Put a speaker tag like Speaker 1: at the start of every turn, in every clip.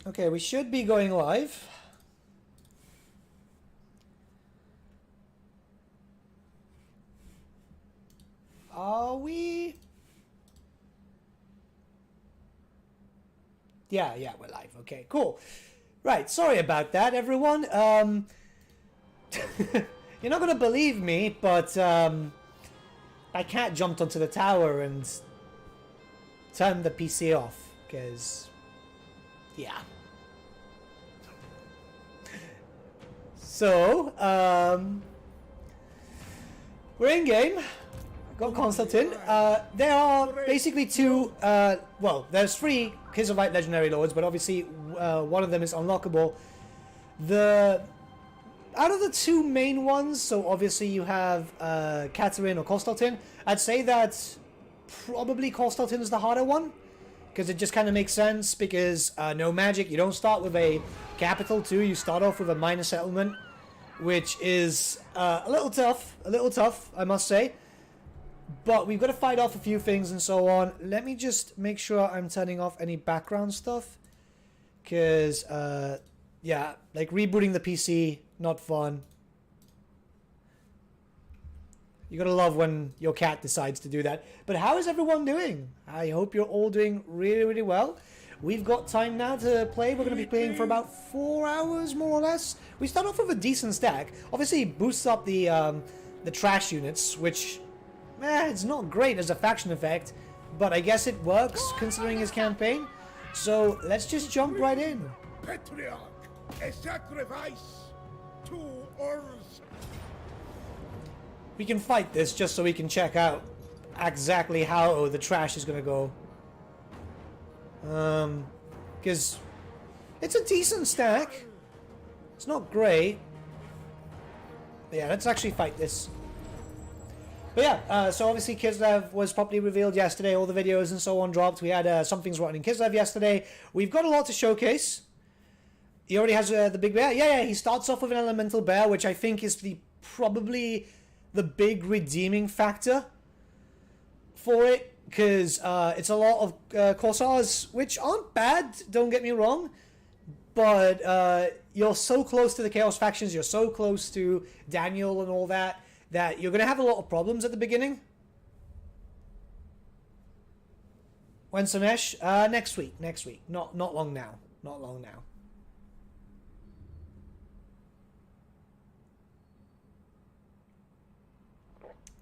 Speaker 1: Okay, we should be going live. Are we? Yeah, we're live. Okay, cool. Right, sorry about that, everyone. You're not gonna believe me, but my cat jumped onto the tower and turned the PC off, because, yeah. So, we're in game. Got Kostaltyn. There are basically two, well, there's three Kislev legendary lords, but obviously one of them is unlockable. Out of the two main ones, so obviously you have Katerin or Kostaltyn, I'd say that probably Kostaltyn is the harder one, because it just kind of makes sense, because no magic, you don't start with a capital 2, you start off with a minor settlement, which is a little tough, I must say. But we've got to fight off a few things and so on. Let me just make sure I'm turning off any background stuff. Because, yeah, like rebooting the PC, not fun. You gotta love when your cat decides to do that. But how is everyone doing? I hope you're all doing really, really well. We've got time now to play. We're going to be playing for about 4 hours, more or less. We start off with a decent stack. Obviously, it boosts up the trash units, which... it's not great as a faction effect, but I guess it works considering his campaign. So let's just jump right in.
Speaker 2: Patriarch, a sacrifice to Urs.
Speaker 1: We can fight this just so we can check out exactly how the trash is gonna go. Because it's a decent stack. It's not great. But yeah, let's actually fight this. But yeah, so obviously Kislev was properly revealed yesterday, all the videos and so on dropped. We had Something's Rotten in Kislev yesterday. We've got a lot to showcase. He already has the big bear. Yeah, he starts off with an elemental bear, which I think is probably the big redeeming factor for it. Because it's a lot of Corsairs, which aren't bad, don't get me wrong. But you're so close to the Chaos factions, you're so close to Daniel and all that, that you're going to have a lot of problems at the beginning. When Samesh? Next week. Not long now. Not long now.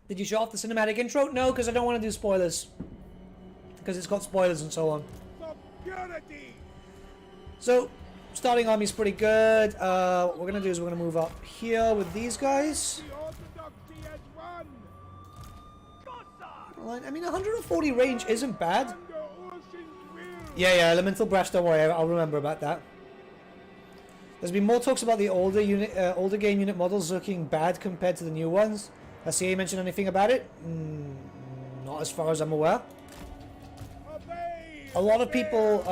Speaker 1: Did you show off the cinematic intro? No, because I don't want to do spoilers. Because it's got spoilers and so on. So, starting army's pretty good. What we're going to do is we're going to move up here with these guys. I mean, 140 range isn't bad. Yeah, elemental brash, don't worry, I'll remember about that. There's been more talks about the older game unit models looking bad compared to the new ones. Has CA mentioned anything about it? Not as far as I'm aware. A lot of people,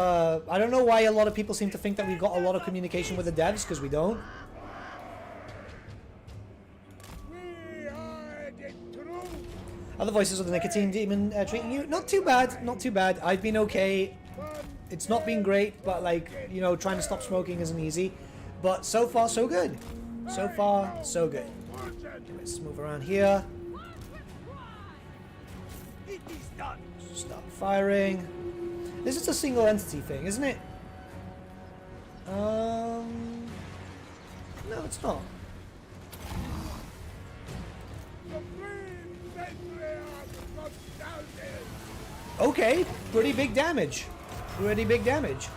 Speaker 1: I don't know why a lot of people seem to think that we've got a lot of communication with the devs, because we don't. Other voices of the nicotine demon treating you? Not too bad, not too bad. I've been okay. It's not been great, but like, you know, trying to stop smoking isn't easy. But so far, so good. So far, so good. Let's move around here. Start firing. This is a single entity thing, isn't it? No, it's not. Okay, pretty big damage. Pretty big damage.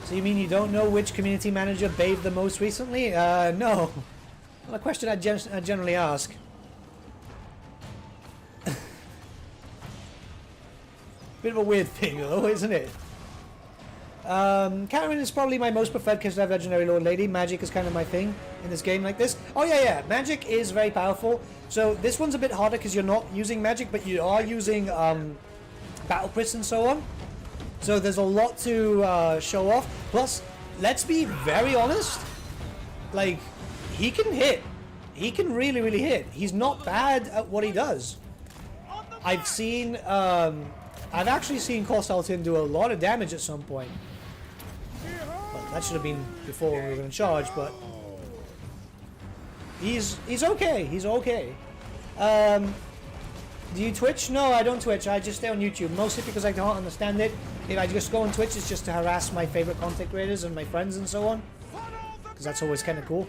Speaker 1: So you mean you don't know which community manager bathed the most recently? No. Not a question I generally ask. Bit of a weird thing though, isn't it? Katerin is probably my most preferred Kislev legendary lord lady. Magic is kind of my thing in this game like this. Oh yeah, magic is very powerful. So this one's a bit harder because you're not using magic, but you are using battle priests and so on. So there's a lot to show off. Plus, let's be very honest. Like, he can hit. He can really, really hit. He's not bad at what he does. I've seen, I've actually seen Kostaltyn do a lot of damage at some point. Well, that should have been before we were going to charge, but he's okay. He's okay. Do you Twitch? No, I don't Twitch. I just stay on YouTube, mostly because I don't understand it. If I just go on Twitch, it's just to harass my favorite content creators and my friends and so on, because that's always kind of cool.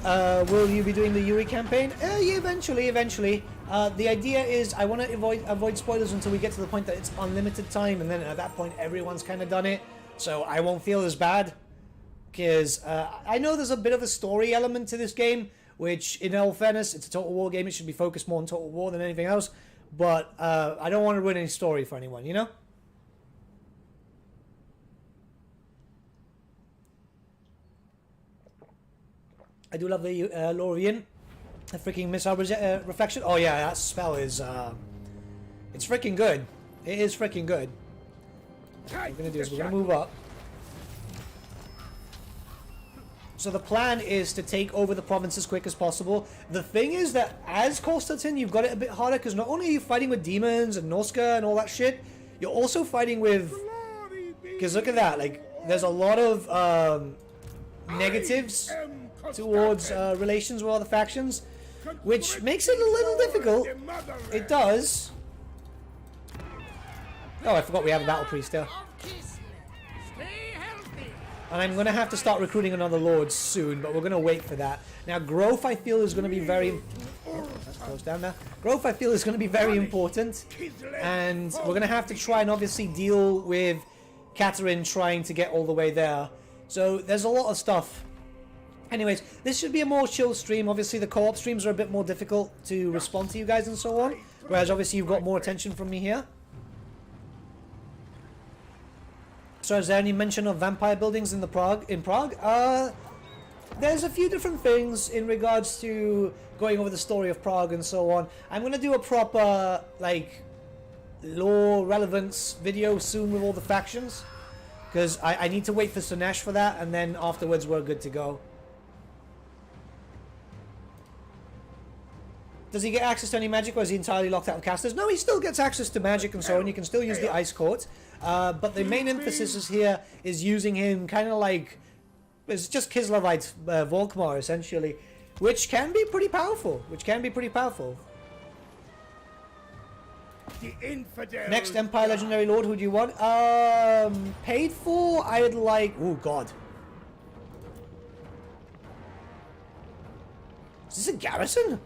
Speaker 1: Will you be doing the Yuri campaign? Yeah, eventually. The idea is I want to avoid spoilers until we get to the point that it's unlimited time, and then at that point everyone's kind of done it, so I won't feel as bad. Because I know there's a bit of a story element to this game, which, in all fairness, it's a Total War game. It should be focused more on Total War than anything else. But I don't want to ruin any story for anyone, you know? I do love the Lorien. The freaking missile reflection. Oh yeah, that spell is... it's freaking good. It is freaking good. What we're going to do is we're going to move up. So the plan is to take over the province as quick as possible. The thing is that as Kostaltyn, you've got it a bit harder, because not only are you fighting with demons and Noska and all that shit, you're also fighting with... Because look at that, like, there's a lot of negatives towards relations with other factions, which makes it a little difficult. It does. Oh, I forgot we have a battle priest there. And I'm going to have to start recruiting another lord soon, but we're going to wait for that. Now, growth, I feel, is going to be very... Oh, that's close down there. Growth, I feel, is going to be very important. And we're going to have to try and obviously deal with Catherine trying to get all the way there. So, there's a lot of stuff. Anyways, this should be a more chill stream. Obviously, the co-op streams are a bit more difficult to respond to you guys and so on. Whereas, obviously, you've got more attention from me here. So is there any mention of vampire buildings in Prague? There's a few different things in regards to going over the story of Prague and so on. I'm going to do a proper, like, lore relevance video soon with all the factions. Because I need to wait for Sunesh for that, and then afterwards we're good to go. Does he get access to any magic, or is he entirely locked out of casters? No, he still gets access to magic and so on. You can still use the Ice Court. But the main emphasis is here is using him kind of like... It's just Kislevite Volkmar, essentially. Which can be pretty powerful.
Speaker 2: The infidel.
Speaker 1: Next Empire Legendary Lord, who do you want? Paid for, I'd like... Oh, God. Is this a garrison?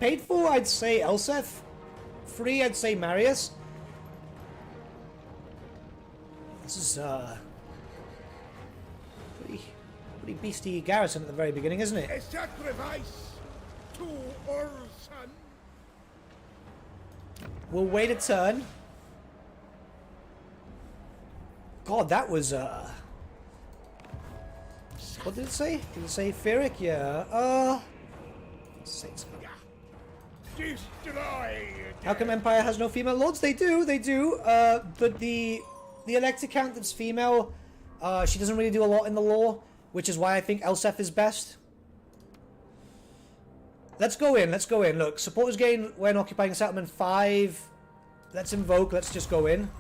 Speaker 1: Paid for, I'd say Elseth. Free, I'd say Marius. This is, pretty beastie garrison at the very beginning, isn't it?
Speaker 2: A sacrifice to our son.
Speaker 1: We'll wait a turn. God, that was, what did it say? Did it say Ferric? Yeah,
Speaker 2: Destroy.
Speaker 1: How come Empire has no female lords? They do, but the Elector Count that's female, she doesn't really do a lot in the lore, which is why I think Elseth is best. Let's go in. Look, supporters gain when occupying settlement 5. Let's invoke, let's just go in.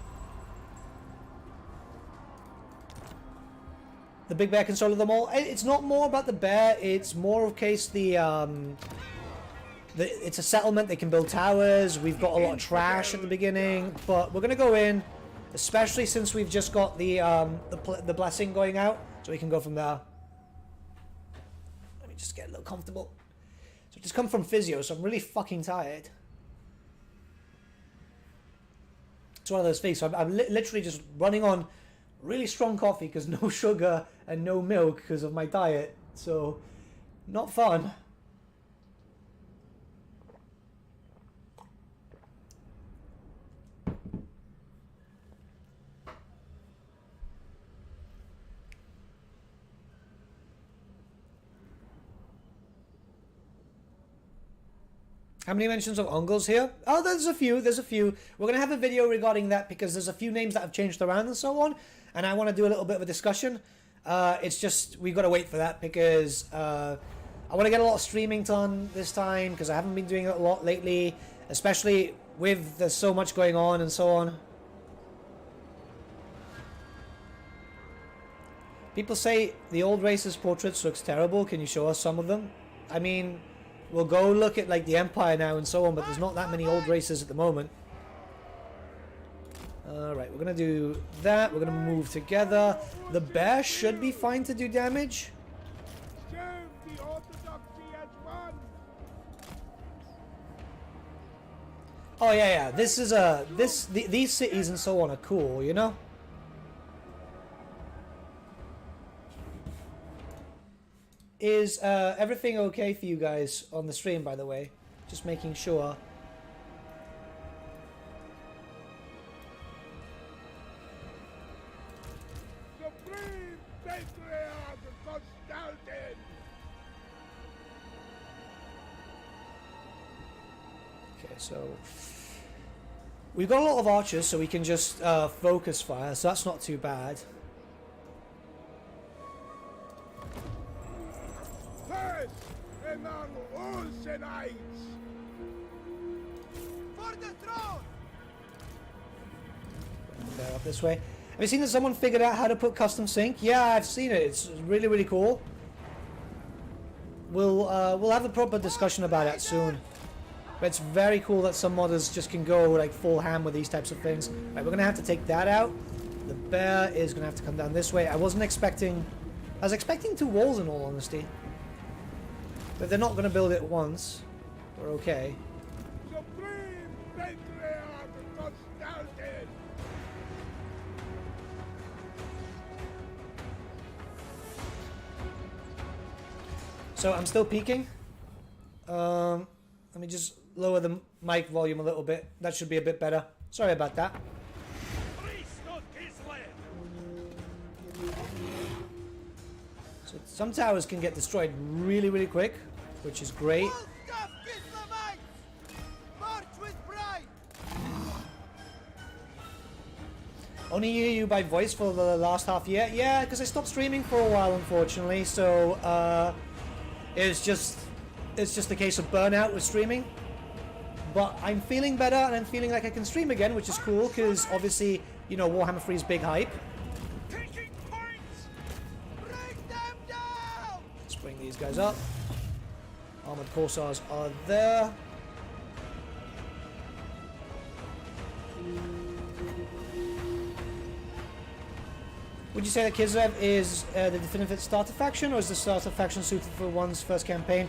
Speaker 1: The big bear can solo them all. It's not more about the bear, it's more of case it's a settlement, they can build towers, we've got a lot of trash at the beginning, but we're going to go in, especially since we've just got the blessing going out, so we can go from there. Let me just get a little comfortable. So I just come from physio, so I'm really fucking tired. It's one of those things, so I'm literally just running on really strong coffee because no sugar and no milk because of my diet, so not fun. How many mentions of Ungles here? Oh, there's a few. There's a few. We're going to have a video regarding that because there's a few names that have changed around and so on. And I want to do a little bit of a discussion. It's just, we've got to wait for that because I want to get a lot of streaming done this time because I haven't been doing it a lot lately. Especially with there's so much going on and so on. People say the old races portraits looks terrible. Can you show us some of them? I mean, we'll go look at like the Empire now and so on, but there's not that many old races at the moment. Alright, we're going to do that. We're going to move together. The bear should be fine to do damage. Oh yeah, this is these cities and so on are cool, you know? Is everything okay for you guys on the stream, by the way? Just making sure.
Speaker 2: Supreme Patriarch Kostaltyn!
Speaker 1: Okay, so we've got a lot of archers, so we can just focus fire, so that's not too bad.
Speaker 2: First among all Senites! For the throne!
Speaker 1: Bear up this way. Have you seen that someone figured out how to put custom sync? Yeah, I've seen it. It's really, really cool. We'll have a proper discussion about that soon. But it's very cool that some modders just can go like full ham with these types of things. Right, we're gonna have to take that out. The bear is gonna have to come down this way. I was expecting 2 walls in all honesty. But they're not gonna build it once. We're okay.
Speaker 2: Supreme Patriarch Kostaltyn!
Speaker 1: So I'm still peeking. Let me just lower the mic volume a little bit. That should be a bit better. Sorry about that. So some towers can get destroyed really, really quick, which is great. Only hear you by voice for the last half year? Yeah, because I stopped streaming for a while, unfortunately. So it's just a case of burnout with streaming. But I'm feeling better, and I'm feeling like I can stream again, which is cool, because obviously, you know, Warhammer 3's big hype. Let's bring these guys up. Armored Corsairs are there. Would you say that Kislev is the definitive starter faction, or is the starter faction suited for one's first campaign?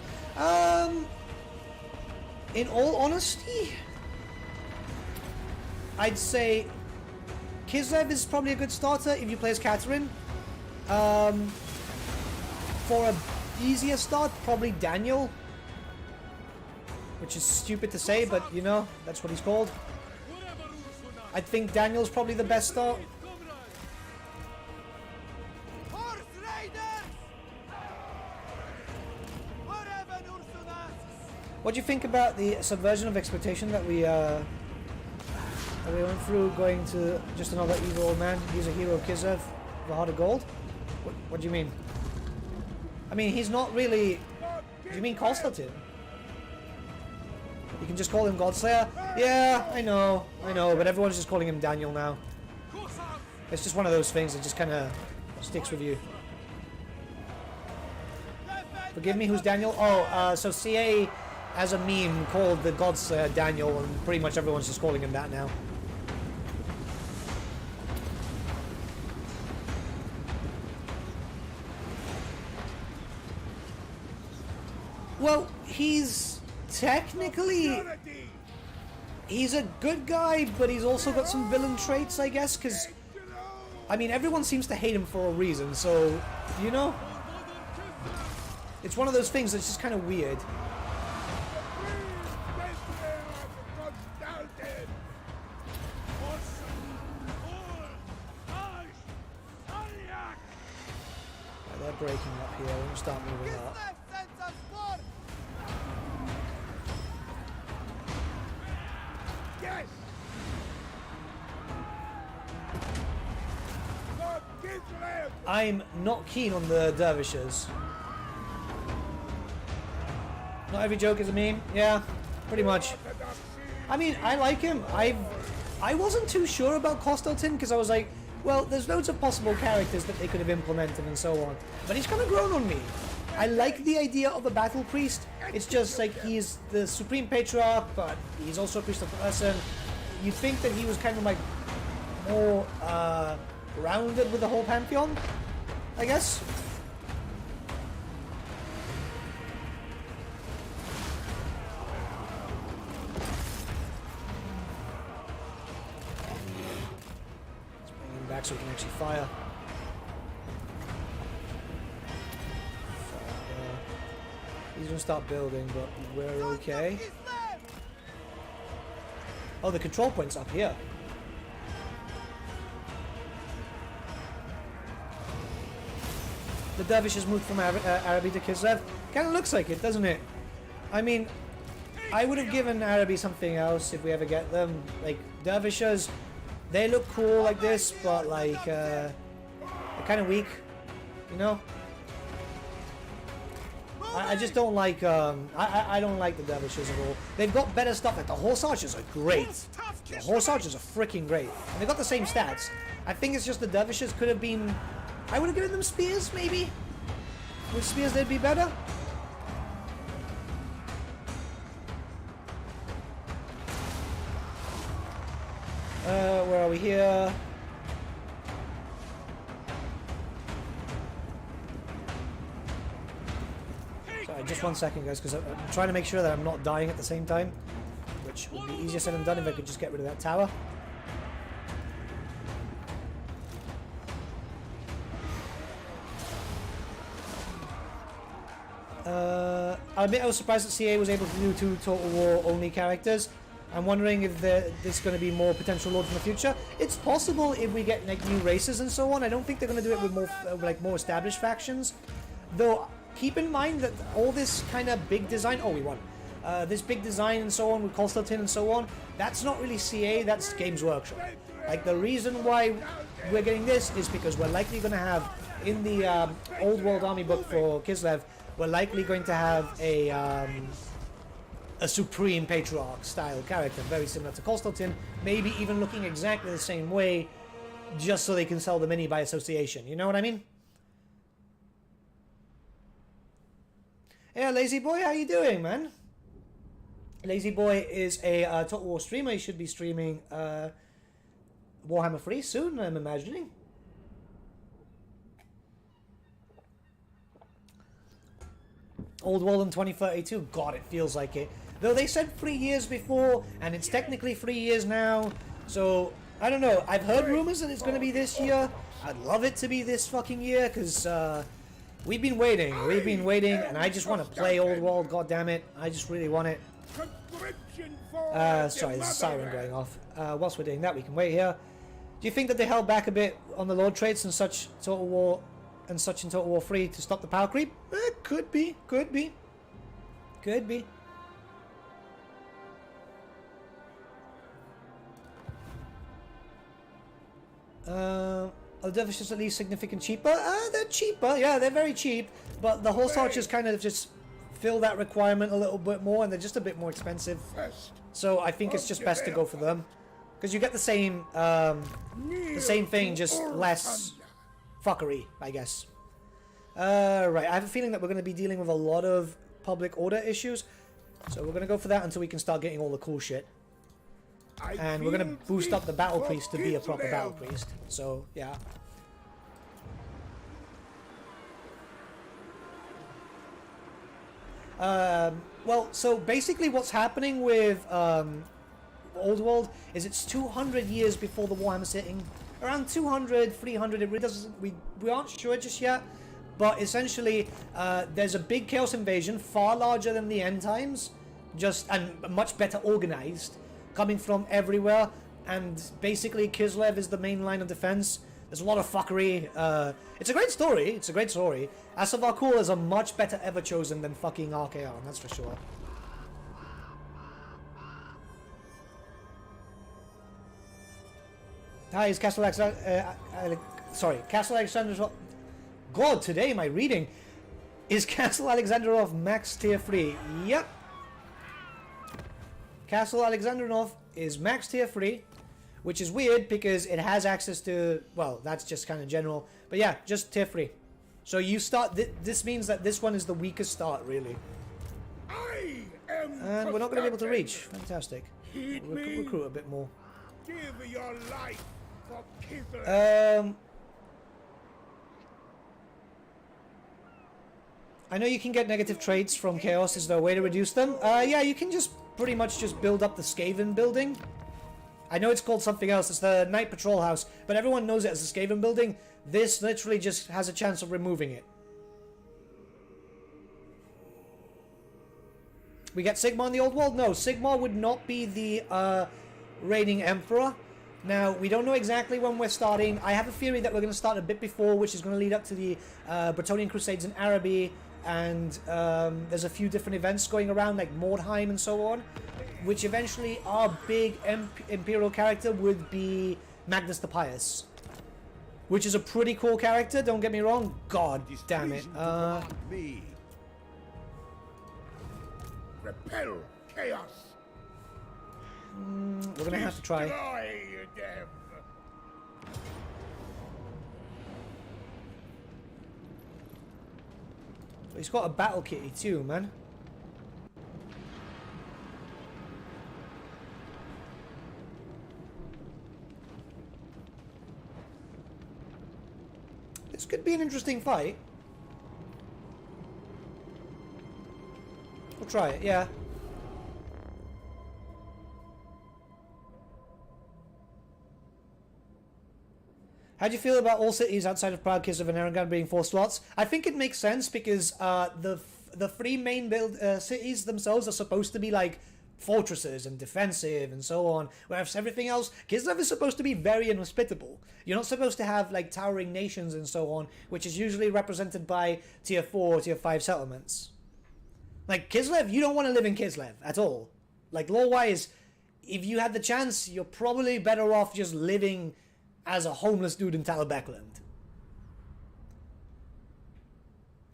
Speaker 1: In all honesty, I'd say Kislev is probably a good starter if you play as Catherine. For an easier start, probably Daniel. Which is stupid to say, but you know, that's what he's called. I think Daniel's probably the best start. What do you think about the subversion of expectation that we went through, going to just another evil old man? He's a hero of Kislev, the heart of gold? What do you mean? I mean, he's not really... Do you mean Kostaltyn? You can just call him Godslayer? Yeah, I know, but everyone's just calling him Daniel now. It's just one of those things that just kind of sticks with you. Forgive me, who's Daniel? Oh, so CA has a meme called the Godslayer Daniel, and pretty much everyone's just calling him that now. Well, he's technically... He's a good guy, but he's also got some villain traits, I guess, because... I mean, everyone seems to hate him for a reason, so, you know? It's one of those things that's just kind of weird. They're breaking up here. We'll start moving up. I'm not keen on the dervishes. Not every joke is a meme. Yeah, pretty much. I mean, I like him. I wasn't too sure about Kostaltyn because I was like, well, there's loads of possible characters that they could have implemented and so on. But he's kind of grown on me. I like the idea of a battle priest. It's just like he's the supreme patriarch, but he's also a priest of person. You'd think that he was kind of like more rounded with the whole pantheon, I guess. Let's bring him back so we can actually fire. He's gonna start building, but we're okay. Oh, the control point's up here. The dervishes moved from Araby to Kislev. Kind of looks like it, doesn't it? I mean, I would have given Araby something else if we ever get them. Like, dervishes, they look cool like this, but like, they're kind of weak, you know? I just don't like, I don't like the dervishes at all. They've got better stuff, like the horse archers are great. The horse archers are freaking great. And they've got the same stats. I think it's just the dervishes could have been, I would have given them spears, maybe? With spears they'd be better? Where are we here? Sorry, just 1 second, guys, because I'm trying to make sure that I'm not dying at the same time, which would be easier said than done if I could just get rid of that tower. I admit I was surprised that CA was able to do 2 Total War only characters. I'm wondering if there's going to be more potential lords in the future. It's possible if we get like new races and so on. I don't think they're going to do it with more established factions, though. Keep in mind that all this kind of big design, oh, we won. This big design and so on with Kostaltyn and so on, that's not really CA, that's Games Workshop. Like, the reason why we're getting this is because we're likely going to have, in the Old World Army book for Kislev, we're likely going to have a Supreme Patriarch style character, very similar to Kostaltyn, maybe even looking exactly the same way, just so they can sell the mini by association, you know what I mean? Yeah, Lazy Boy, how you doing, man? Lazy Boy is a Total War streamer. He should be streaming Warhammer 3 soon, I'm imagining. Old World in 2032. God, it feels like it. Though they said 3 years before, and it's technically 3 years now. So, I don't know. I've heard rumors that it's going to be this year. I'd love it to be this fucking year, because we've been waiting, and I just want to play Old World, goddammit. I just really want it. Sorry, there's a siren going off. Whilst we're doing that, we can wait here. Do you think that they held back a bit on the Lord traits and such Total War, in Total War 3 to stop the power creep? Could be. Are the dervishes at least significant cheaper? They're cheaper, yeah, they're very cheap, but the horse archers kind of just fill that requirement a little bit more, and they're just a bit more expensive. So I think it's just best to go for them, because you get the same thing, just less fuckery, I guess. Right, I have a feeling that we're going to be dealing with a lot of public order issues, so we're going to go for that until we can start getting all the cool shit. And we're going to boost up the battle priest to be a proper battle priest. So, yeah. Well, so basically what's happening with Old World is it's 200 years before the Warhammer setting. Around 200, 300, it really doesn't, we aren't sure just yet. But essentially, there's a big Chaos invasion, far larger than the End Times, and much better organized, coming from everywhere, and basically Kislev is the main line of defense. There's a lot of fuckery. It's a great story. Asavarkul is a much better ever chosen than fucking Archaon, that's for sure. Hi, is Castle Alexander... Castle Alexander's... God, today my reading. Is Castle Alexandrinov max tier 3? Yep. Castle Alexandrinov is max tier 3, which is weird because it has access to, well, that's just kind of general. But yeah, just tier 3. So you start, this means that this one is the weakest start, really.
Speaker 2: I am
Speaker 1: And we're not going to be able to
Speaker 2: Kostaltyn.
Speaker 1: reach. Fantastic.
Speaker 2: Heed
Speaker 1: We could
Speaker 2: me.
Speaker 1: recruit a bit more.
Speaker 2: Give your life for Kislev.
Speaker 1: I know you can get negative traits from Chaos. Is there a way to reduce them? Yeah, you can just pretty much just build up the Skaven building. I know it's called something else. It's the Night Patrol House, but everyone knows it as the Skaven building. This literally just has a chance of removing it. We get Sigmar in the old world? No, Sigmar would not be the reigning emperor. Now, we don't know exactly when we're starting. I have a theory that we're going to start a bit before, which is going to lead up to the Bretonnian Crusades in Araby, and there's a few different events going around, like Mordheim and so on, which eventually our big imperial character would be Magnus the Pious, which is a pretty cool character, don't get me wrong. God damn it.
Speaker 2: Me. Repel chaos.
Speaker 1: We're going to have to try.
Speaker 2: Destroy them.
Speaker 1: He's got a battle kitty too, man. This could be an interesting fight. We'll try it, yeah. How do you feel about all cities outside of Prague, Kislev, and Erengan being 4 slots? I think it makes sense because the 3 main cities themselves are supposed to be like fortresses and defensive and so on, whereas everything else, Kislev is supposed to be very inhospitable. You're not supposed to have like towering nations and so on, which is usually represented by tier 4 or tier 5 settlements. Like Kislev, you don't want to live in Kislev at all. Like lore-wise, if you had the chance, you're probably better off just living as a homeless dude in Talabekland.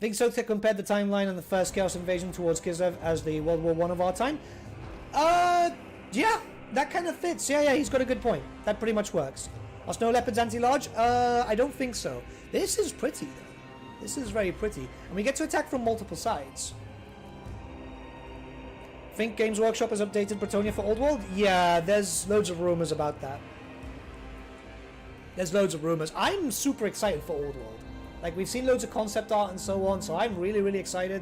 Speaker 1: Think so to compare the timeline on the first Chaos Invasion towards Kislev as the World War I of our time? Yeah, that kind of fits. Yeah, he's got a good point. That pretty much works. Are snow leopards anti-large? I don't think so. This is pretty, though. This is very pretty. And we get to attack from multiple sides. Think Games Workshop has updated Bretonnia for Old World? Yeah, there's loads of rumors about that. There's loads of rumors. I'm super excited for Old World. Like, we've seen loads of concept art and so on, so I'm really, really excited.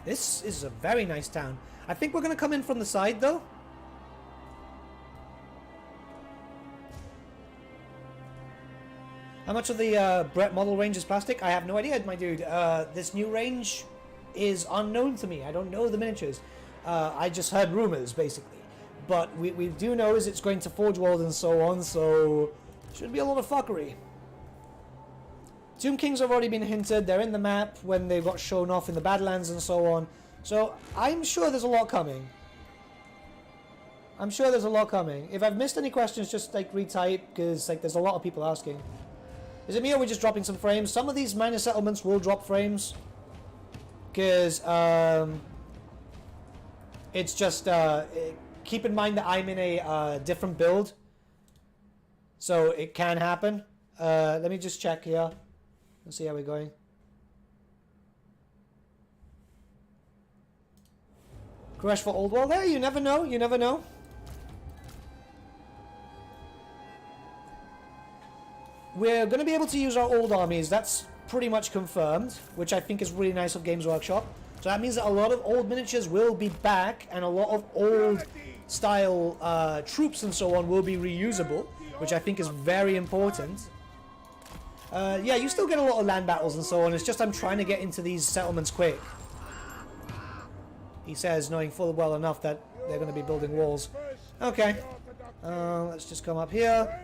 Speaker 1: This is a very nice town. I think we're going to come in from the side, though. How much of the Brett model range is plastic? I have no idea, my dude. This new range is unknown to me. I don't know the miniatures. I just heard rumors, basically. But we do know is it's going to Forge World and so on, so should be a lot of fuckery. Tomb Kings have already been hinted. They're in the map when they got shown off in the Badlands and so on. So I'm sure there's a lot coming. I'm sure there's a lot coming. If I've missed any questions, just like retype, because like there's a lot of people asking. Is it me or we're just dropping some frames? Some of these minor settlements will drop frames. Because it's just keep in mind that I'm in a different build, so it can happen. Let me just check here. Let's see how we're going. Crash for Old World. Hey, you never know. You never know. We're going to be able to use our old armies. That's pretty much confirmed, which I think is really nice of Games Workshop. So that means that a lot of old miniatures will be back, and a lot of old style troops and so on will be reusable, which I think is very important. Yeah, you still get a lot of land battles and so on. It's just I'm trying to get into these settlements quick. He says, knowing full well enough that they're going to be building walls. Okay. Let's just come up here.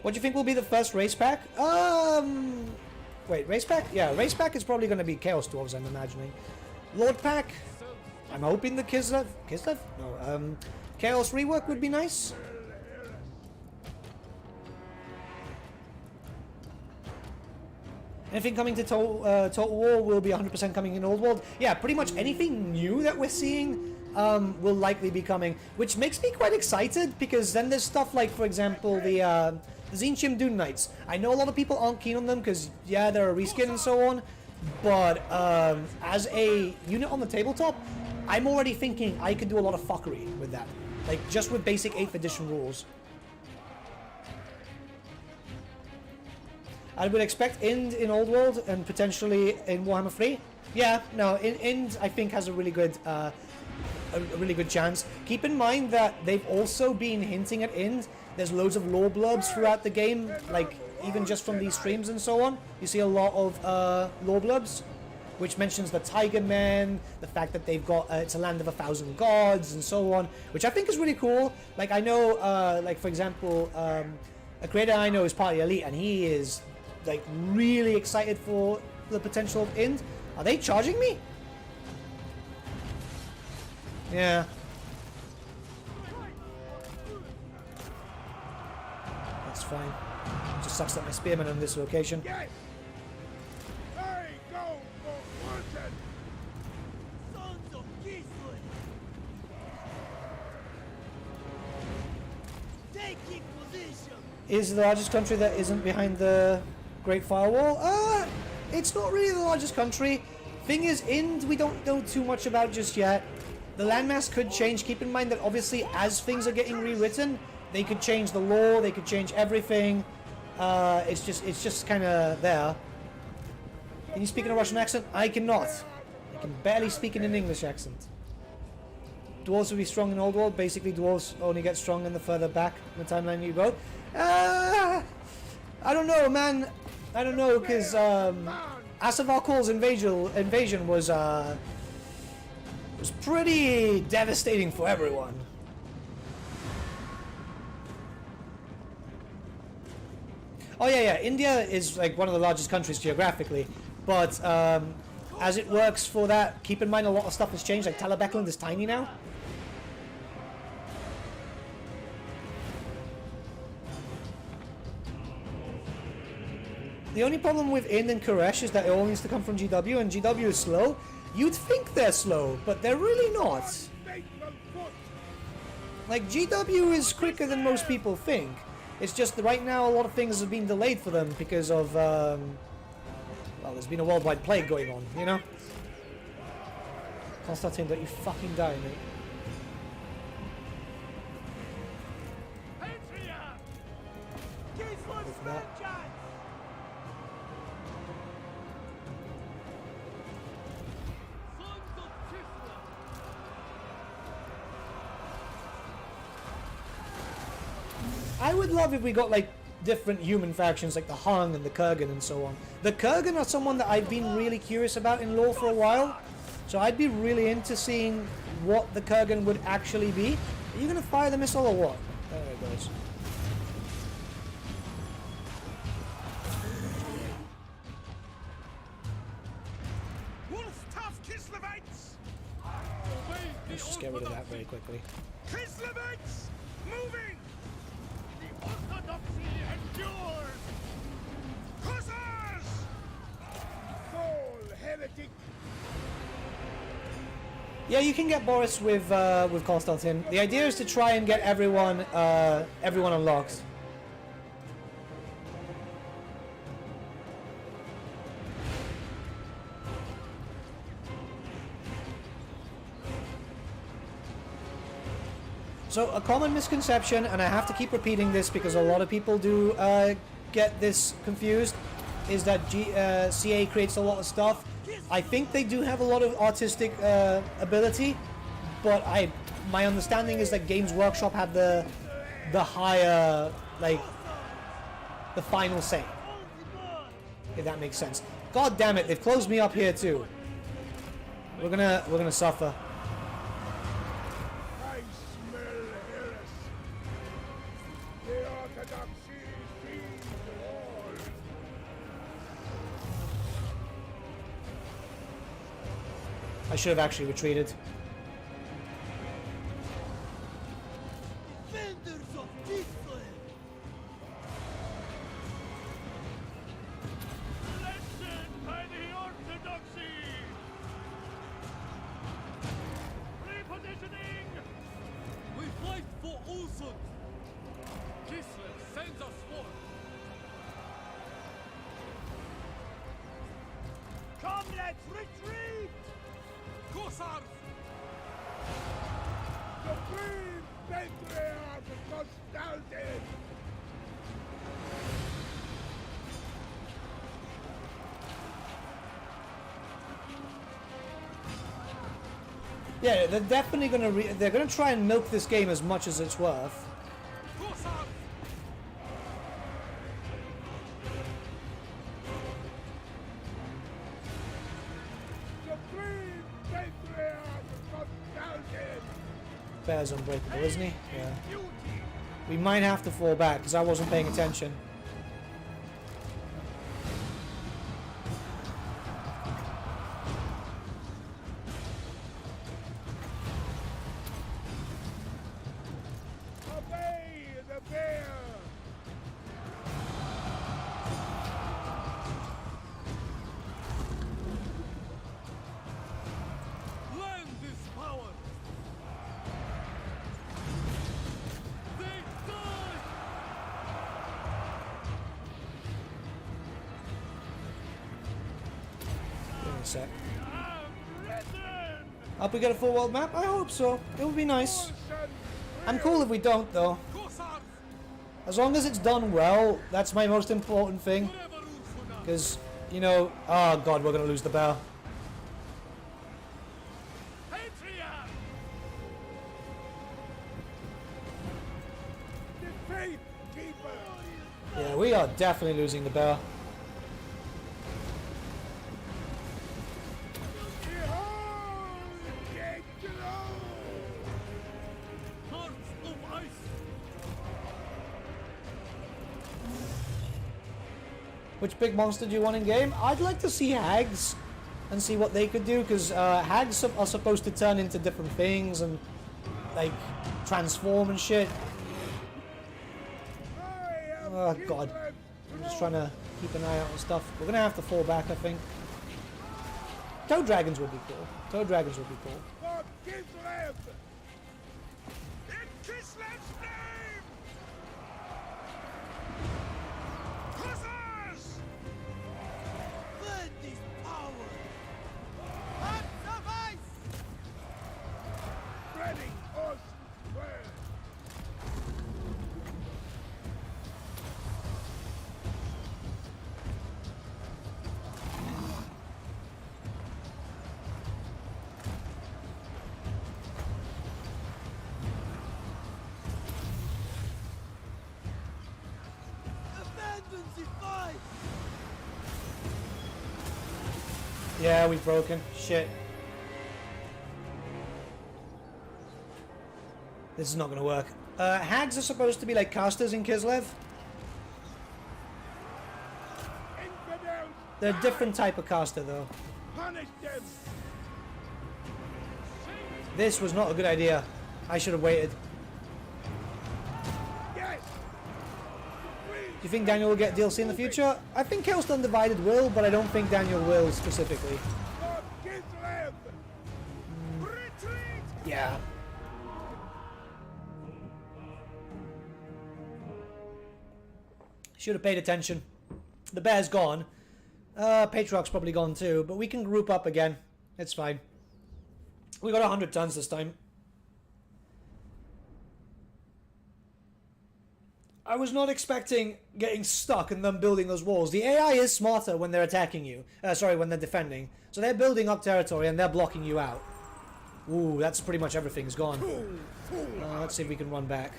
Speaker 1: What do you think will be the first race pack? Wait, Race Pack? Yeah, Race Pack is probably going to be Chaos Dwarves, I'm imagining. Lord Pack? I'm hoping the Kislev? Kislev? No, Chaos Rework would be nice. Anything coming to Total War will be 100% coming in Old World. Yeah, pretty much anything new that we're seeing will likely be coming, which makes me quite excited, because then there's stuff like, for example, the Zinchim Dune Knights. I know a lot of people aren't keen on them because, yeah, they're a reskin and so on, but as a unit on the tabletop, I'm already thinking I could do a lot of fuckery with that, like just with basic 8th edition rules. I would expect Ind in Old World and potentially in Warhammer 3. Yeah, no, Ind I think has a really good chance. Keep in mind that they've also been hinting at Ind. There's loads of lore blurbs throughout the game, like even just from these streams and so on. You see a lot of lore blurbs, which mentions the Tiger Men, the fact that they've got it's a land of 1,000 gods and so on, which I think is really cool. Like I know, like for example, a creator I know is part of the Elite, and he is like really excited for the potential of Ind. Are they charging me? Yeah. That's fine. It just sucks that my spearmen are in this location.
Speaker 2: Yes. I go for Bertsche.
Speaker 3: Sons of Kislev. Taking position.
Speaker 1: Is the largest country that isn't behind the Great Firewall? It's not really the largest country. Thing is, Ind we don't know too much about just yet. The landmass could change. Keep in mind that obviously as things are getting rewritten, they could change the law, they could change everything. It's just kind of there. Can you speak in a Russian accent? I cannot. I can barely speak in an English accent. Dwarves will be strong in Old World. Basically, dwarves only get stronger the further back in the timeline you go. I don't know, man. I don't know, because Asavarkol's invasion was pretty devastating for everyone. Oh yeah, India is like one of the largest countries geographically, but as it works for that, keep in mind a lot of stuff has changed. Like Talabekland is tiny now. The only problem with Ind and Koresh is that it all needs to come from GW, and GW is slow. You'd think they're slow, but they're really not. Like, GW is quicker than most people think. It's just that right now a lot of things have been delayed for them because of, well, there's been a worldwide plague going on, you know? Kostaltyn, don't you fucking die, mate. With that. I would love if we got like different human factions like the Hung and the Kurgan and so on. The Kurgan are someone that I've been really curious about in lore for a while, so I'd be really into seeing what the Kurgan would actually be. Are you gonna fire the missile or what? There it goes. Let's just get rid of that very quickly.
Speaker 2: Kislevites moving. The orthodoxy endures. Hussars! Fall heretic.
Speaker 1: Yeah, you can get Boris with Kostaltyn. The idea is to try and get everyone unlocked. So a common misconception, and I have to keep repeating this because a lot of people do get this confused, is that CA creates a lot of stuff. I think they do have a lot of artistic ability, but my understanding is that Games Workshop have the higher, like, the final say. If that makes sense. God damn it, they've closed me up here too. We're gonna suffer.
Speaker 2: I smell heresy. The orthodoxy feeds all.
Speaker 1: I should have actually retreated.
Speaker 3: Defenders of Kislev!
Speaker 2: Elected by the Orthodoxy! Repositioning!
Speaker 3: We fight for Ulsund! Kislev sends us forth! Comrades, retreat! Cossars!
Speaker 2: The brave patriarch Kostaltyn!
Speaker 1: Yeah, they're definitely gonna they're gonna try and milk this game as much as it's worth.
Speaker 3: Cossars!
Speaker 2: The brave patriarch Kostaltyn!
Speaker 1: Bear's unbreakable, isn't he? Yeah.
Speaker 2: Duty!
Speaker 1: We might have to fall back because I wasn't paying attention.
Speaker 2: Obey the bear!
Speaker 3: Land is power! They die!
Speaker 1: Give me a sec.
Speaker 2: I'm risen!
Speaker 1: Hope we get a full world map? I hope so. It would be nice.
Speaker 2: Ocean
Speaker 1: I'm cool if we don't, though.
Speaker 3: Cossars!
Speaker 1: As long as it's done well, that's my most important thing.
Speaker 3: Forever Ulsund!
Speaker 1: Because, you know, oh god, we're gonna lose the bear.
Speaker 3: Patriarch!
Speaker 2: The faith keeper!
Speaker 1: Yeah, we are definitely losing the bear.
Speaker 2: Behold, yet glow!
Speaker 3: Hearts of ice!
Speaker 1: Which big monster do you want in game? I'd like to see hags and see what they could do, because hags are supposed to turn into different things and like transform and shit.
Speaker 2: I am
Speaker 1: Oh god,
Speaker 2: Kislev
Speaker 1: I'm just trying to keep an eye out on stuff. We're gonna have to fall back, I think. Toad dragons would be cool. Toad dragons would be cool.
Speaker 2: for Kislev! In Kislev's name! Cossars!
Speaker 3: Land is power! Hearts of ice!
Speaker 2: Spreading us word!
Speaker 3: Abandon the fight!
Speaker 1: Yeah, we've broken. Shit. This is not gonna work. Hags are supposed to be like casters in Kislev.
Speaker 2: Infidels!
Speaker 1: They're a different type of caster, though.
Speaker 2: Punish them!
Speaker 1: This was not a good idea. I should have waited.
Speaker 2: Yes!
Speaker 1: Do you think Daniel will get DLC in the future? I think Chaos the Undivided will, but I don't think Daniel will specifically.
Speaker 2: For Kislev! Retreat!
Speaker 1: Yeah. Should have paid attention. The bear's gone. Patriarch's probably gone too, but we can group up again. It's fine. We got 100 tons this time. I was not expecting getting stuck and them building those walls. The AI is smarter when they're attacking you. Sorry, when they're defending. So they're building up territory and they're blocking you out. Ooh, that's pretty much everything's gone. Let's see if we can run back.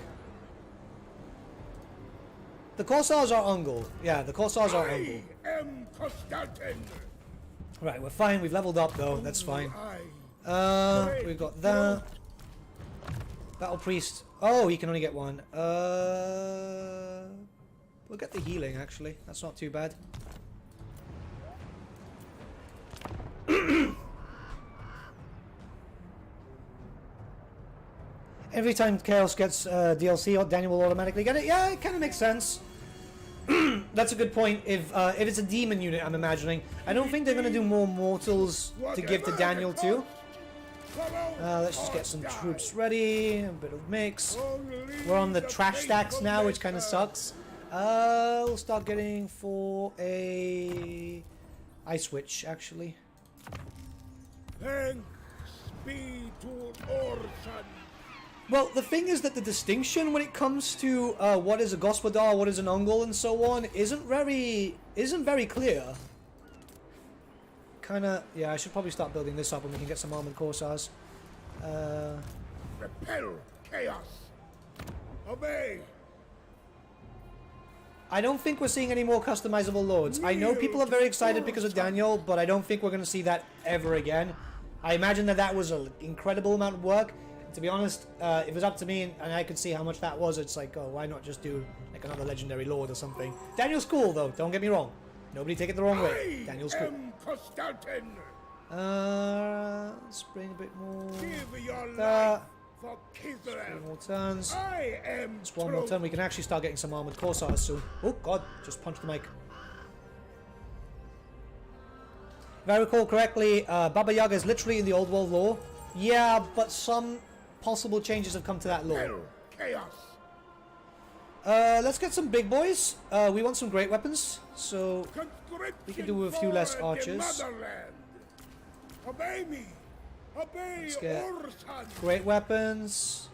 Speaker 1: The Corsairs are Ungol. Yeah, the Corsairs are Ungol.
Speaker 2: I am Kostaltyn!
Speaker 1: Right, we're fine. We've leveled up though. That's fine.
Speaker 2: I
Speaker 1: We've got that. Battle Priest. Oh, he can only get one. We'll get the healing actually. That's not too bad. Every time Chaos gets DLC, Daniel will automatically get it. Yeah, it kind of makes sense. That's a good point. If it's a demon unit, I'm imagining. I don't think they're going to do more mortals to give to Daniel too. Let's just get some troops ready. A bit of mix. We're on the trash stacks now, which kind of sucks. We'll start getting for a ice witch, actually.
Speaker 2: Thanks be to Orson.
Speaker 1: Well, the thing is that the distinction when it comes to what is a Gospodar, what is an Ungol, and so on, isn't very clear. Kinda, yeah, I should probably start building this up and we can get some armored corsairs.
Speaker 2: Repel chaos. Obey.
Speaker 1: I don't think we're seeing any more customizable lords. I know people are very excited because of Daniel, but I don't think we're going to see that ever again. I imagine that was an incredible amount of work. To be honest, if it was up to me and I could see how much that was, it's like, oh, why not just do like another legendary lord or something? Daniel's cool though, don't get me wrong. Nobody take it the wrong way. Daniel's cool.
Speaker 2: Kostaltyn.
Speaker 1: Let's bring a bit more.
Speaker 2: Give your life for Kislev.
Speaker 1: 3 more turns.
Speaker 2: I am
Speaker 1: Just one more turn, we can actually start getting some armored corsairs soon. Oh god, just punched the mic. If I recall correctly, Baba Yaga is literally in the Old World lore. Yeah, but some possible changes have come to that lore.
Speaker 2: Chaos.
Speaker 1: Let's get some big boys. We want some great weapons, so we can do with a few less archers.
Speaker 2: Obey me. Obey
Speaker 1: Let's get
Speaker 2: Orson.
Speaker 1: great weapons.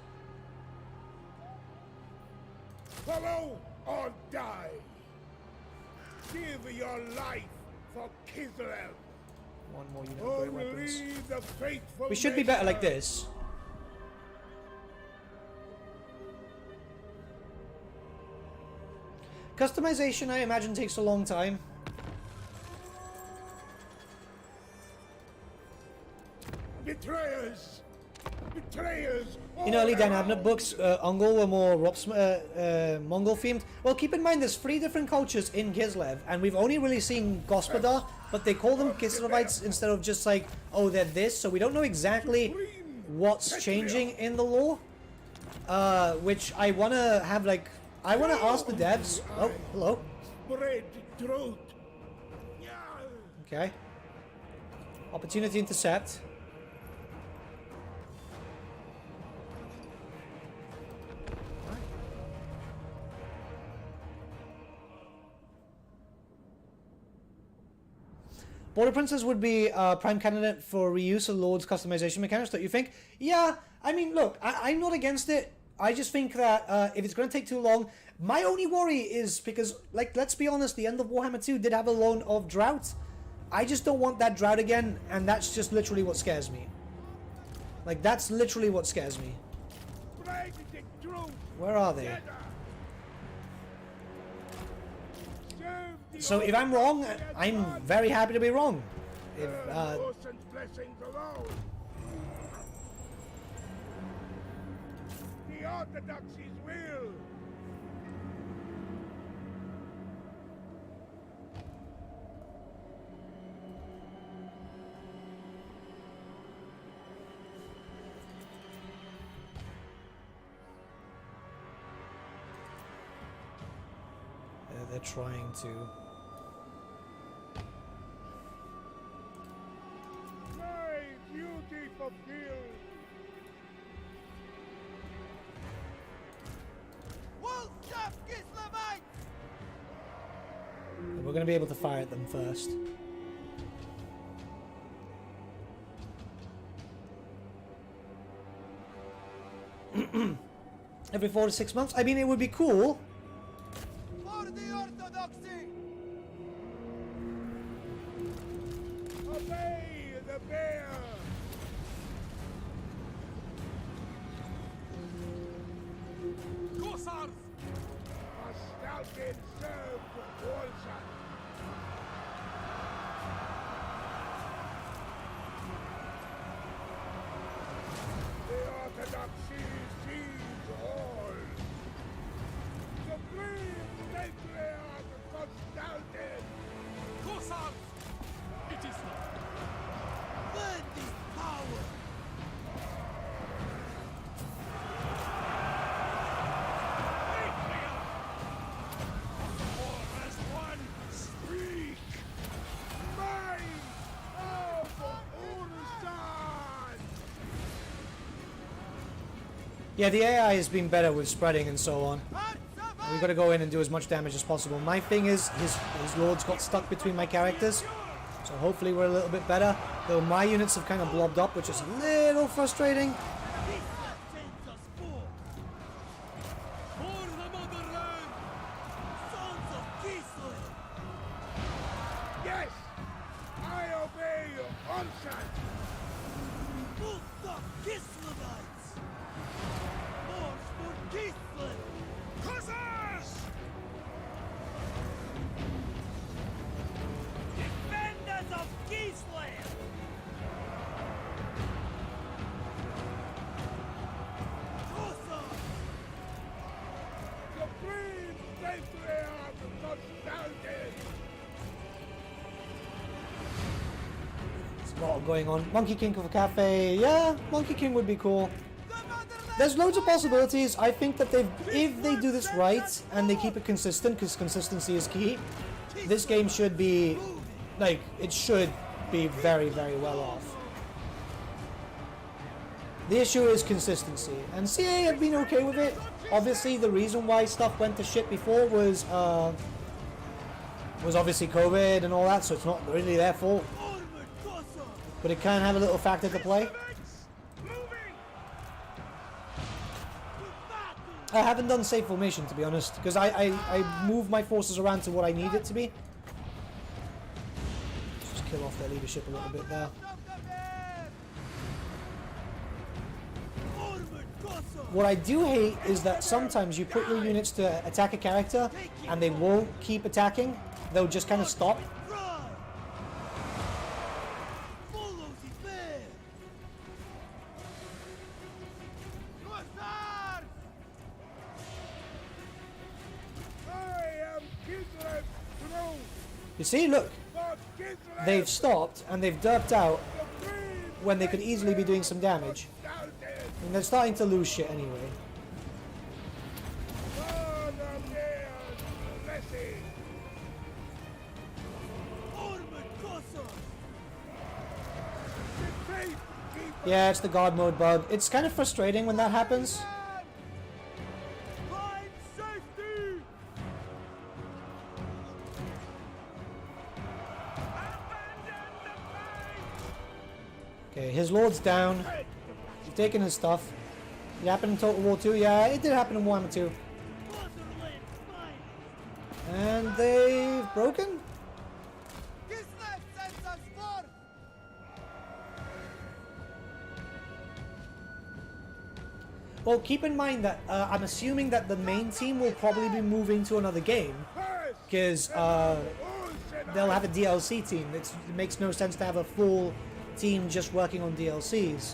Speaker 2: Follow or die. Give your life for Kislev.
Speaker 1: One more unit of great weapons.
Speaker 2: Only the faithful
Speaker 1: We should be better like this. Customization, I imagine, takes a long time.
Speaker 2: Betrayers! Betrayers!
Speaker 1: In early Dynabnut books, Ungol were more Mongol themed. Well, keep in mind there's 3 different cultures in Kislev, and we've only really seen Gospodar, but they call them Kislevites instead of just like, oh, they're this, so we don't know exactly what's changing in the lore. Which I want to have, like, I want to ask the devs. Oh, hello. Okay. Opportunity intercept. Border Princess would be a prime candidate for reuse of Lord's customization mechanics, don't you think? Yeah, I mean, look, I'm not against it. I just think that if it's going to take too long, my only worry is because, like, let's be honest, the end of Warhammer 2 did have a loan of drought. I just don't want that drought again, and that's just literally what scares me. Like, that's literally what scares me. Where are they? So if I'm wrong, I'm very happy to be wrong. If,
Speaker 2: blessings alone. The Orthodoxy's will.
Speaker 1: They're trying to.
Speaker 2: Duty fulfilled.
Speaker 1: We're going to be able to fire at them first. Every 4 to 6 months? I mean, it would be cool.
Speaker 3: For the Orthodoxy!
Speaker 2: Obey the bear.
Speaker 3: Corsairs!
Speaker 2: Kostaltyn served Warhammer. The Orthodoxy sees all. Supreme Patriarch Kostaltyn.
Speaker 3: Corsairs! It is not. Learn this power!
Speaker 1: Yeah, the AI has been better with spreading and so on. We've got to go in and do as much damage as possible. My thing is, his lords got stuck between my characters, so hopefully we're a little bit better. Though my units have kind of blobbed up, which is a little frustrating.
Speaker 3: For the motherland! Sons of Kislev!
Speaker 2: Yes! I obey your onset!
Speaker 3: Look the Kislevites! March for Kislev!
Speaker 2: Hussars!
Speaker 3: Defenders of Kislev! Hussars!
Speaker 2: Supreme patriarch of Kostaltyn!
Speaker 1: There's a lot going on. Monkey King of a cafe. Yeah, Monkey King would be cool. There's loads of possibilities. I think that if they do this right and they keep it consistent, because consistency is key, this game should be, like, it should be very, very well off. The issue is consistency, and CA have been okay with it. Obviously, the reason why stuff went to shit before was obviously COVID and all that, so it's not really their fault. But it can have a little factor to play. I haven't done safe formation, to be honest, because I move my forces around to what I need it to be. Just kill off their leadership a little bit there. What I do hate is that sometimes you put your units to attack a character and they won't keep attacking. They'll just kind of stop. You see, look, they've stopped and they've derped out when they could easily be doing some damage. And they're starting to lose shit anyway. Yeah, it's the God mode bug. It's kind of frustrating when that happens. Okay, his lord's down. He's taking his stuff. It happened in Total War 2? Yeah, it did happen in Warhammer 2. And they've broken? Well, keep in mind that I'm assuming that the main team will probably be moving to another game. Because they'll have a DLC team. It makes no sense to have a full team just working on DLCs.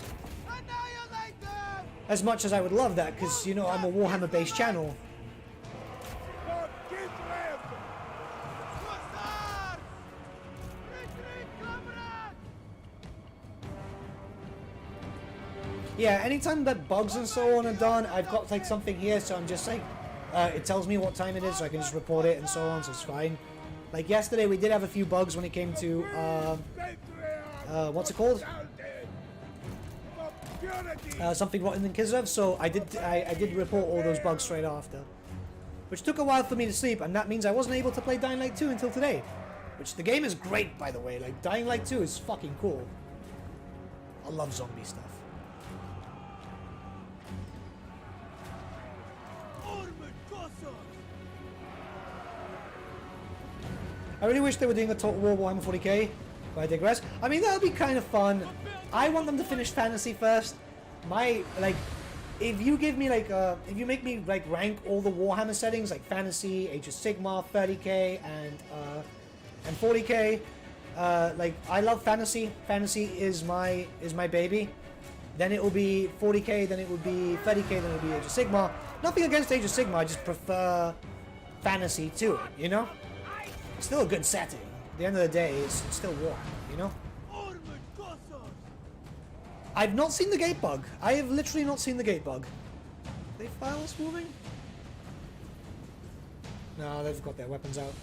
Speaker 1: As much as I would love that, because, you know, I'm a Warhammer based channel. Yeah, anytime that bugs and so on are done, I've got like something here, so I'm just like, it tells me what time it is, so I can just report it and so on, so it's fine. Like yesterday, we did have a few bugs when it came to, what's it called? Something rotten in Kislev, so I did report all those bugs straight after. Which took a while for me to sleep, and that means I wasn't able to play Dying Light 2 until today. Which the game is great, by the way. Like, Dying Light 2 is fucking cool. I love zombie stuff. I really wish they were doing a Total War Warhammer 40k, but I digress. I mean, that would be kind of fun. I want them to finish fantasy first. If you give me like, if you make me like rank all the Warhammer settings, like fantasy, Age of Sigmar, 30k, and 40k, like I love fantasy. Fantasy is my baby. Then it will be 40k, then it will be 30k, then it will be Age of Sigmar. Nothing against Age of Sigmar, I just prefer fantasy to it, you know? It's still a good setting. At the end of the day, it's still Warhammer, you know? I've not seen the gate bug. I have literally not seen the gate bug. Are they files moving? No, they've got their weapons out.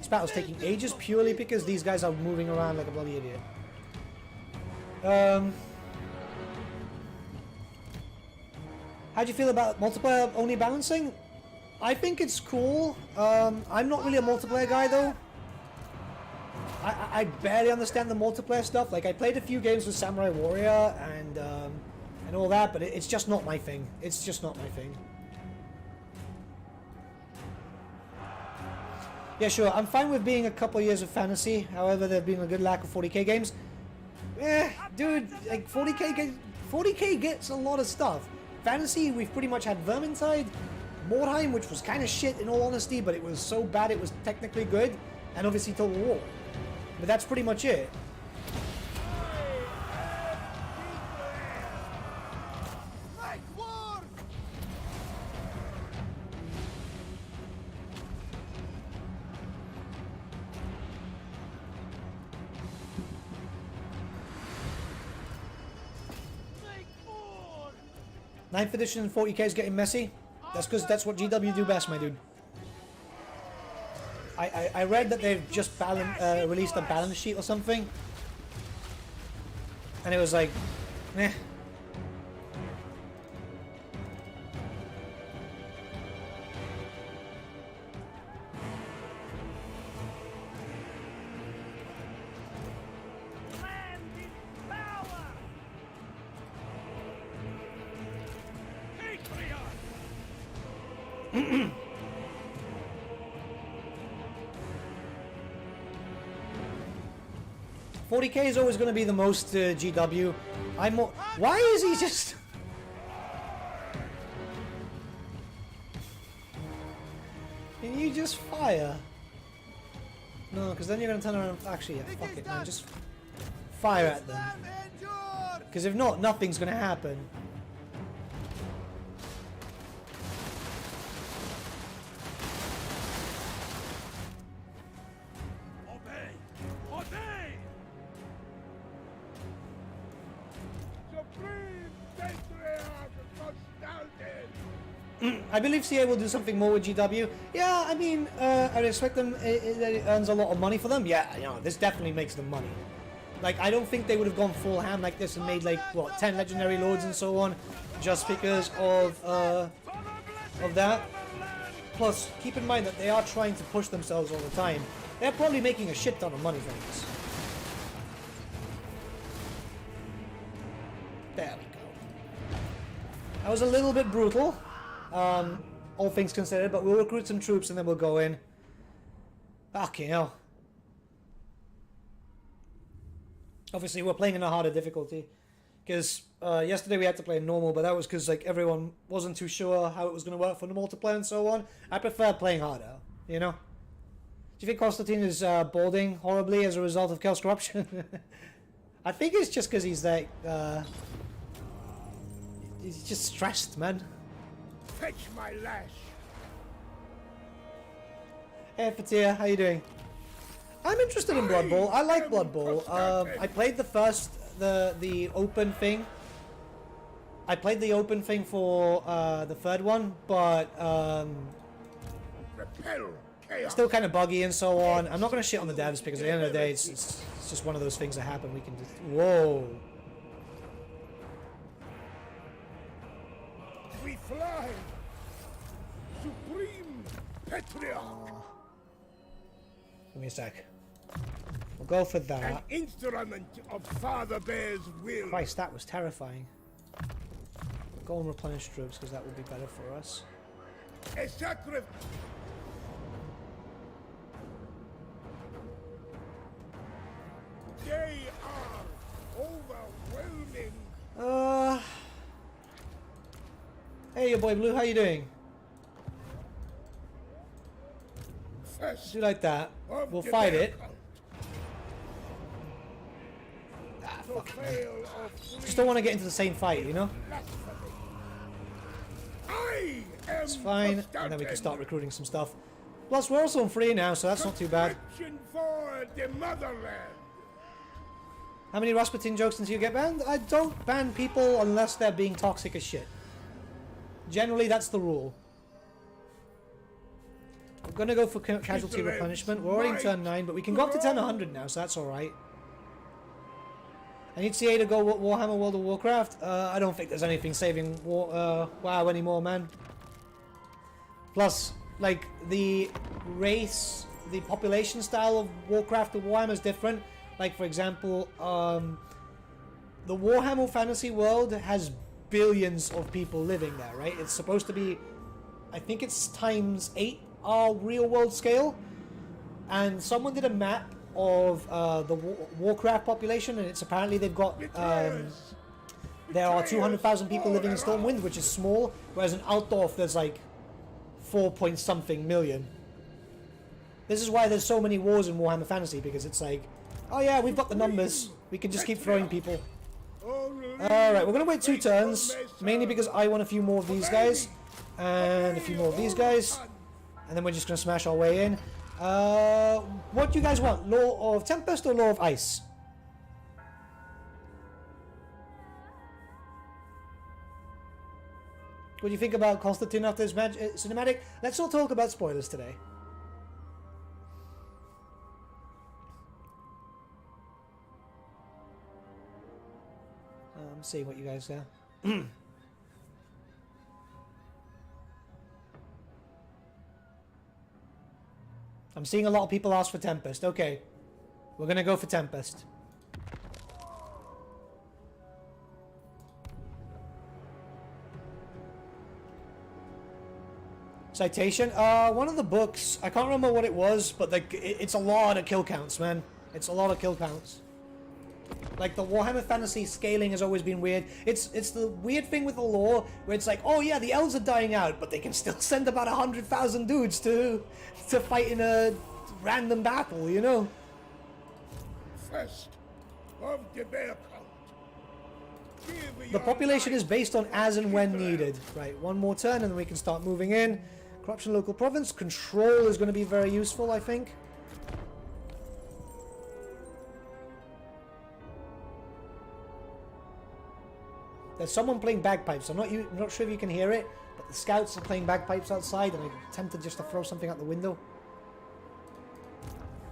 Speaker 1: This battle's taking ages purely because these guys are moving around like a bloody idiot. How do you feel about multiplayer only balancing? I think it's cool. I'm not really a multiplayer guy though. I barely understand the multiplayer stuff. Like I played a few games with Samurai Warrior and all that, but it's just not my thing. It's just not my thing. Yeah, sure. I'm fine with being a couple years of fantasy. However, there's been a good lack of 40k games. Dude, like 40k gets a lot of stuff. Fantasy, we've pretty much had Vermintide, Mordheim, which was kind of shit in all honesty, but it was so bad it was technically good, and obviously Total War. But that's pretty much it. Ninth edition 40k is getting messy. That's because that's what GW do best, my dude. I read that they've just released a balance sheet or something, and it was like, meh. $40k is always going to be the most GW. I'm more. Why is he just? Can you just fire? No, because then you're going to turn around. Actually, yeah, fuck it, man. Just fire at them. Because if not, nothing's going to happen. I believe CA will do something more with GW. Yeah, I mean, I respect them. It earns a lot of money for them. Yeah, you know, this definitely makes them money. Like, I don't think they would have gone full ham like this and made, like, what, 10 legendary lords and so on, just because of that. Plus, keep in mind that they are trying to push themselves all the time. They're probably making a shit ton of money from this. There we go. That was a little bit brutal. All things considered, but we'll recruit some troops and then we'll go in. Fucking hell. Obviously, we're playing in a harder difficulty. Because yesterday we had to play in normal, but that was because like everyone wasn't too sure how it was going to work for the multiplayer and so on. I prefer playing harder, you know? Do you think Kostaltyn is balding horribly as a result of Chaos Corruption? I think it's just because he's like... he's just stressed, man.
Speaker 2: Fetch my lash.
Speaker 1: Hey Fatia, how you doing? I'm interested in Blood Bowl. I like Blood Bowl. I played the open thing. I played the open thing for the third one, but it's still kind of buggy and so on. I'm not going to shit on the devs because at the end of the day, it's just one of those things that happen. We can just... Whoa.
Speaker 2: We fly. Supreme Patriarch.
Speaker 1: Give me a sec. We'll go for
Speaker 2: An
Speaker 1: that.
Speaker 2: instrument of Father Bear's will.
Speaker 1: Christ, that was terrifying. Go and replenish troops because that would be better for us.
Speaker 2: A sacrifice. They are overwhelming.
Speaker 1: Hey, your boy Blue, how you doing?
Speaker 2: First
Speaker 1: Do like that.
Speaker 2: of
Speaker 1: We'll
Speaker 2: the
Speaker 1: fight it.
Speaker 2: difficult.
Speaker 1: Ah,
Speaker 2: To
Speaker 1: fuck it, man.
Speaker 2: fail of
Speaker 1: Just don't want to get into the same fight, you know?
Speaker 2: blasphemy. I am
Speaker 1: It's fine, and then we can
Speaker 2: Kostaltyn.
Speaker 1: start recruiting some stuff. Plus, we're also on free now, so that's not too bad.
Speaker 2: Subscription for the motherland.
Speaker 1: How many Rasputin jokes until you get banned? I don't ban people unless they're being toxic as shit. Generally, that's the rule. I'm gonna go for casualty replenishment. We're already in turn 9, but we can go up to turn 100 now, so that's alright. I need CA to go Warhammer World of Warcraft. I don't think there's anything saving WoW anymore, man. Plus, like, the race, the population style of Warcraft to Warhammer is different. Like, for example, the Warhammer fantasy world has billions of people living there, right? It's supposed to be, I think it's times 8 our real world scale. And someone did a map of the Warcraft population, and it's apparently they've got there are 200,000 people living in Stormwind, which is small, whereas in Altdorf there's like 4 point something million. This is why there's so many wars in Warhammer Fantasy, because it's like, oh yeah, we've got the numbers, we can just keep throwing people. Alright, we're gonna wait 2 turns, mainly because I want a few more of these guys and a few more of these guys, and then we're just gonna smash our way in. What do you guys want? Law of Tempest or Law of Ice? What do you think about Kostaltyn after his cinematic? Let's not talk about spoilers today. See what you guys say. I'm seeing a lot of people ask for Tempest. Okay. We're gonna go for Tempest. Citation? One of the books. I can't remember what it was, but like it's a lot of kill counts, man. It's a lot of kill counts. Like, the Warhammer Fantasy scaling has always been weird. It's the weird thing with the lore, where it's like, oh yeah, the elves are dying out, but they can still send about 100,000 dudes to fight in a random battle, you know?
Speaker 2: First of the bear count.
Speaker 1: The population is based on as and when needed. Right, one more turn and then we can start moving in. Corruption local province. Control is going to be very useful, I think. There's someone playing bagpipes. I'm not sure if you can hear it, but the scouts are playing bagpipes outside, and I'm tempted just to throw something out the window.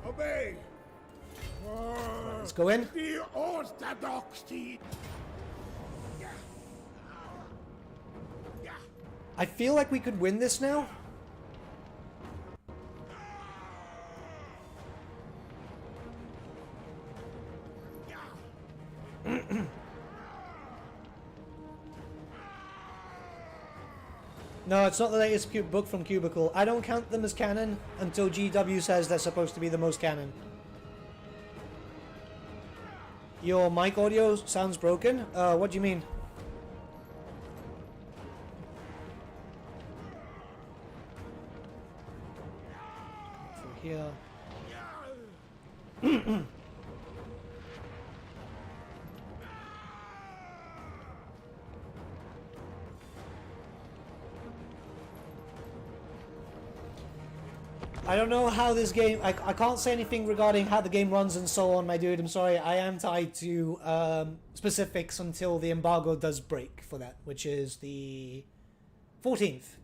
Speaker 2: Obey.
Speaker 1: Let's go in.
Speaker 2: The orthodoxy.
Speaker 1: I feel like we could win this now. No, it's not the latest book from Cubicle. I don't count them as canon until GW says they're supposed to be the most canon. Your mic audio sounds broken. What do you mean? Through here. I don't know how this game... I can't say anything regarding how the game runs and so on, my dude. I'm sorry. I am tied to specifics until the embargo does break for that, which is the 14th.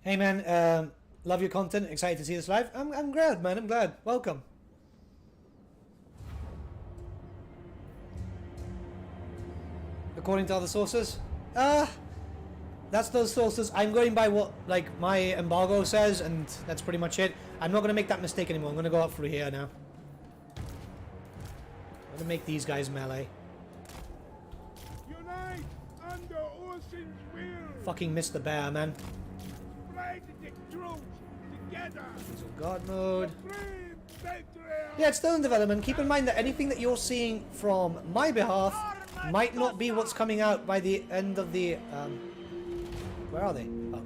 Speaker 1: Hey, man. Love your content. Excited to see this live. I'm glad, man. I'm glad. Welcome. According to other sources, that's those sources. I'm going by what like my embargo says, and that's pretty much it. I'm not gonna make that mistake anymore. I'm gonna go up through here now. I'm gonna make these guys melee.
Speaker 2: Unite under Ocean's will.
Speaker 1: Fucking missed the bear, man. He's in God mode. Yeah, it's still in development. Keep in mind that anything that you're seeing from my behalf might not be what's coming out by the end of the... where are they? Oh.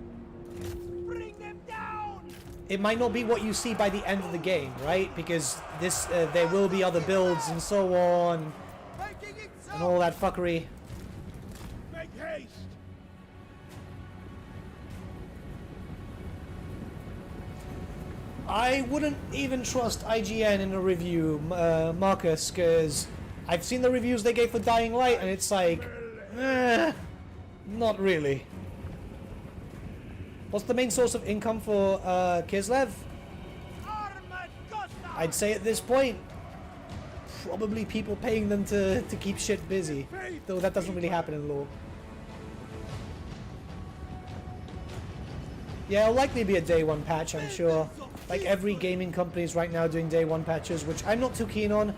Speaker 4: Bring them down!
Speaker 1: It might not be what you see by the end of the game, right? Because this, there will be other builds and so on. And all that fuckery.
Speaker 2: Make haste.
Speaker 1: I wouldn't even trust IGN in a review, Marcus, because I've seen the reviews they gave for Dying Light, and it's like, not really. What's the main source of income for Kislev? I'd say at this point, probably people paying them to keep shit busy, though that doesn't really happen in lore. Yeah, it'll likely be a day one patch, I'm sure. Like every gaming company is right now doing day one patches, which I'm not too keen on,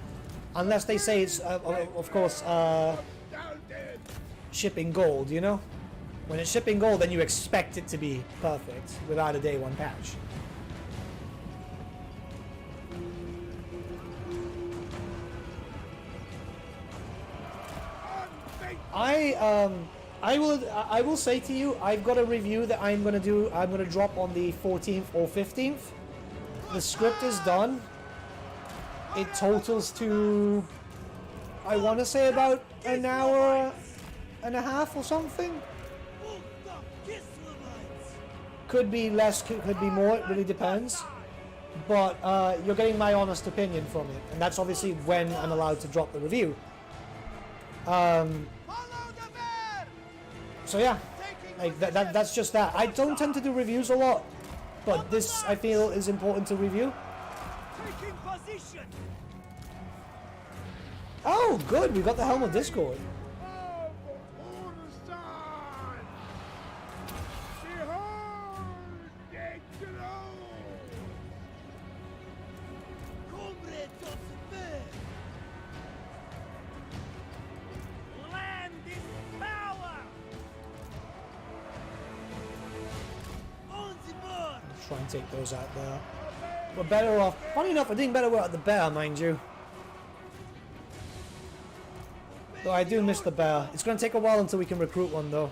Speaker 1: unless they say it's, of course, shipping gold, you know? When it's shipping gold, then you expect it to be perfect without a day one patch. I will say to you, I've got a review that I'm gonna drop on the 14th or 15th. The script is done. It totals to, I want to say, about an hour and a half or something. Could be less, could be more, it really depends. But you're getting my honest opinion from it, and that's obviously when I'm allowed to drop the review. So yeah, like that's just that. I don't tend to do reviews a lot, but this I feel is important to review. Oh, good, we got the Helm of Discord. Try and take those out there. We're better off. Funny enough, we're doing better work at the bear, mind you. Though I do miss the bear. It's going to take a while until we can recruit one, though.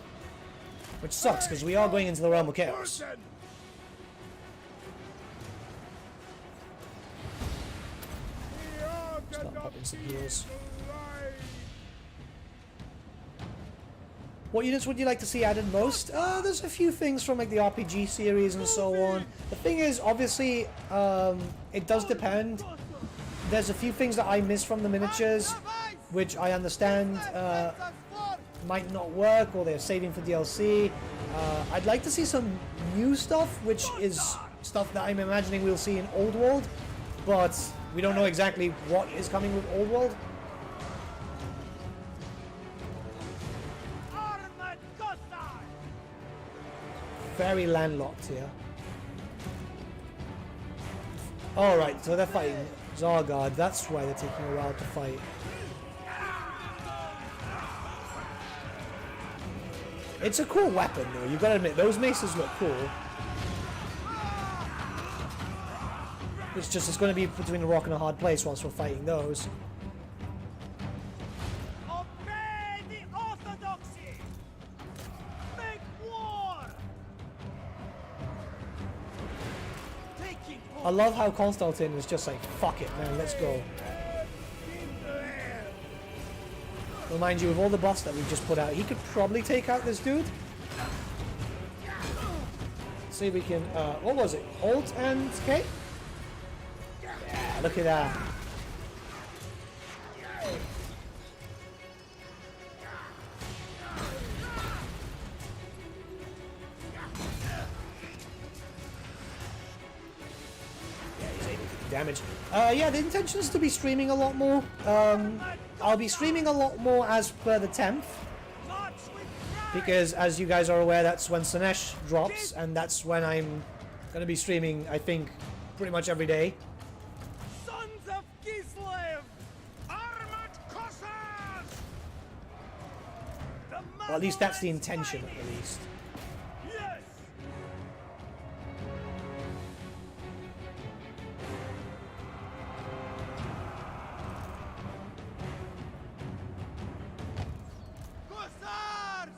Speaker 1: Which sucks, because we are going into the realm of chaos. Start popping some heals. What units would you like to see added most? There's a few things from like the RPG series and so on. The thing is, obviously, it does depend. There's a few things that I miss from the miniatures, which I understand might not work, or they're saving for DLC. I'd like to see some new stuff, which is stuff that I'm imagining we'll see in Old World, but we don't know exactly what is coming with Old World. Very landlocked here. Alright, so they're fighting Zargard. That's why they're taking a while to fight. It's a cool weapon, though. You've got to admit, those maces look cool. It's just, it's going to be between a rock and a hard place whilst we're fighting those. I love how Kostaltyn is just like, fuck it, man, let's go. Well, mind you, with all the buffs that we've just put out, he could probably take out this dude. Let's see if we can, what was it? Alt and K? Yeah, look at that. Damage. Yeah, the intention is to be streaming a lot more. I'll be streaming a lot more as per the 10th, because as you guys are aware, that's when Sinesh drops, and that's when I'm going to be streaming, I think, pretty much every day.
Speaker 4: Sons of Kislev! Armored Cossacks!
Speaker 1: Well, at least that's the intention, at least.
Speaker 4: Yes! Cossars!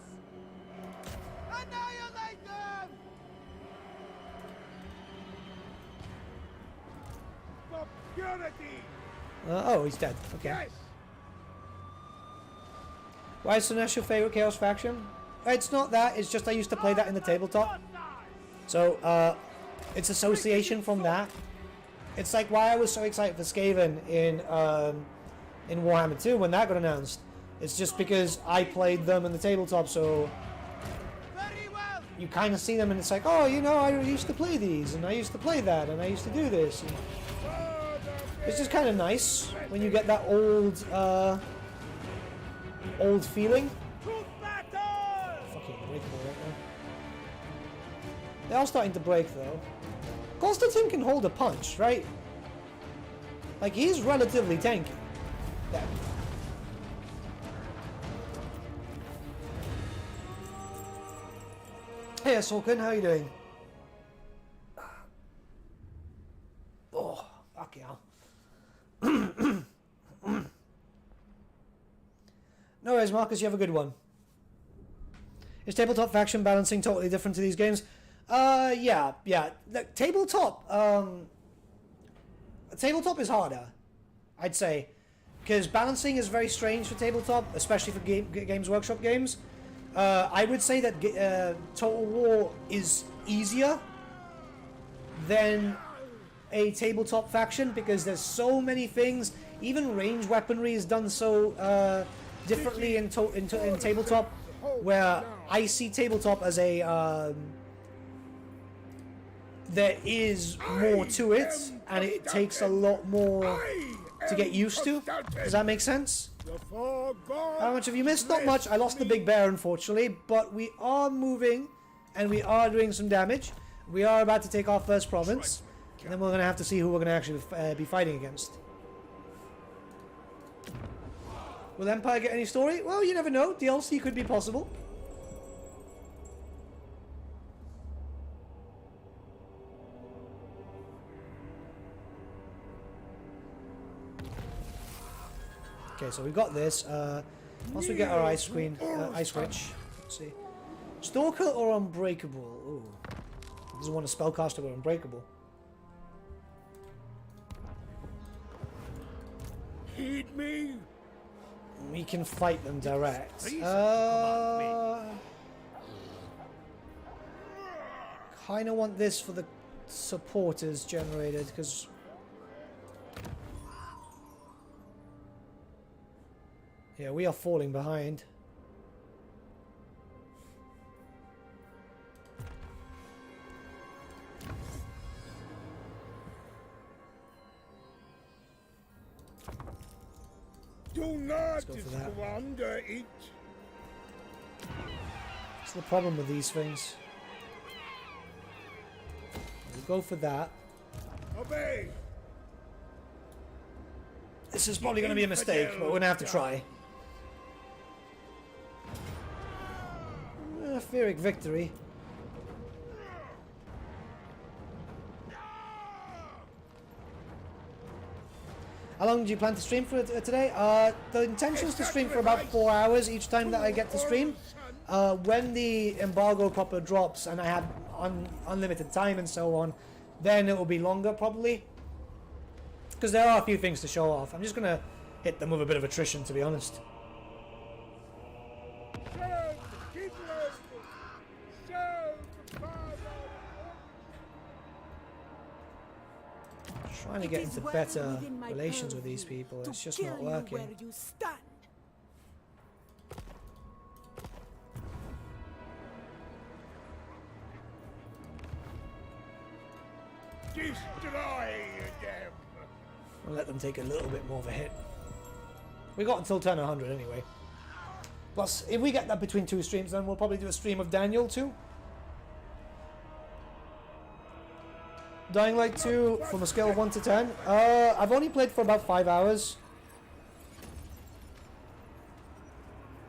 Speaker 4: Annihilate them! For purity!
Speaker 1: Oh, he's dead. Okay.
Speaker 4: Yes!
Speaker 1: Why is Sinesh your favorite Chaos faction? It's not that, it's just I used to play that in the tabletop. So, it's association from that. It's like why I was so excited for Skaven in Warhammer 2 when that got announced. It's just because I played them in the tabletop, so
Speaker 4: Very well.
Speaker 1: you kind of see them and it's like, oh, you know, I used to play these, and I used to play that, and I used to do this. And it's just kind of nice when you get that old feeling.
Speaker 4: To battle.
Speaker 1: Fucking breakable right now. They're all starting to break though. Kostaltyn can hold a punch, right? Like, he's relatively tanky. Yeah. Hey, Sulkin, how you doing? Oh, fuck yeah. No worries, Marcus, you have a good one. Is tabletop faction balancing totally different to these games? Yeah. Look, tabletop is harder, I'd say. Because balancing is very strange for tabletop, especially for Games Workshop games. I would say that Total War is easier than a tabletop faction because there's so many things. Even range weaponry is done so differently in tabletop, where I see tabletop as a there is more to it, and it takes a lot more to get used to. Does that make sense? How much have you missed? Not much. I lost the big bear, unfortunately, but we are moving, and we are doing some damage. We are about to take our first province, and then we're going to have to see who we're going to actually be fighting against. Will Empire get any story? Well, you never know. DLC could be possible. Okay, so we got this. Once we get our ice queen, ice witch. Let's see. Stalker or unbreakable? Ooh. Doesn't want a spellcaster with unbreakable.
Speaker 2: Heed me.
Speaker 1: We can fight them direct. Kinda want this for the supporters generated, because yeah, we are falling behind.
Speaker 2: Do not
Speaker 1: go for that.
Speaker 2: squander it.
Speaker 1: That's the problem with these things. We'll go for that.
Speaker 2: Obey.
Speaker 1: This is probably going to be a mistake, but we're going to have to try. Pyrrhic victory. How long do you plan to stream for today? The intention is to stream for about 4 hours each time that I get to stream. When the embargo proper drops and I have unlimited time and so on, then it will be longer probably. Because there are a few things to show off. I'm just going to hit them with a bit of attrition, to be honest. Trying to get into better relations with these people. It's just not working.
Speaker 2: Destroy them.
Speaker 1: I'll let them take a little bit more of a hit. We got until turn 100 anyway. Plus, if we get that between 2 streams, then we'll probably do a stream of Daniel too. Dying Light 2 from a scale of 1 to 10. I've only played for about 5 hours.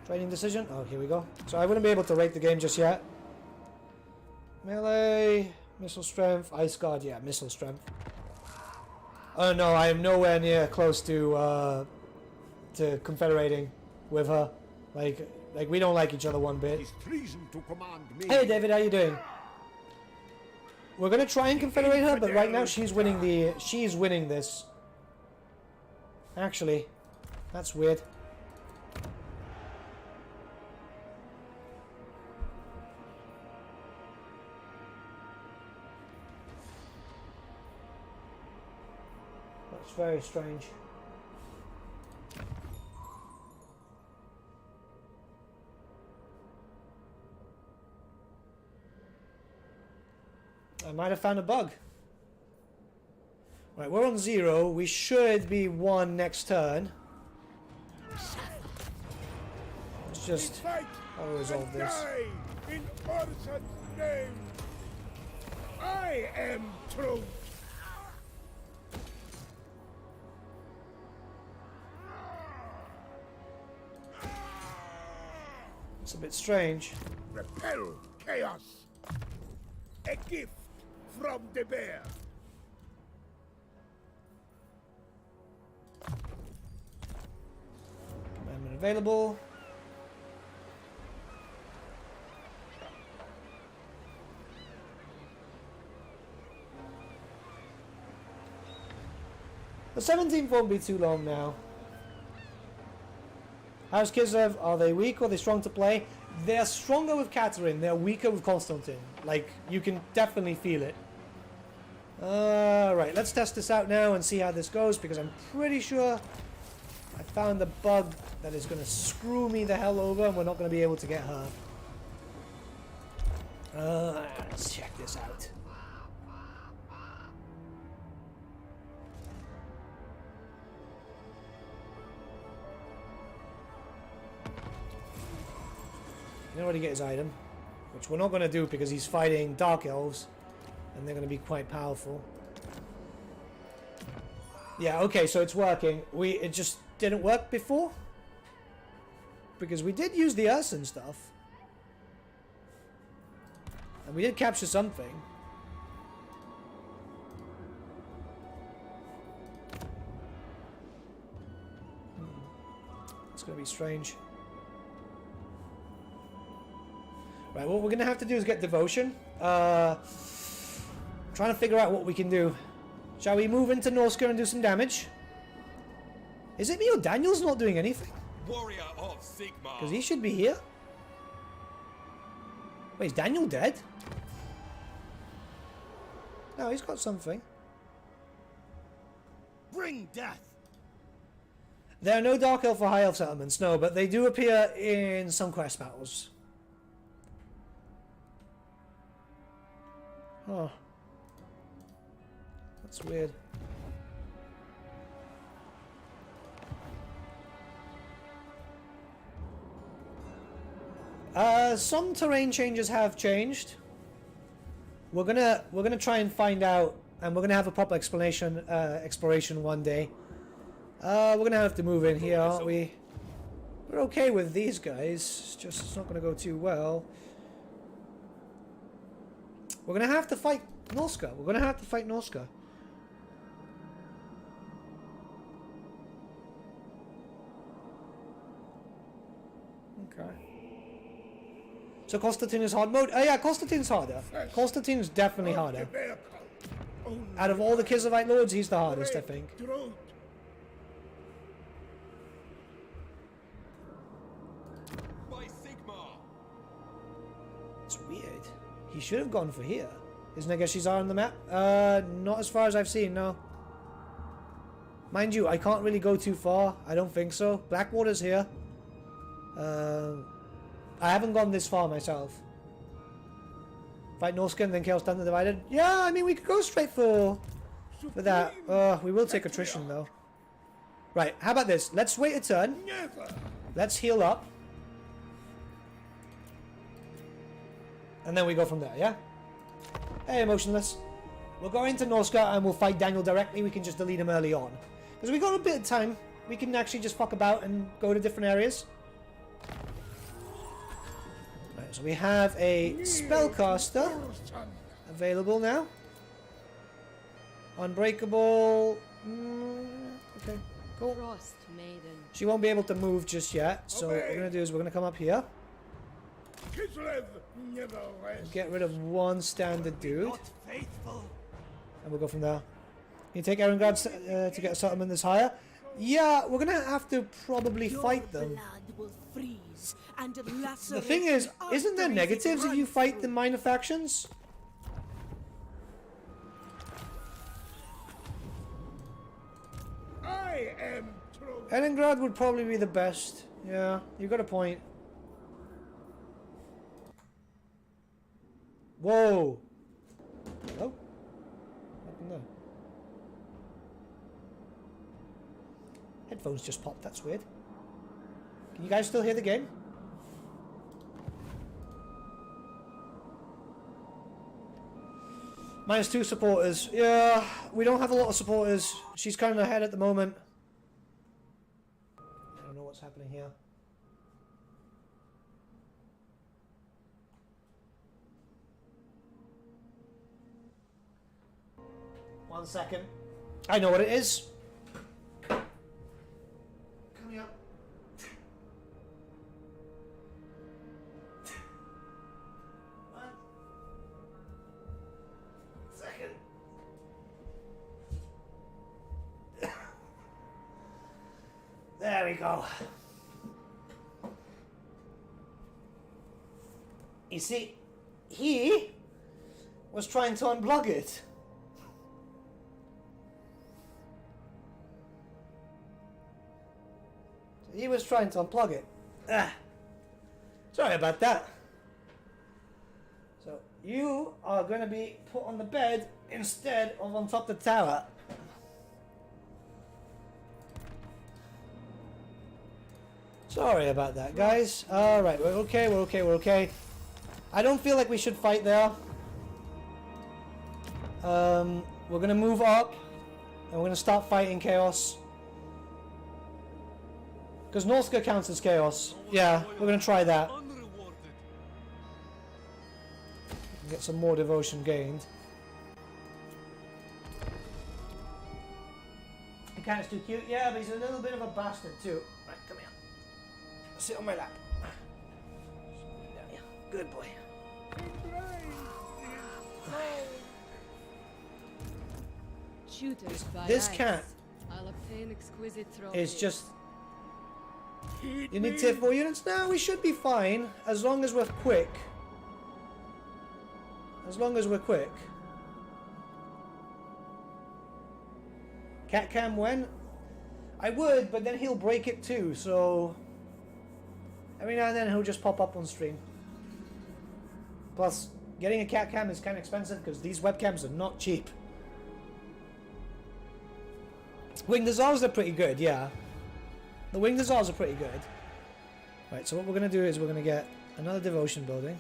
Speaker 1: Training decision. Oh, here we go. So I wouldn't be able to rate the game just yet. Melee, missile strength, ice guard. Yeah, missile strength. Oh no, I am nowhere near close to confederating with her. Like we don't like each other one bit.
Speaker 2: It's treason to command me.
Speaker 1: Hey David, how you doing? We're gonna try and confederate her, but right now she's winning this. Actually, that's weird. very strange. I might have found a bug. Right, we're on 0. We should be 1 next turn. Let's just resolve this.
Speaker 2: In Orson's name, I am truth.
Speaker 1: It's a bit strange.
Speaker 2: Repel chaos. A gift from the bear.
Speaker 1: Commandment available. The 17th won't be too long now. How's Kislev? Are they weak or are they strong to play? They're stronger with Katerin. They're weaker with Kostaltyn. Like, you can definitely feel it. Right, let's test this out now and see how this goes, because I'm pretty sure I found the bug that is going to screw me the hell over and we're not going to be able to get her. Let's check this out. You already get his item, which we're not going to do because he's fighting Dark Elves, and they're going to be quite powerful. Yeah, okay, so it's working. It just didn't work before, because we did use the Ursa and stuff, and we did capture something. It's going to be strange. Right, what we're going to have to do is get devotion. Trying to figure out what we can do. Shall we move into Norska and do some damage? Is it me or Daniel's not doing anything?
Speaker 3: Warrior of Sigma.
Speaker 1: Because he should be here. Wait, is Daniel dead? No, he's got something.
Speaker 4: Bring death.
Speaker 1: There are no Dark Elf or High Elf settlements, no, but they do appear in some quest battles. Oh. That's weird. Some terrain changes have changed. We're gonna try and find out, and we're gonna have a proper explanation, exploration one day. We're gonna have to move in here, aren't we? We're okay with these guys. It's not gonna go too well. We're gonna have to fight Norska. We're gonna have to fight Norska. Okay. So Kostaltyn is hard mode? Oh yeah, Kostaltyn's harder. Kostaltyn's definitely harder. Out of all the Kislevite lords, he's the hardest, I think. It's weird. He should have gone for here. Isn't Negeshizar on the map? Not as far as I've seen, no. Mind you, I can't really go too far. I don't think so. Blackwater's here. I haven't gone this far myself. Fight Norska and then Chaos Thunder Divided? Yeah, I mean, we could go straight for that. We will take attrition, though. Right, how about this? Let's wait a turn. Let's heal up. And then we go from there, yeah? Hey, Emotionless. We'll go into Norska and we'll fight Daniel directly. We can just delete him early on. Because we got a bit of time. We can actually just fuck about and go to different areas. Right, so we have a Spellcaster available now. Unbreakable. Okay, cool.
Speaker 5: Frost Maiden.
Speaker 1: She won't be able to move just yet. So what we're going to do is we're going to come up here.
Speaker 2: Kislev never rests.
Speaker 1: Get rid of one standard dude.
Speaker 4: Not faithful.
Speaker 1: And we'll go from there. Can you take Iron Guards to get a settlement this higher? Yeah, we're going to have to probably fight them.
Speaker 6: Will freeze and
Speaker 1: The thing is, isn't there negatives if you fight the minor factions?
Speaker 2: I am true.
Speaker 1: Leningrad would probably be the best. Yeah, you got a point. Whoa! Oh, what happened there? Headphones just popped. That's weird. Can you guys still hear the game? -2 supporters. Yeah, we don't have a lot of supporters. She's kind of ahead at the moment. I don't know what's happening here. One second. I know what it is. Come here. One second. There we go. You see, he was trying to unplug it. He was trying to unplug it. Ah. Sorry about that. So you are going to be put on the bed instead of on top of the tower. Sorry about that, guys. Alright, we're okay, we're okay, we're okay. I don't feel like we should fight there. We're going to move up. And we're going to start fighting chaos. Because Norska counts as chaos. Yeah, we're going to try that. Get some more devotion gained. The cat's too cute. Yeah, but he's a little bit of a bastard too. Right, come here. Sit on my lap. Down here. Good boy. This cat is just... You need tier 4 units? No, we should be fine. As long as we're quick. As long as we're quick. Cat cam when? I would, but then he'll break it too, so... Every now and then he'll just pop up on stream. Plus, getting a cat cam is kind of expensive because these webcams are not cheap. Winged Azars are pretty good, yeah. The Winged Azars are pretty good. Right, so what we're going to do is we're going to get another devotion building.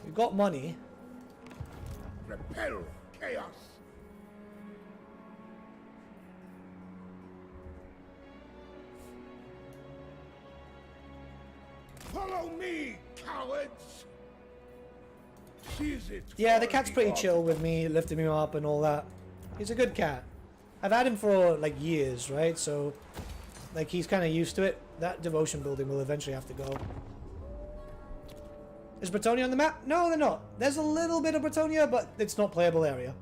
Speaker 1: We've got money.
Speaker 2: Repel chaos. Follow me, cowards. Seize it.
Speaker 1: Yeah, the cat's pretty chill with me, lifting me up and all that. He's a good cat. I've had him for like years, right? So, like, he's kind of used to it. That devotion building will eventually have to go. Is Bretonia on the map? No, they're not. There's a little bit of Bretonia, but it's not playable area.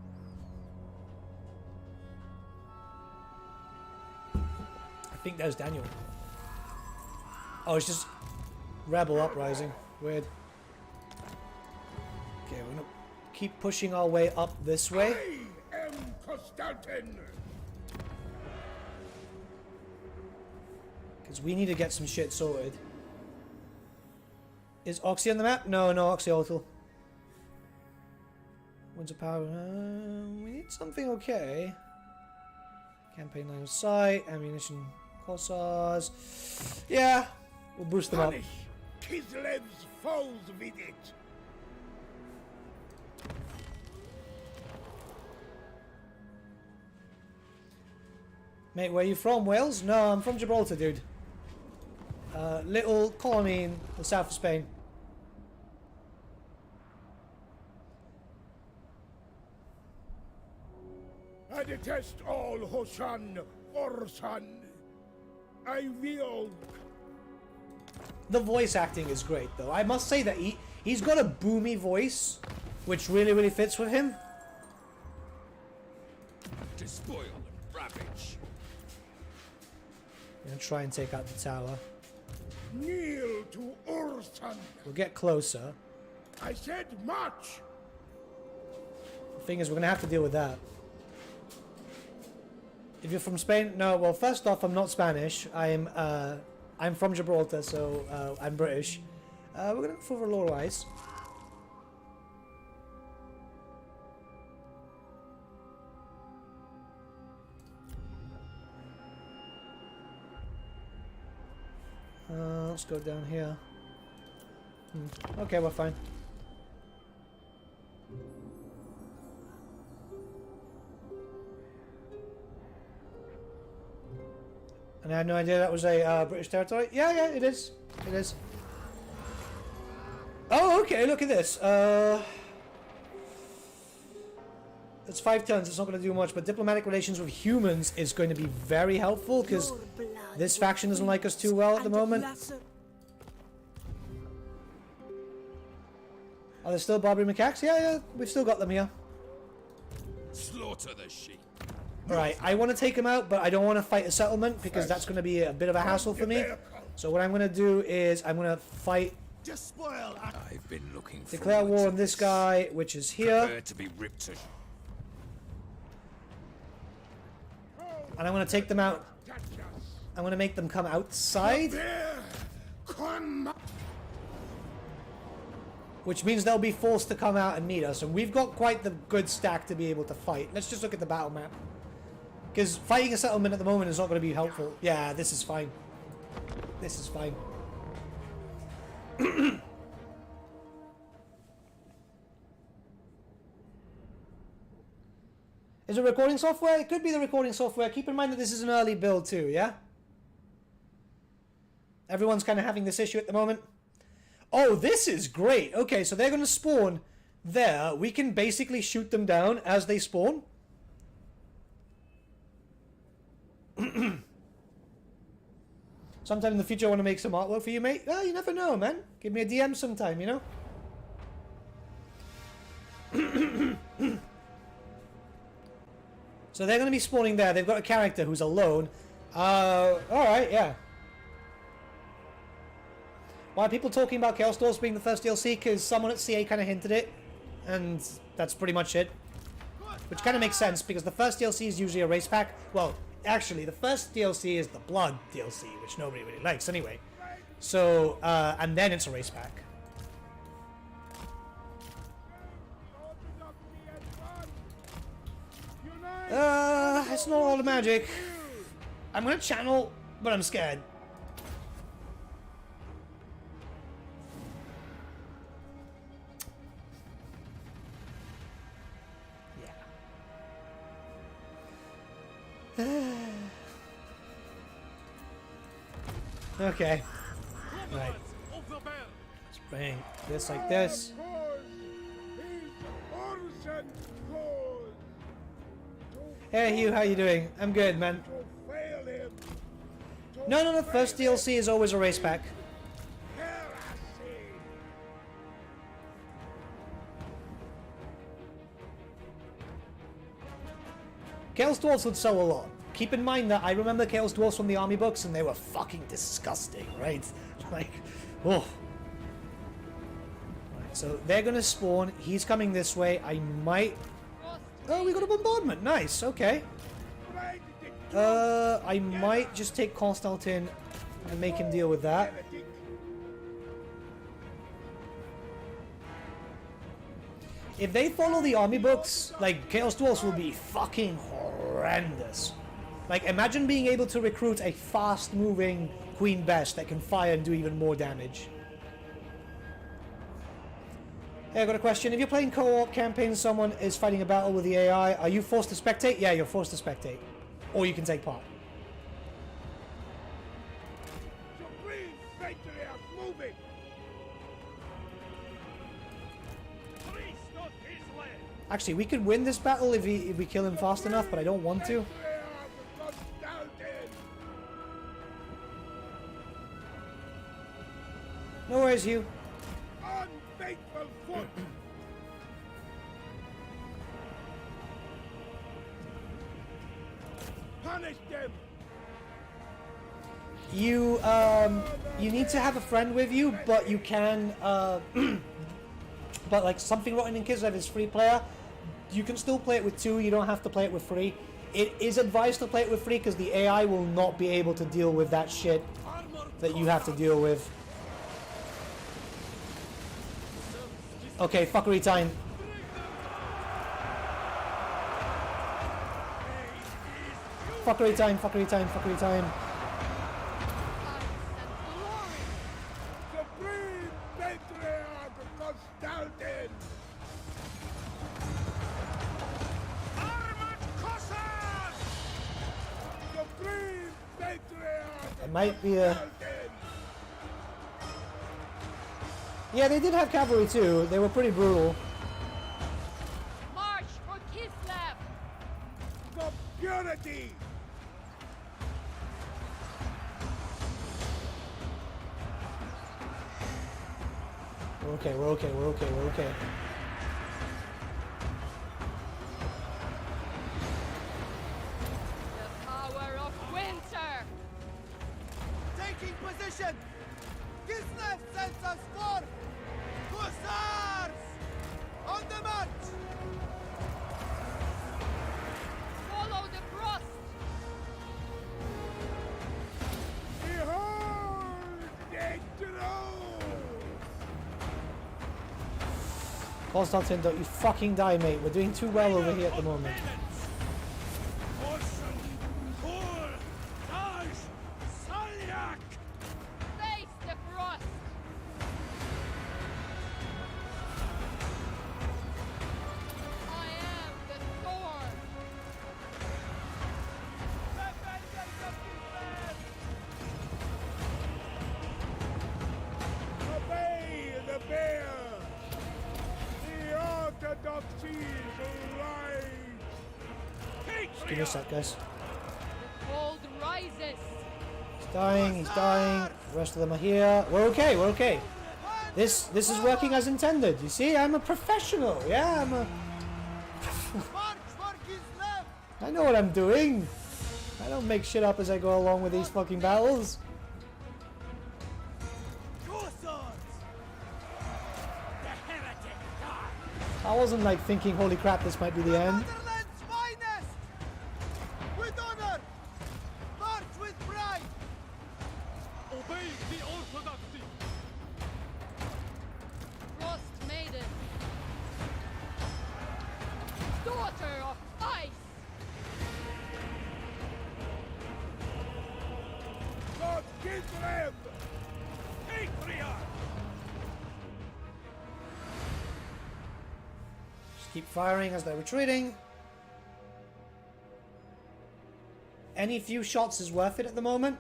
Speaker 1: I think there's Daniel. Oh, it's just Rebel Uprising. Weird. Okay, we're gonna keep pushing our way up this way.
Speaker 2: I am Kostaltyn.
Speaker 1: Because we need to get some shit sorted. Is Oxy on the map? No, no, Oxyotl. Winds of Power. We need something okay. Campaign line of sight, ammunition, corsars. Yeah, we'll boost them up.
Speaker 2: Punish Kislev's foes with it.
Speaker 1: Mate, where are you from? Wales? No, I'm from Gibraltar, dude. Little colony in the south of Spain.
Speaker 2: I detest all Hoshan Orsan. I will.
Speaker 1: The voice acting is great, though. I must say that he's got a boomy voice, which really, really fits with him.
Speaker 3: Despoil and ravage.
Speaker 1: I'm gonna try and take out the tower.
Speaker 2: Kneel to Orsan.
Speaker 1: We'll get closer.
Speaker 2: I said march.
Speaker 1: Thing is, we're gonna have to deal with that. If you're from Spain, no. Well, first off, I'm not Spanish. I'm from Gibraltar, so I'm British. We're gonna go for Lower Ice. Let's go down here. Okay, we're fine. And I had no idea that was a British territory. Yeah, yeah, it is. It is. Oh, okay, look at this. It's 5 turns, it's not going to do much, but diplomatic relations with humans is going to be very helpful, because this faction doesn't like us too well at the moment. Are there still Barbary macaques? Yeah, yeah, we've still got them here.
Speaker 2: Slaughter the sheep.
Speaker 1: Alright, I want to take them out, but I don't want to fight a settlement, because that's going to be a bit of a hassle for me. So what I'm going to do is, I'm going to fight...
Speaker 2: Despoil. I've been looking for.
Speaker 1: Declare war on this guy, which is here.
Speaker 2: Prepare to be ripped to.
Speaker 1: And I'm going to take them out. I'm going to make them come outside. Which means they'll be forced to come out and meet us. And we've got quite the good stack to be able to fight. Let's just look at the battle map. Because fighting a settlement at the moment is not going to be helpful. Yeah, this is fine. This is fine. Is it recording software? It could be the recording software. Keep in mind that this is an early build too, yeah? Everyone's kind of having this issue at the moment. Oh, this is great. Okay, so they're going to spawn there. We can basically shoot them down as they spawn. Sometime in the future I want to make some artwork for you, mate. Oh, you never know, man. Give me a DM sometime, you know? So they're going to be spawning there. They've got a character who's alone. Alright, yeah. Why are people talking about Chaos Dwarfs being the first DLC? Because someone at CA kind of hinted it. And that's pretty much it. Which kind of makes sense, because the first DLC is usually a race pack. Well, actually, the first DLC is the Blood DLC, which nobody really likes anyway. So, and then it's a race pack. It's not all the magic. I'm gonna channel, but I'm scared. Yeah. Okay. Right. Let's bring this like this. Hey Hugh, how you doing? I'm good, man. No, the first DLC is always a race pack. Chaos Dwarfs would sell a lot. Keep in mind that I remember Chaos Dwarfs from the army books and they were fucking disgusting, right? Like, oh. Right, so they're gonna spawn. He's coming this way. I might... Oh, we got a bombardment. Nice, okay. I might just take Kostaltyn and make him deal with that. If they follow the army books, like, Chaos Dwarfs will be fucking horrendous. Like, imagine being able to recruit a fast-moving Queen Bess that can fire and do even more damage. Hey, I got a question. If you're playing co-op campaign and someone is fighting a battle with the AI, are you forced to spectate? Yeah, you're forced to spectate. Or you can take part. Actually, we could win this battle if we kill him fast enough, but I don't want to. No worries, Hugh.
Speaker 2: Unfaithful foot. Punish them.
Speaker 1: You need to have a friend with you, but you can but like Something Rotten in Kislev is free player. you can still play it with 2. You don't have to play it with 3. It is advised to play it with 3 because the AI will not be able to deal with that shit that you have to deal with. Okay, fuckery time. Fuckery time, fuckery time, fuckery time.
Speaker 2: Supreme Patriarch Kostaltyn! Armored Cossacks! Supreme Patriarch
Speaker 1: It might be a...
Speaker 2: Kostaltyn!
Speaker 1: Yeah, they did have cavalry too. They were pretty brutal.
Speaker 6: March for Kislev!
Speaker 2: For purity!
Speaker 1: We're okay, we're okay, we're okay, we're okay.
Speaker 6: The power of winter!
Speaker 4: Taking position! Kislev sends us forth! Hussars! On the march!
Speaker 6: Follow the frost!
Speaker 2: Behold the throne!
Speaker 1: Kostaltyn, don't you fucking die, mate. We're doing too well over here at the moment.
Speaker 6: Face the frost! I am the thorn!
Speaker 2: Obey the bear! The orthodoxies rise!
Speaker 1: Just give me a sec, guys.
Speaker 6: The cold rises!
Speaker 1: He's dying, he's dying. The rest of them are here. We're okay, we're okay. This is working as intended. You see, I'm a professional. Yeah, I'm a...
Speaker 4: March for Kislev!
Speaker 1: I know what I'm doing. I don't make shit up as I go along with these fucking battles.
Speaker 4: Hussars!
Speaker 1: I wasn't like thinking, holy crap, this might be the end.
Speaker 4: Motherland's finest! With honor! March with pride!
Speaker 3: Obey the orthodoxy.
Speaker 6: Frost maiden! Daughter of ice!
Speaker 2: For Kislev! Patriarch!
Speaker 1: Just keep firing as they're retreating. Any few shots is worth it at the moment.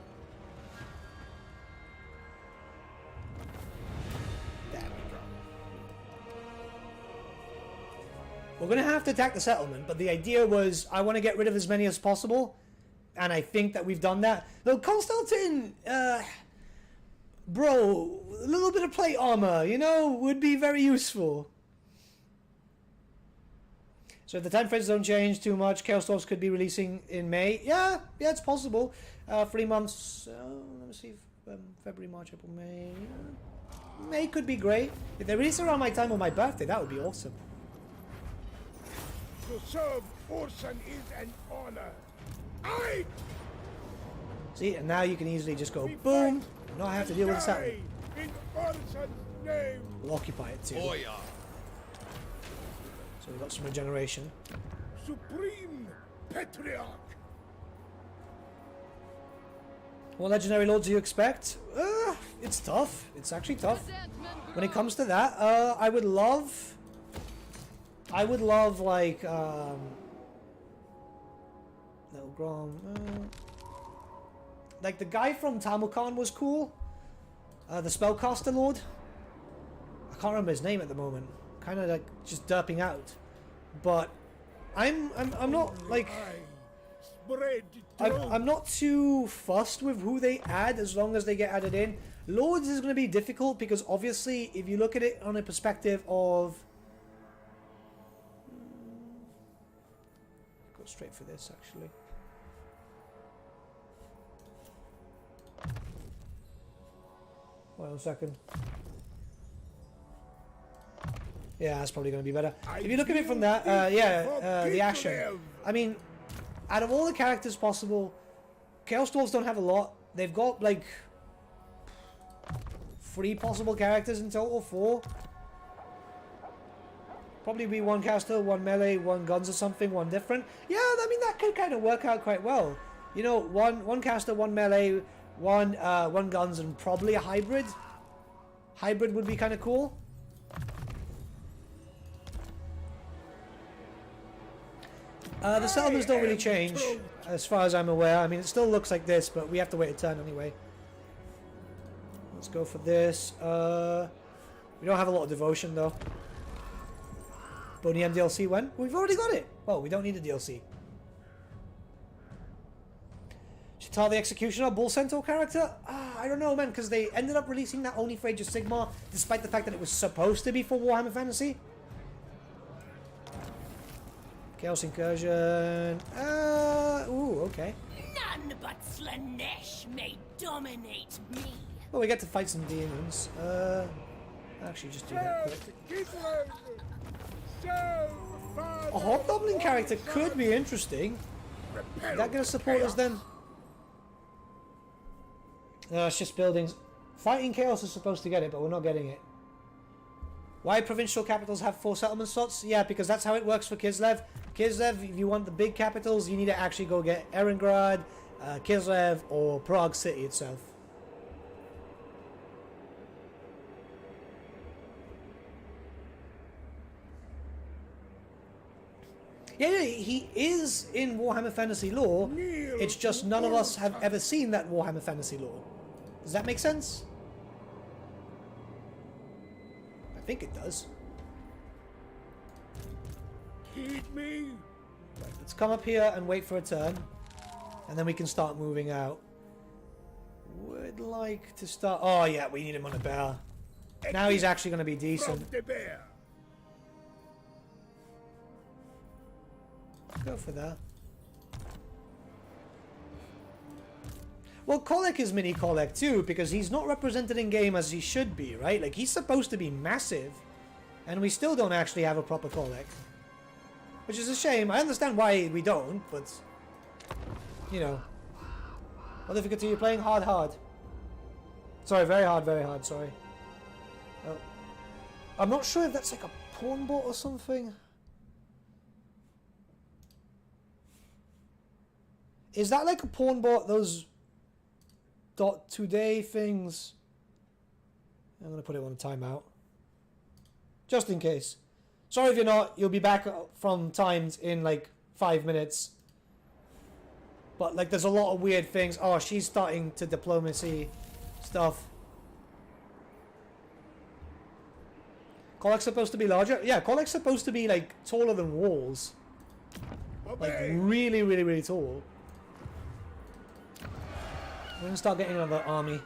Speaker 1: There we go. We're going to have to attack the settlement, but the idea was I want to get rid of as many as possible, and I think that we've done that. Though Kostaltyn, bro, a little bit of plate armor, you know, would be very useful. So if the time frames don't change too much, Chaos Dwarfs could be releasing in May. Yeah, it's possible. 3 months. Let me see. February, March, April, May. May could be great. If they release around my time on my birthday, that would be awesome.
Speaker 2: To serve Orson is an honor. I
Speaker 1: See, and now you can easily just go boom. Not have to deal with the settlement.
Speaker 2: in Orson's name.
Speaker 1: We'll occupy it too. So we've got some regeneration.
Speaker 2: Supreme Patriarch.
Speaker 1: What legendary lords do you expect? It's tough. It's actually tough. When it comes to that, I would love like Little Grom. Like the guy from Tamukan was cool. The spellcaster lord. I can't remember his name at the moment. Kind of like just derping out. But I'm not like I'm not too fussed with who they add as long as they get added in. Lords is going to be difficult because obviously if you look at it on a perspective of go straight for this actually. Wait a second. Yeah, that's probably going to be better. If you look at it from that, the action. I mean, out of all the characters possible, Chaos Dwarves don't have a lot. They've got, like, 3 possible characters in total, 4. Probably be 1 caster, 1 melee, 1 guns or something, 1 different. Yeah, I mean, that could kind of work out quite well. You know, one caster, 1 melee, 1 guns, and probably a hybrid. Hybrid would be kind of cool. The settlements don't really change, as far as I'm aware. I mean, it still looks like this, but we have to wait a turn anyway. Let's go for this. We don't have a lot of devotion, though. Boney M DLC when? We've already got it! Well, we don't need a DLC. Shatar the Executioner, Bull Centaur character? I don't know, man, because they ended up releasing that only for Age of Sigmar, despite the fact that it was supposed to be for Warhammer Fantasy. Chaos Incursion. Ooh, okay.
Speaker 5: None but Slanesh may dominate me.
Speaker 1: Well, we get to fight some demons. Actually, just do that quick.
Speaker 2: Kislev!
Speaker 1: A Hobgoblin character could be interesting. Is that going to support us then? No, it's just buildings. Fighting Chaos is supposed to get it, but we're not getting it. Why provincial capitals have 4 settlement slots? Yeah, because that's how it works for Kislev. Kislev, if you want the big capitals, you need to actually go get Erengrad, Kislev, or Prague City itself. Yeah, he is in Warhammer Fantasy lore. It's just none of us have ever seen that Warhammer Fantasy lore. Does that make sense? I think it does.
Speaker 2: Heed me!
Speaker 1: Right, let's come up here and wait for a turn. And then we can start moving out. Would like to start... Oh, yeah, we need him on a bear. Now he's actually going to be decent.
Speaker 2: From the bear!
Speaker 1: Go for that. Well, Kolek is mini Kolek too, because he's not represented in game as he should be, right? Like, he's supposed to be massive, and we still don't actually have a proper Kolek. Which is a shame. I understand why we don't, but... You know. What difficulty are you playing? Hard, hard. Sorry, very hard, sorry. Oh. I'm not sure if that's like a pawn bot or something. Is that like a pawn bot, those .today things? I'm going to put it on a timeout. Just in case. Sorry if you're not, you'll be back from timed in like 5 minutes. But like there's a lot of weird things. Oh, she's starting to diplomacy stuff. Kolek's supposed to be larger? Yeah, Kolek's supposed to be like taller than walls. Like really tall. We're going to start getting another army.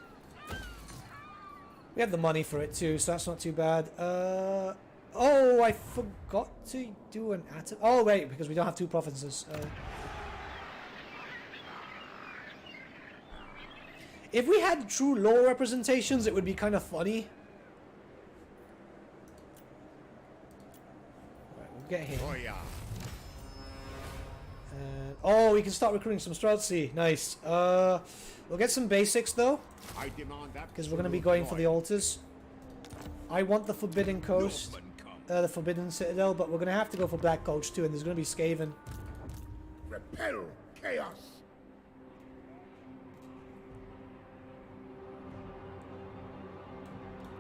Speaker 1: We have the money for it too, so that's not too bad. Oh, I forgot to do an atom. Oh, wait, because we don't have 2 provinces. If we had true lore representations, it would be kind of funny. Alright, we'll get here.
Speaker 2: Oh, yeah.
Speaker 1: Oh, we can start recruiting some Streltsy. Nice. We'll get some basics though,
Speaker 2: I demand that
Speaker 1: because we're going to be going for the altars. I want the Forbidden Coast, the Forbidden Citadel, but we're going to have to go for Black Gulch too, and there's going to be Skaven.
Speaker 2: Repel chaos.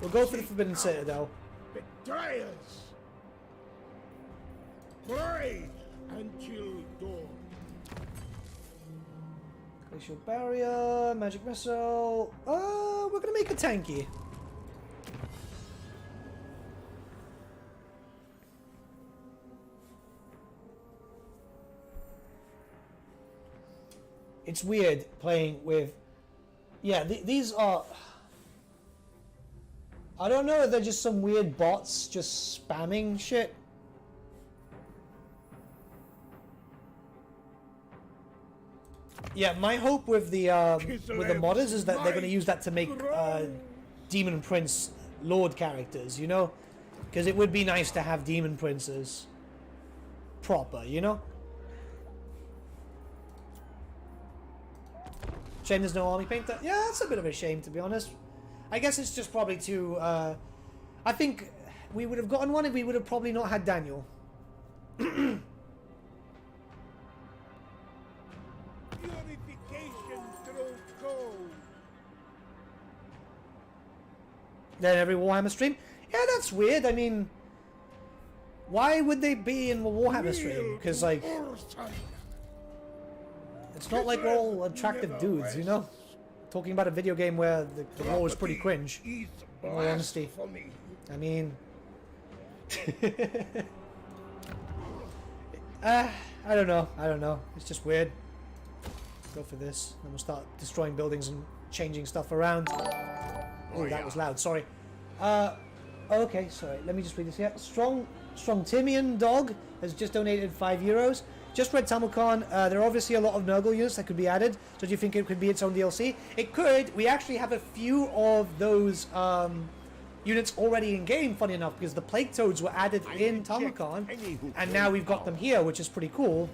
Speaker 1: We'll go for the Forbidden Citadel.
Speaker 2: Betrayers. Pray until dawn.
Speaker 1: Glacial Barrier, Magic Missile. We're going to make a tanky. It's weird playing with... Yeah, these are... I don't know if they're just some weird bots just spamming shit. Yeah, my hope with the modders is that they're going to use that to make Demon Prince Lord characters, you know? Because it would be nice to have demon princes proper, you know? Shame there's no army painter. Yeah, that's a bit of a shame, to be honest. I guess it's just probably too... I think we would have gotten one if we would have probably not had Daniel.
Speaker 2: Purification through cold.
Speaker 1: Then every Warhammer stream? Yeah, that's weird. I mean... Why would they be in the Warhammer stream? Because, like... It's not like we're all attractive dudes, you know? Talking about a video game where the lore is pretty cringe. In all honesty. I mean... I don't know. I don't know. It's just weird. Go for this. Then we'll start destroying buildings and changing stuff around. Oh, that was loud. Sorry. Okay, sorry. Let me just read this here. Strong Timian Dog has just donated €5. Just read Tamilcan. There are obviously a lot of Nurgle units that could be added. So do you think it could be its own DLC? It could. We actually have a few of those units already in game, funny enough, because the Plague Toads were added in Tamilcan, and now we've got them here, which is pretty cool.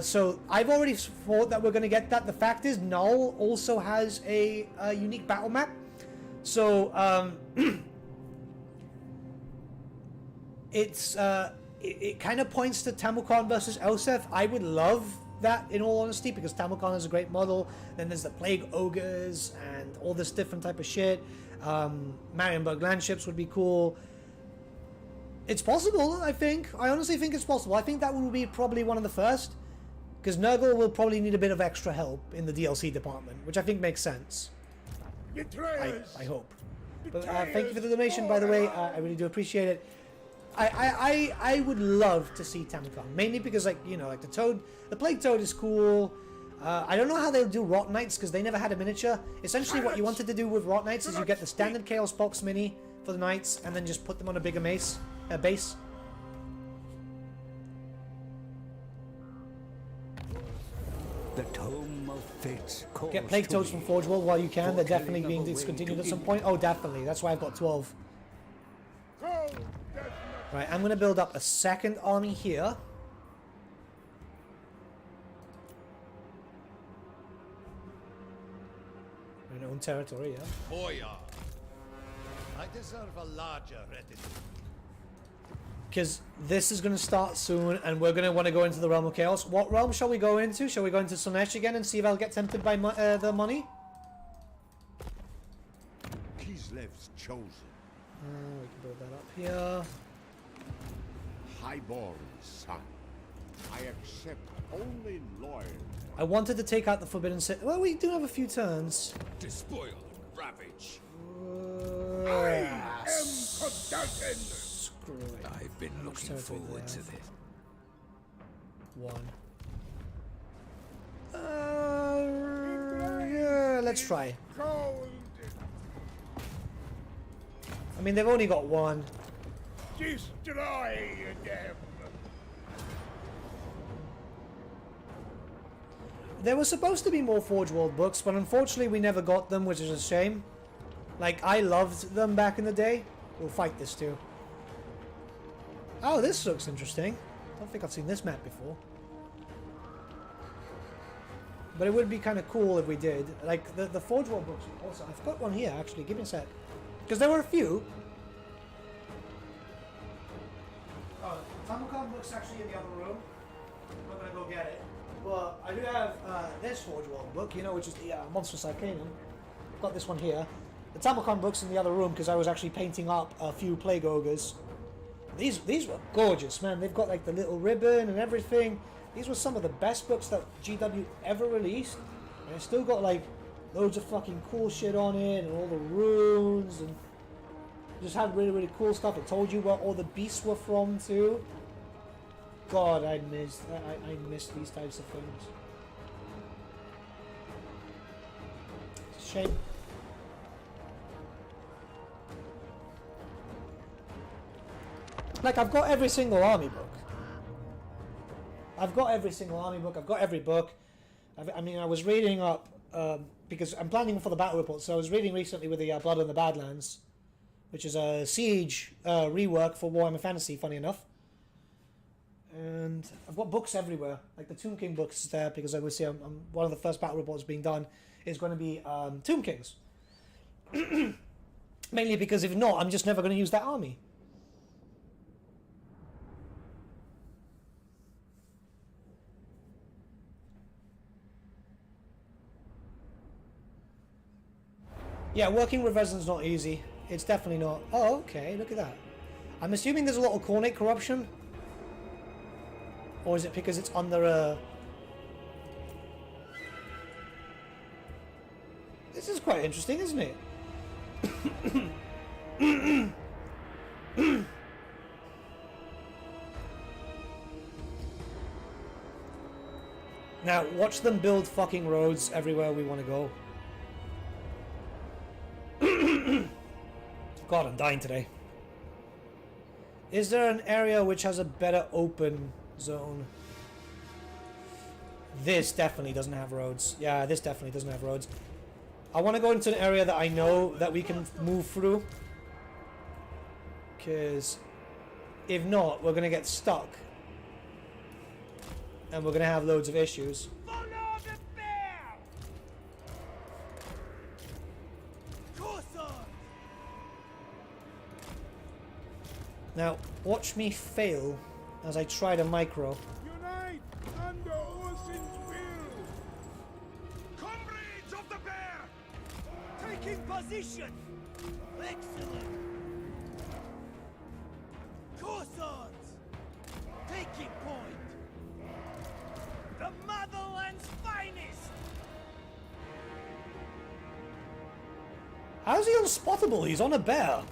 Speaker 1: So I've already thought that we're going to get that. The fact is, Null also has a unique battle map. So it kind of points to Tamilcan versus Elsef. I would love that, in all honesty, because Tamilcan is a great model. Then there's the Plague Ogres and all this different type of shit. Marienburg Landships would be cool. It's possible, I think. I honestly think it's possible. I think that will be probably one of the first, because Nurgle will probably need a bit of extra help in the DLC department, which I think makes sense. I hope. But thank you for the donation, by the way. I really do appreciate it. I would love to see Tamilcan, mainly because, like, you know, like the Plague Toad is cool. I don't know how they'll do Rot Knights, because they never had a miniature. Essentially what you wanted to do with Rot Knights is you get the standard Chaos Box Mini for the Knights, and then just put them on a bigger base.
Speaker 7: The Tome of Fates calls
Speaker 1: Get Plague Toads from Forge World while you can. They're definitely being discontinued at some point. Oh, definitely. That's why I've got 12. Right, I'm going to build up a second army here. In our own territory, yeah.
Speaker 8: Boyar, I deserve a larger retinue.
Speaker 1: Because this is going to start soon, and we're going to want to go into the Realm of Chaos. What realm shall we go into? Shall we go into Slaanesh again and see if I'll get tempted by the money?
Speaker 2: Kislev's chosen.
Speaker 1: We can build that up here.
Speaker 2: Highborn son. I accept only loyalty.
Speaker 1: I wanted to take out the Forbidden City. Well, we do have a few turns.
Speaker 8: Despoil and ravage.
Speaker 2: I am Kostaltyn.
Speaker 1: Screw it.
Speaker 7: I've been looking forward to this.
Speaker 1: One. Yeah, let's try.
Speaker 2: Cold.
Speaker 1: I mean, they've only got one.
Speaker 2: Destroy them.
Speaker 1: There were supposed to be more Forge World books, but unfortunately we never got them, which is a shame. Like, I loved them back in the day. We'll fight this too. Oh, this looks interesting. I don't think I've seen this map before. But it would be kind of cool if we did. Like, the Forge World books also. I've got one here, actually. Give me a sec. Because there were a few. Oh, Tamilcan book's actually in the other room. I'm not going to go get it. But I do have this Forge World book, you know, which is the Monstrous Arcanum. I've got this one here. The Tamilcan book's in the other room because I was actually painting up a few Plague Ogres. These were gorgeous, man. They've got like the little ribbon and everything. These were some of the best books that GW ever released. And it's still got like loads of fucking cool shit on it and all the runes and just had really, really cool stuff. It told you where all the beasts were from too. God, I miss these types of things. It's a shame. Like, I've got every single army book. I've got every single army book. I've got every book. I mean, I was reading up because I'm planning for the battle report. So I was reading recently with the Blood on the Badlands, which is a Siege rework for Warhammer Fantasy, funny enough. And I've got books everywhere, like the Tomb King books there, because I would say I'm one of the first battle reports being done is going to be Tomb Kings. Mainly because if not, I'm just never going to use that army. Yeah, working with resin's not easy. It's definitely not. Oh, okay, look at that. I'm assuming there's a lot of cornate corruption. Or is it because it's under a... This is quite interesting, isn't it? Now, watch them build fucking roads everywhere we want to go. God, I'm dying today. Is there an area which has a better open zone? This definitely doesn't have roads. Yeah, this definitely doesn't have roads. I want to go into an area that I know that we can move through. Because if not, we're going to get stuck. And we're going to have loads of issues.
Speaker 4: Follow the bear! Corsairs!
Speaker 1: Now, watch me fail as I try to micro.
Speaker 2: Unite under Ursin's will!
Speaker 4: Comrades of the bear! Taking position! Excellent! Corsairs! Taking point! The motherland's finest!
Speaker 1: How's he unspottable? He's on a bear.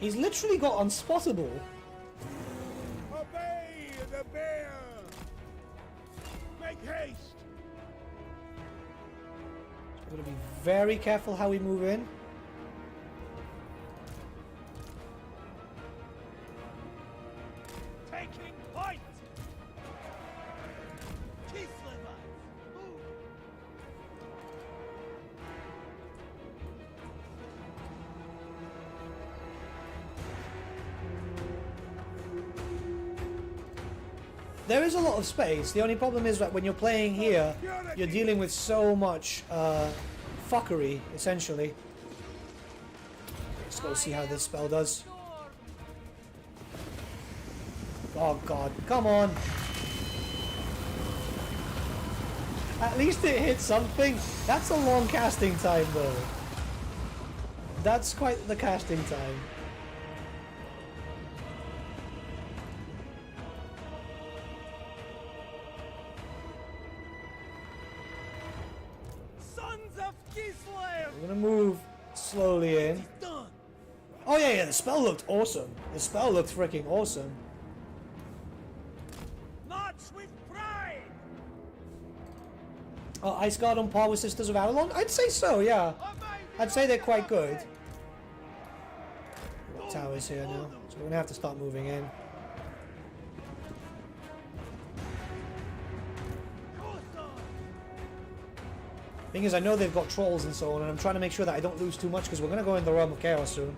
Speaker 1: He's literally got unspottable.
Speaker 2: Obey the bear! Make haste!
Speaker 1: We're going to be very careful how we move in.
Speaker 4: Taking point! Kislev! Move!
Speaker 1: There is a lot of space. The only problem is that when you're playing here, you're dealing with so much fuckery, essentially. Let's go see how this spell does. Oh god, come on! At least it hit something. That's a long casting time though. That's quite the casting time.
Speaker 4: Sons of Kislev!
Speaker 1: We're gonna move slowly in.
Speaker 4: Done!
Speaker 1: Oh yeah, the spell looked awesome. The spell looked freaking awesome.
Speaker 4: March with pride!
Speaker 1: Ice Guard on par with Sisters of Avalon? I'd say so, yeah. I'd say they're quite good. We've got towers here now, so we're gonna have to start moving in. Thing is, I know they've got trolls and so on, and I'm trying to make sure that I don't lose too much because we're gonna go in the realm of chaos soon.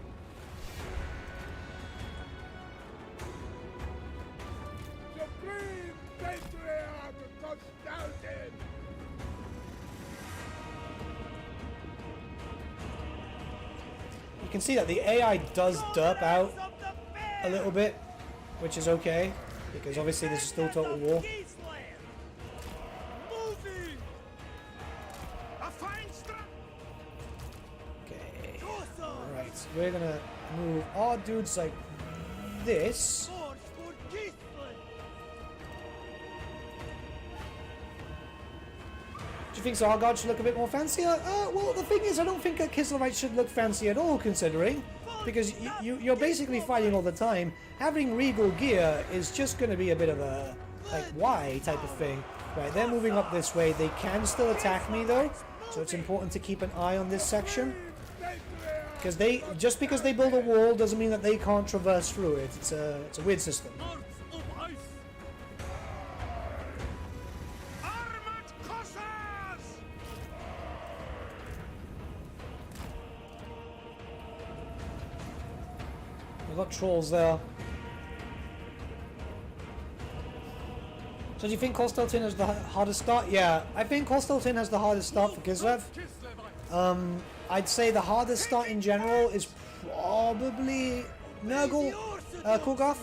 Speaker 2: Supreme Patriarch Kostaltyn!
Speaker 1: You can see that the AI does derp out a little bit, which is okay, because obviously this is still Total War.
Speaker 4: Moving!
Speaker 1: Okay, alright, so we're gonna move our dudes like this.
Speaker 4: Forge for Kislev!
Speaker 1: Do you think so our guard should look a bit more fancier? Well, the thing is, I don't think a Kislevite should look fancy at all, considering, because you're basically fighting all the time. Having regal gear is just going to be a bit of a, like, why type of thing. Right, they're moving up this way. They can still attack me, though, so it's important to keep an eye on this section. Because just because they build a wall doesn't mean that they can't traverse through it. It's a weird system.
Speaker 3: Hearts of ice!
Speaker 4: Armored Cossacks!
Speaker 1: I got trolls there. So do you think Kostaltyn has the hardest start? Yeah, I think Kostaltyn has the hardest start for Kislev. I'd say the hardest start in general is probably Nurgle, Kulgoth.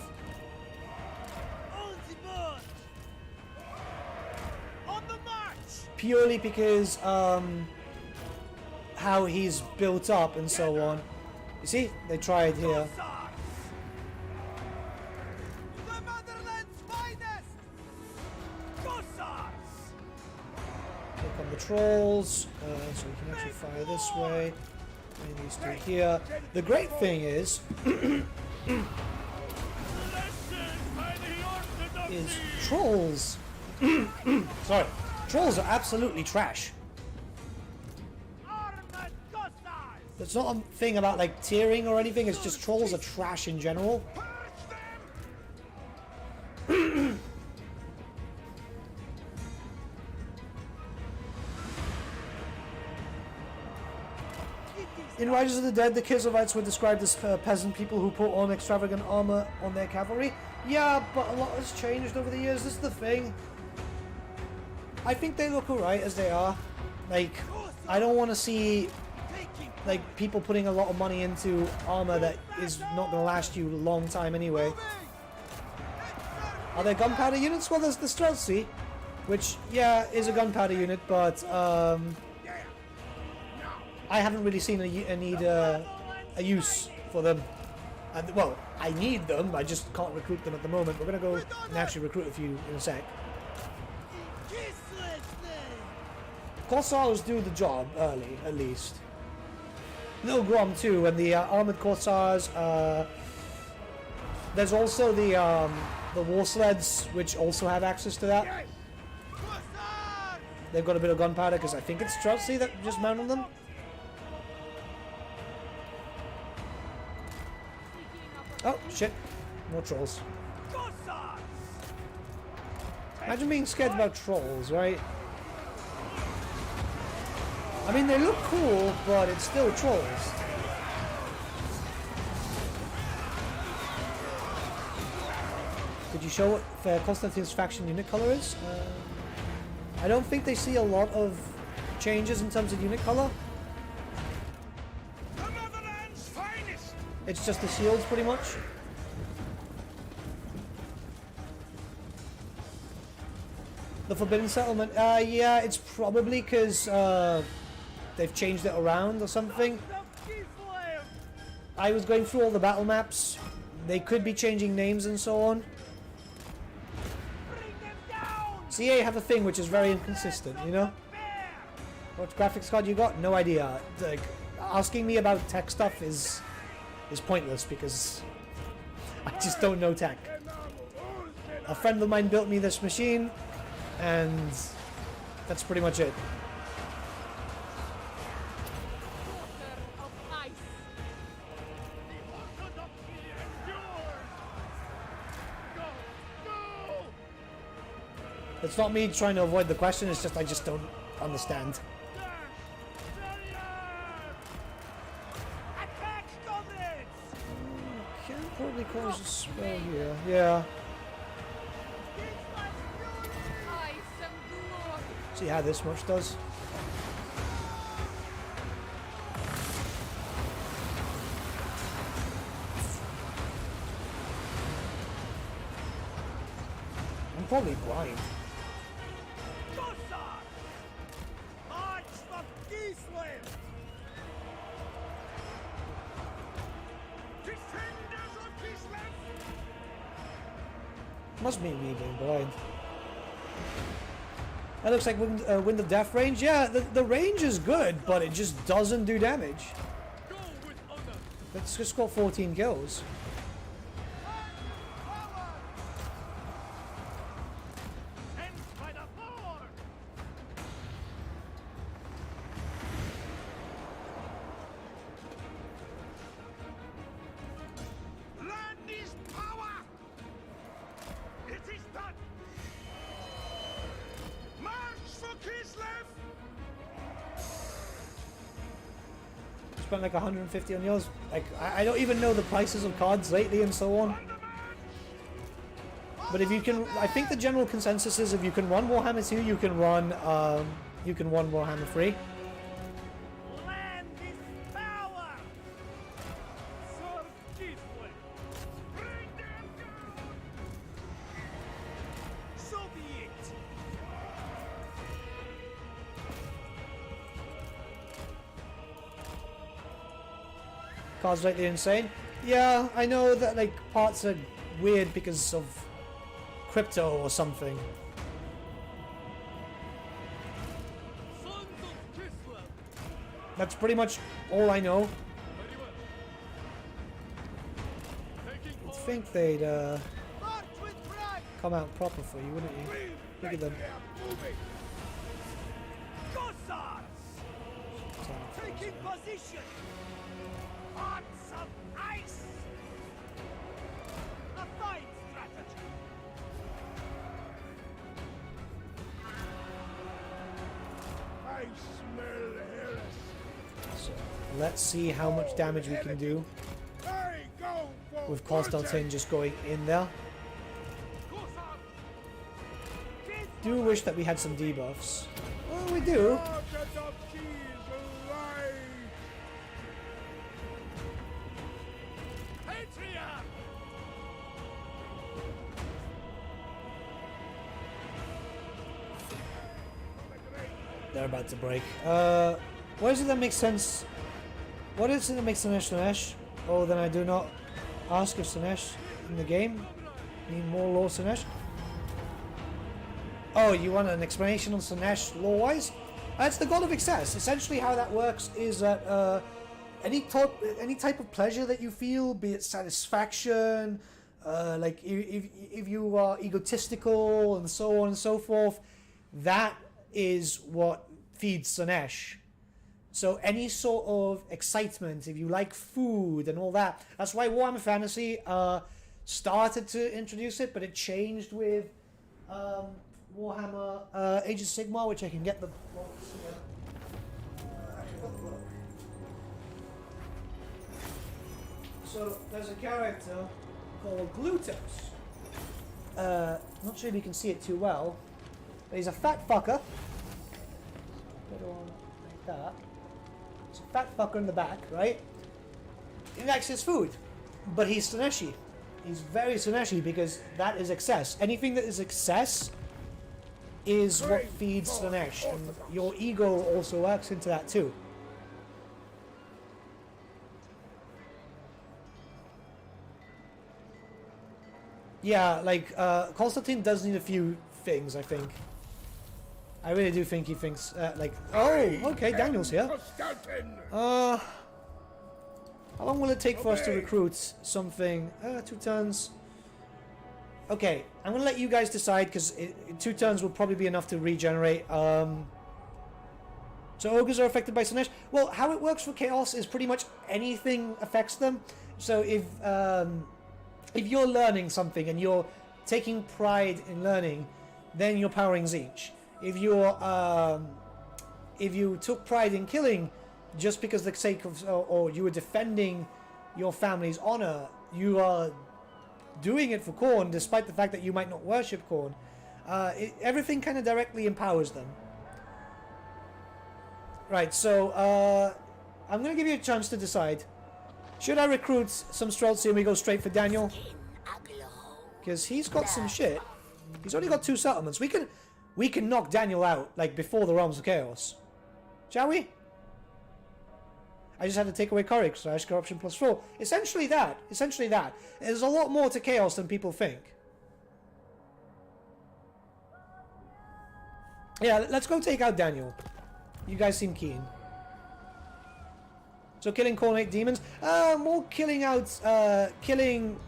Speaker 4: On the march! On the march!
Speaker 1: Purely because how he's built up and so on. You see, they tried here.
Speaker 4: The motherland's finest! Cossacks!
Speaker 1: Click on the trolls, so we can actually fire this way. And these two here. The great thing is trolls. Sorry, trolls are absolutely trash.
Speaker 4: Armored Cossacks!
Speaker 1: It's not a thing about like tiering or anything. It's just trolls are trash in general. In Riders of the Dead, the Kislevites were described as peasant people who put on extravagant armor on their cavalry. Yeah, but a lot has changed over the years. This is the thing. I think they look alright as they are. Like, I don't want to see like people putting a lot of money into armor that is not going to last you a long time anyway. Are there gunpowder units? Well, there's the Streltsy, which, yeah, is a gunpowder unit, but I haven't really seen a use for them. Well, I need them, I just can't recruit them at the moment. We're going to go and actually recruit a few in a sec. Corsairs do the job early, at least. Little Grom too, and the armored Corsairs. There's also the war sleds, which also have access to that. They've got a bit of gunpowder because I think it's Streltsy that just mounted them. Oh, shit. More trolls. Imagine being scared about trolls, right? I mean, they look cool, but it's still trolls. Could you show what Kostaltyn's faction unit color is? I don't think they see a lot of changes in terms of unit color. It's just the shields, pretty much. The Forbidden Settlement. Yeah, it's probably because they've changed it around or something. I was going through all the battle maps. They could be changing names and so on. CA have a thing which is very inconsistent, you know? What graphics card you got? No idea. Like, asking me about tech stuff is pointless because I just don't know tech. A friend of mine built me this machine and that's pretty much it. It's not me trying to avoid the question, it's just I just don't understand. Probably cause a spell here. Yeah. See how this much does. I'm probably blind.
Speaker 4: March for Kislev!
Speaker 1: Must be me being blind. That looks like Wind of Death range. Yeah, the range is good, but it just doesn't do damage. Let's just got 14 kills. spent like 150 on yours. Like, I don't even know the prices of cards lately and so on. But if you can, I think the general consensus is if you can run Warhammer 2, you can run Warhammer 3.
Speaker 4: Land is power! Sir Kislev! Bring them down! So be it!
Speaker 1: Cards lately insane. Yeah, I know that like parts are weird because of crypto or something.
Speaker 3: Sons of Kislev.
Speaker 1: That's pretty much all I know.
Speaker 3: Very well. Taking
Speaker 1: I
Speaker 3: point.
Speaker 1: think they'd
Speaker 4: March with pride!
Speaker 1: come out proper for you, wouldn't you? Look at them.
Speaker 4: Cossacks! Taking position! Hearts of ice! A fine strategy!
Speaker 2: I smell heresy.
Speaker 1: So let's see how much damage we can do
Speaker 2: I go for
Speaker 1: with Kostaltyn just going in there. Do wish that we had some debuffs. Well, we do.
Speaker 2: Target of cheese alive.
Speaker 3: Patriot.
Speaker 1: They're about to break. What is it that makes sense? What is it that makes Slaanesh? Oh, then I do not ask if Slaanesh in the game need more lore Slaanesh. Oh, you want an explanation on Slaanesh lore-wise? That's the God of Excess. Essentially how that works is that any type of pleasure that you feel, be it satisfaction, like if you are egotistical and so on and so forth, that is what feeds Slaanesh. So any sort of excitement, if you like food and all that, that's why Warhammer Fantasy started to introduce it, but it changed with Warhammer Age of Sigmar, which I can get the box here. So there's a character called Glutos. Not sure if you can see it too well, but he's a fat fucker. Put it on like that. He's a fat fucker in the back, right? He likes his food, but he's Slaaneshi. He's very Slaaneshi because that is excess. Anything that is excess is what feeds Slaanesh, and your ego also works into that too. Yeah, like, Kostaltyn does need a few things, I think. I really do think he thinks, like, oh, okay, Daniel's here.
Speaker 2: Kostaltyn.
Speaker 1: How long will it take for us to recruit something? 2 turns. Okay, I'm going to let you guys decide, because 2 turns will probably be enough to regenerate. So ogres are affected by Slaanesh. Well, how it works for Chaos is pretty much anything affects them. So if you're learning something and you're taking pride in learning, then you're powering Tzeentch. If you took pride in killing just because the sake of, or you were defending your family's honor, you are doing it for Khorne, despite the fact that you might not worship Khorne. Everything kind of directly empowers them. Right, so I'm going to give you a chance to decide. Should I recruit some Streltsy and we go straight for Daniel? Because he's got some shit. He's only got 2 settlements. We can knock Daniel out, like, before the Realms of Chaos. Shall we? I just had to take away courage / corruption +4. Essentially that. Essentially that. There's a lot more to Chaos than people think. Yeah, let's go take out Daniel. You guys seem keen. So killing Khornate demons? More killing out, killing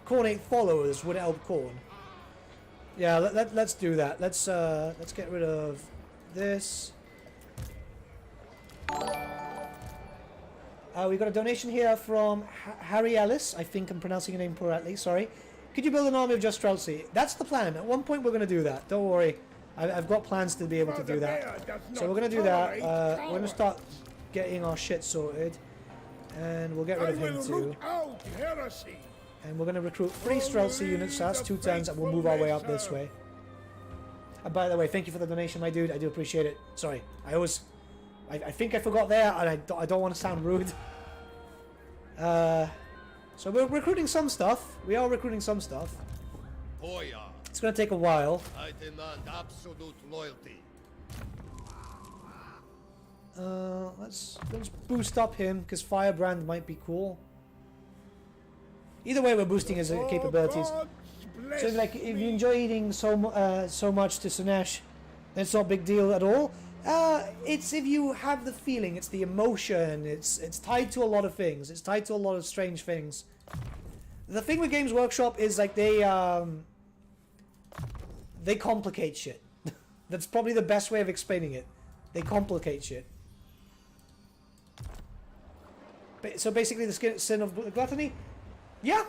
Speaker 1: Khornate followers would help Khorne. Yeah, let's do that. Let's get rid of this. We got a donation here from Harry Ellis. I think I'm pronouncing your name correctly. Sorry. Could you build an army of just Streltsy? That's the plan. At one point we're going to do that. Don't worry. I've got plans to be able to do that. So we're going to do that. We're going to start getting our shit sorted. And we'll get rid
Speaker 2: I
Speaker 1: of him
Speaker 2: will
Speaker 1: too.
Speaker 2: root out heresy.
Speaker 1: And we're going to recruit 3 Streltsy units, so that's 2 turns, and we'll move our way up this way. And by the way, thank you for the donation, my dude. I do appreciate it. Sorry, I think I forgot there, and I don't want to sound rude. So we're recruiting some stuff. We are recruiting some stuff.
Speaker 8: Boya,
Speaker 1: It's going to take a while.
Speaker 8: I demand absolute loyalty.
Speaker 1: Let's boost up him, because Firebrand might be cool. Either way, we're boosting his capabilities. So, like, if you enjoy eating so much to Sinesh, then it's not a big deal at all. It's if you have the feeling, it's the emotion, it's tied to a lot of things. It's tied to a lot of strange things. The thing with Games Workshop is, like, they complicate shit. That's probably the best way of explaining it. They complicate shit. So basically, the sin of gluttony. Yeah,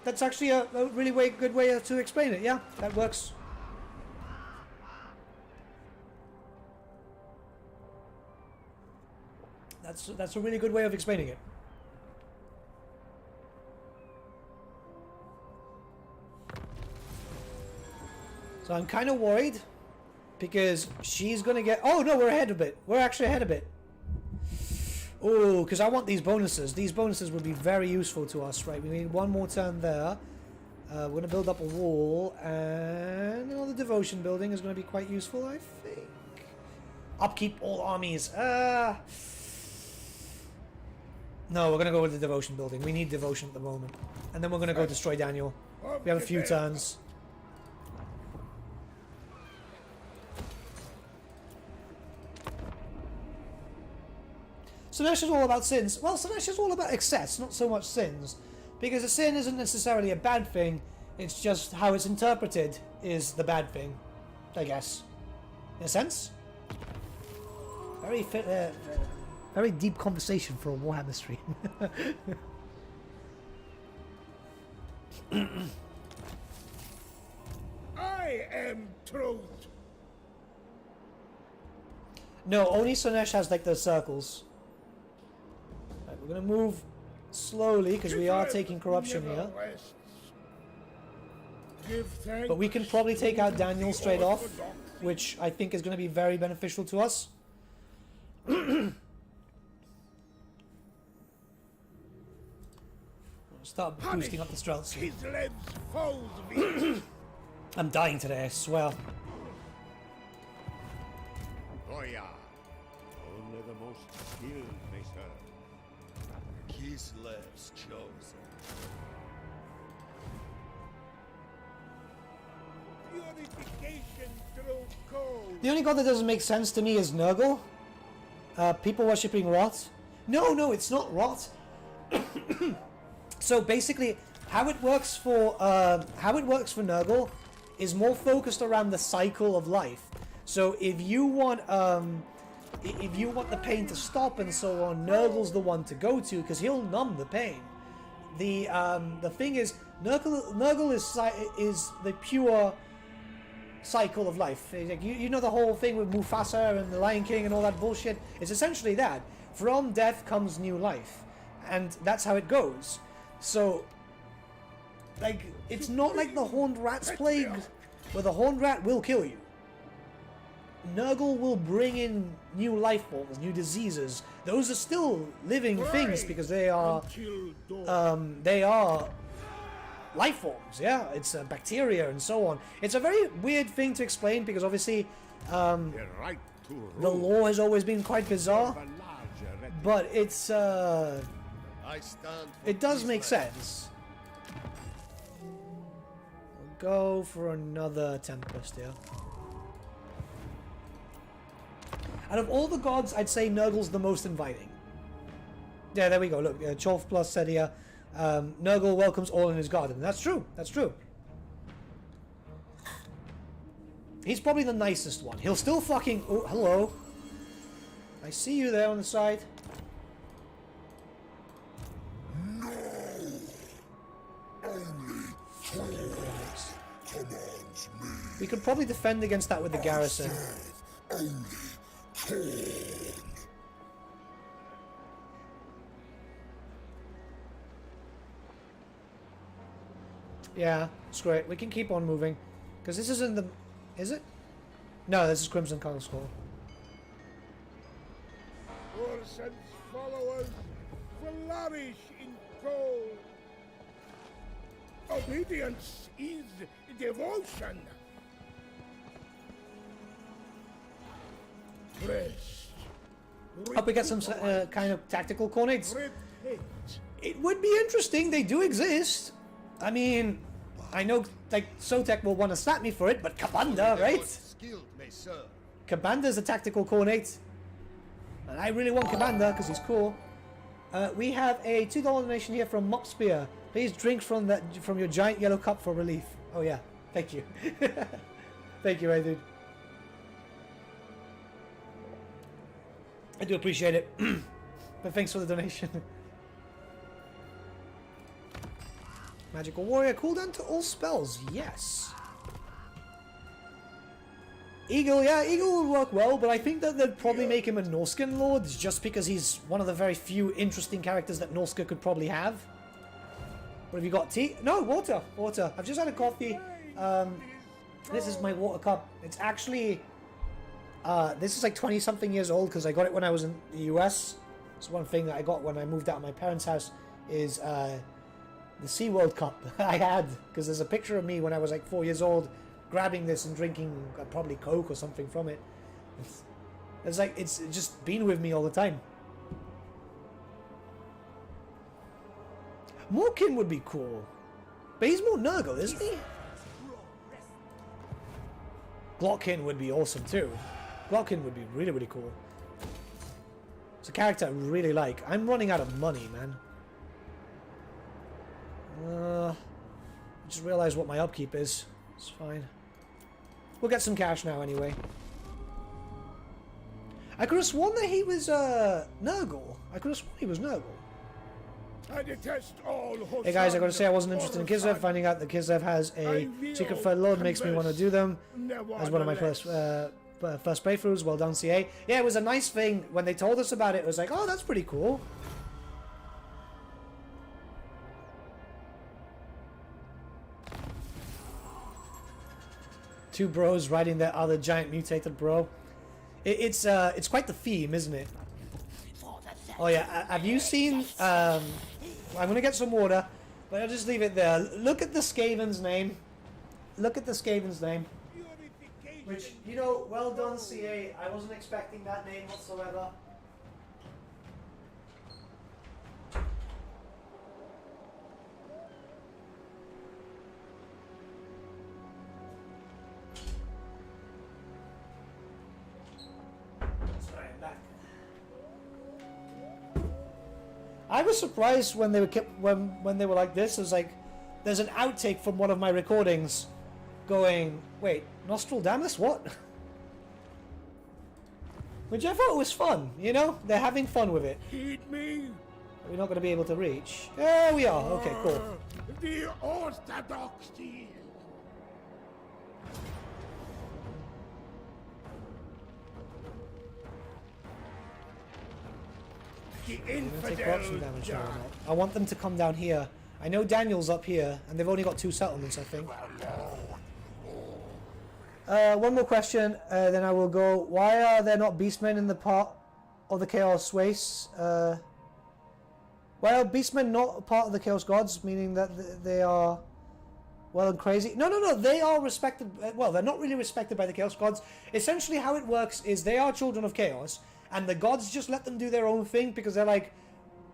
Speaker 1: that's actually a really good way to explain it. Yeah, that works. That's a really good way of explaining it. So I'm kind of worried because she's gonna get. Oh no, we're ahead a bit. We're actually ahead a bit. Oh, because I want these bonuses. These bonuses would be very useful to us, right? We need 1 more turn there. We're going to build up a wall, and another devotion building is going to be quite useful, I think. Upkeep all armies. No, we're going to go with the devotion building. We need devotion at the moment. And then we're going to go destroy Daniel. We have a few turns. Sinesh is all about sins. Well, Sinesh is all about excess, not so much sins. Because a sin isn't necessarily a bad thing, it's just how it's interpreted is the bad thing, I guess. In a sense? Very deep conversation for a Warhammer stream.
Speaker 2: I am truth.
Speaker 1: No, only Sinesh has like the circles. Right, we're gonna move slowly because we are taking corruption here. But we can probably take out Daniel straight off, which I think is going to be very beneficial to us. Start boosting up the Streltsy. I'm dying today, I swear.
Speaker 8: Boya, only the most skilled may serve. Kislev's chosen.
Speaker 2: Purification through cold.
Speaker 1: The only god that doesn't make sense to me is Nurgle. People worshipping Rot. No, it's not Rot. So basically, how it works for Nurgle is more focused around the cycle of life. So if you want the pain to stop and so on, Nurgle's the one to go to because he'll numb the pain. The thing is, Nurgle is the pure cycle of life. Like, you know the whole thing with Mufasa and the Lion King and all that bullshit. It's essentially that. From death comes new life, and that's how it goes. So, like, it's not like the Horned Rat's plague, where the Horned Rat will kill you. Nurgle will bring in new life forms, new diseases. Those are still living things because they are life forms. Yeah, it's bacteria and so on. It's a very weird thing to explain because obviously the lore has always been quite bizarre, but it's it does make sense. We'll go for another Tempest here. Out of all the gods, I'd say Nurgle's the most inviting. Yeah, there we go. Look, Cholf Plus said here, Nurgle welcomes all in his garden. That's true. That's true. He's probably the nicest one. He'll still fucking... Oh, hello. I see you there on the side.
Speaker 2: No. Only commands me.
Speaker 1: We could probably defend against that with the garrison.
Speaker 2: Only
Speaker 1: Yeah, it's great. We can keep on moving. Because this isn't the... Is it? No, this is Crimson Skull.
Speaker 2: Orson's followers flourish in cold. Obedience is devotion. Rest.
Speaker 1: Hope we get some kind of tactical coordinates.
Speaker 2: Repent.
Speaker 1: It would be interesting. They do exist. I mean, I know like Sotek will want to slap me for it, but Kabanda, right?
Speaker 8: Skilled may serve.
Speaker 1: Kabanda's a tactical coordinate. And I really want Kabanda because he's cool. We have a $2 donation here from Mopspear. Please drink from your giant yellow cup for relief. Oh yeah, thank you. Thank you, dude. I do appreciate it. But thanks for the donation. Magical Warrior, cooldown to all spells. Yes. Eagle, yeah, Eagle would work well, but I think that they'd probably make him a Norscan Lord just because he's one of the very few interesting characters that Norska could probably have. What have you got? Tea? No, water. Water. I've just had a coffee. This is my water cup. It's actually... this is like 20-something years old because I got it when I was in the US. It's one thing that I got when I moved out of my parents' house is the SeaWorld cup I had. Because there's a picture of me when I was like 4 years old grabbing this and drinking probably Coke or something from it. It's like, it's just been with me all the time. Morkin would be cool. But he's more Nurgle, isn't he? Glockin would be awesome too. Glockin would be really, really cool. It's a character I really like. I'm running out of money, man. I just realized what my upkeep is. It's fine. We'll get some cash now anyway. I could have sworn that he was Nurgle. I could have sworn he was Nurgle.
Speaker 2: I detest all
Speaker 1: Hey guys, I gotta say I wasn't interested in Kislev. Finding out that Kislev has a secret third lord makes me want to do them. As one of my first playthroughs. Well done, CA. Yeah, it was a nice thing when they told us about it. It was like, oh, that's pretty cool. Two bros riding their other giant mutated bro. It's quite the theme, isn't it? Oh yeah, have you seen? I'm gonna get some water, but I'll just leave it there. Look at the Skaven's name. Look at the Skaven's name. Which, you know, well done, CA. I wasn't expecting that name whatsoever. Sorry, I'm back. I was surprised when they were when they were like this. It was like, there's an outtake from one of my recordings, going, wait, Nostradamus, what? Which I thought was fun, you know? They're having fun with it.
Speaker 2: Heed me.
Speaker 1: We're not going to be able to reach. There we are. Okay, cool.
Speaker 2: The orthodoxy. The
Speaker 1: I'm gonna take
Speaker 2: infidel.
Speaker 1: corruption damage now. I want them to come down here. I know Daniel's up here, and they've only got 2 settlements, I think. One more question, then I will go. Why are there not beastmen in the part of the Chaos Race? Why are beastmen not part of the Chaos Gods, meaning that they are well and crazy? No, they are respected. Well, they're not really respected by the Chaos Gods. Essentially, how it works is they are children of Chaos, and the gods just let them do their own thing because they're like,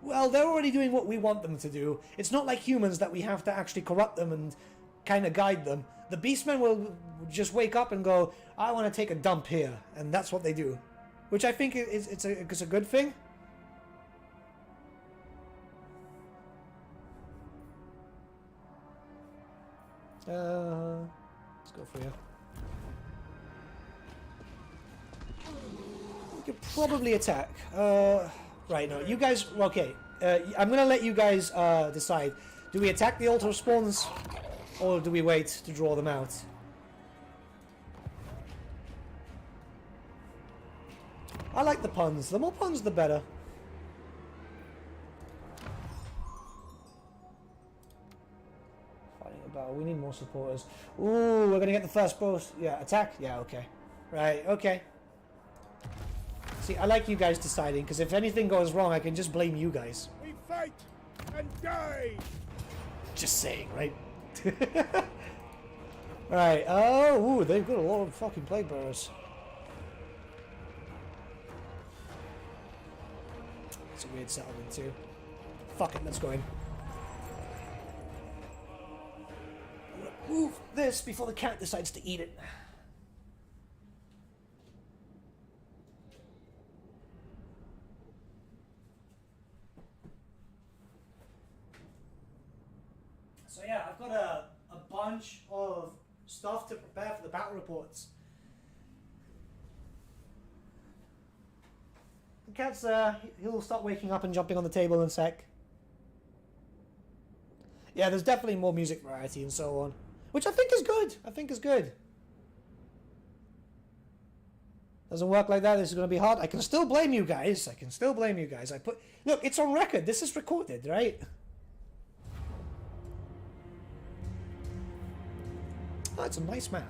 Speaker 1: well, they're already doing what we want them to do. It's not like humans that we have to actually corrupt them and kind of guide them. The beastmen will just wake up and go, I want to take a dump here, and that's what they do, which I think it's a good thing. Let's go for you. We could probably attack. Right, no, you guys, okay. I'm gonna let you guys decide. Do we attack the altar of spawns, or do we wait to draw them out? I like the puns. The more puns, the better. Fighting a battle we need more supporters. Ooh, we're gonna get the first post. Yeah, attack? Yeah, okay. Right, okay. See, I like you guys deciding, because if anything goes wrong, I can just blame you guys.
Speaker 2: We fight and die.
Speaker 1: Just saying, right? Right, oh, ooh, they've got a lot of fucking plague bearers. It's a weird settlement too. Fuck it, let's go in. Move this before the cat decides to eat it. So yeah, I've got a bunch of stuff to prepare for the battle reports. The cat's he'll start waking up and jumping on the table in a sec. Yeah, there's definitely more music variety and so on, which I think is good. I think is good. Doesn't work like that. This is going to be hard. I can still blame you guys. I can still blame you guys. Look, it's on record. This is recorded, right? Oh, it's a nice map.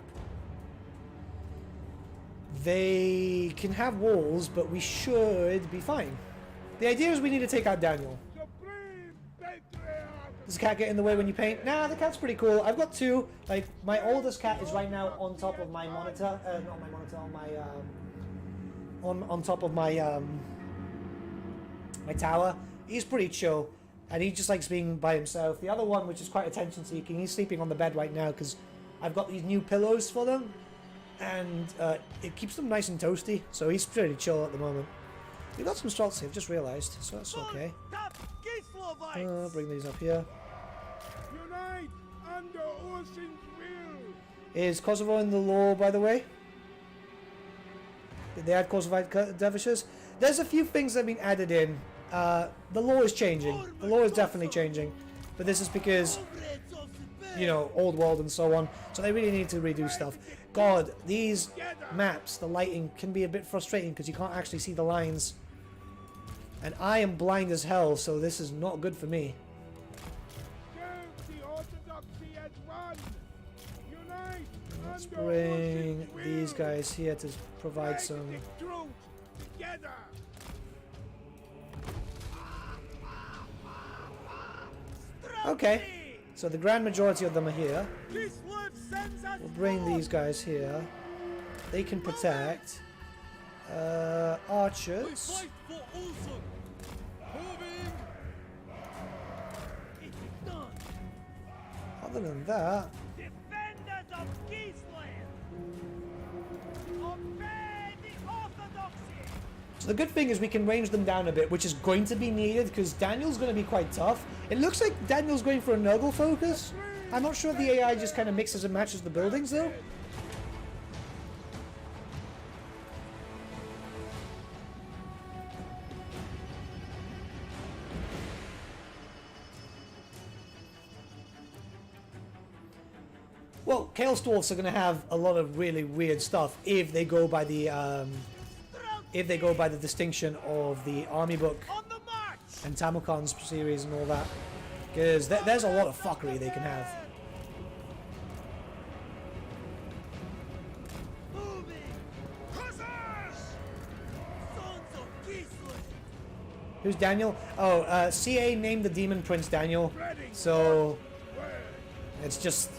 Speaker 1: They can have walls, but we should be fine. The idea is we need to take out Daniel. Does the cat get in the way when you paint? Nah, the cat's pretty cool. I've got two. Like, my oldest cat is right now on top of my monitor. Not my monitor, on my, on top of my, my tower. He's pretty chill. And he just likes being by himself. The other one, which is quite attention-seeking, he's sleeping on the bed right now because I've got these new pillows for them. And it keeps them nice and toasty. So he's pretty chill at the moment. We got some salts here, I've just realised. So that's okay. Bring these up here.
Speaker 2: Unite under Ocean's will.
Speaker 1: Is Kosovo in the law, by the way? Did they add Kosovite dervishes? There's a few things that have been added in. The law is changing. The law is definitely changing. But this is because, you know, old world and so on. So they really need to redo stuff. God, these maps, the lighting can be a bit frustrating because you can't actually see the lines. And I am blind as hell, so this is not good for me. Let's bring these guys here to provide some... Okay, so the grand majority of them are here. We'll bring these guys here. They can protect. Archers. Other than that,
Speaker 4: Defenders of Kislev, obey the orthodoxy.
Speaker 1: so the good thing is we can range them down a bit, which is going to be needed because Daniel's going to be quite tough. It looks like Daniel's going for a Nurgle focus. I'm not sure if the AI just kind of mixes and matches the buildings though. Well, Chaos Dwarfs are going to have a lot of really weird stuff if they go by the distinction of the army book and Tamukon's series and all that, because there's a lot of fuckery they can have. Who's Daniel? Oh, CA named the Demon Prince Daniel, so it's just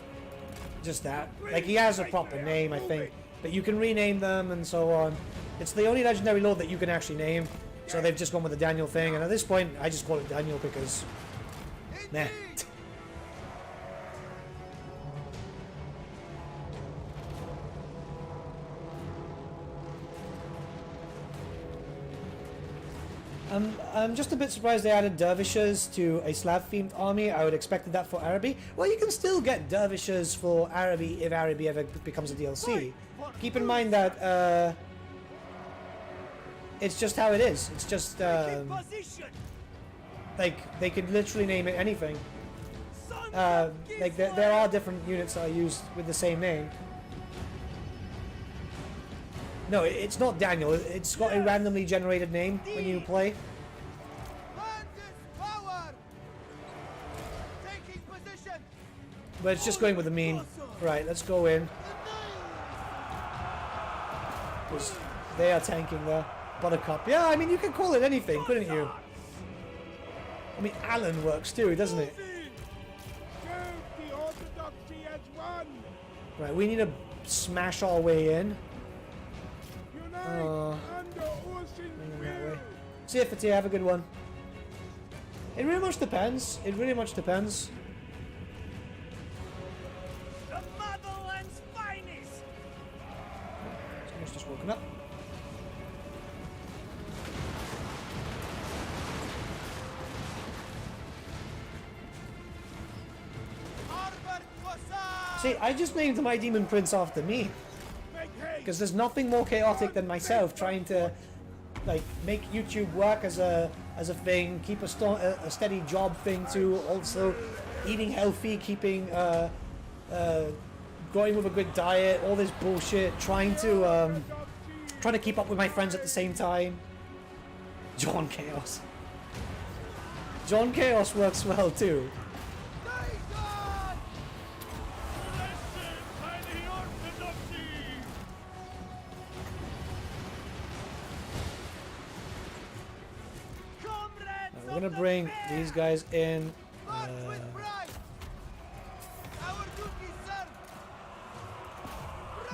Speaker 1: that. Like, he has a proper name, I think, but you can rename them and so on. It's the only legendary lord that you can actually name, so they've just gone with the Daniel thing, and at this point I just call it Daniel because nah. I'm just a bit surprised they added dervishes to a Slav-themed army. I would have expected that for Araby. Well, you can still get dervishes for Araby if Araby ever becomes a DLC. Keep in mind that it's just how it is. It's just like they could literally name it anything. Like there are different units that are used with the same name. No, it's not Daniel. It's got a randomly generated name when you play. But it's just going with the meme. Right, let's go in. Because they are tanking there. Buttercup. Yeah, I mean, you can call it anything, couldn't you? I mean, Alan works too, doesn't it?
Speaker 2: Serve the Orthodoxy as one.
Speaker 1: Right, we need to smash our way in.
Speaker 2: Unite under Ursin's will.
Speaker 1: See you, Fatih. Have a good one. It really much depends. It really much depends.
Speaker 4: The motherland's finest!
Speaker 1: Someone's just woken up. See, I just named my demon prince after me. Because there's nothing more chaotic than myself trying to, like, make YouTube work as a thing, keep a steady job thing too, also eating healthy, keeping going with a good diet, all this bullshit, trying to keep up with my friends at the same time. John Chaos. John Chaos works well too. We're gonna bring these guys in.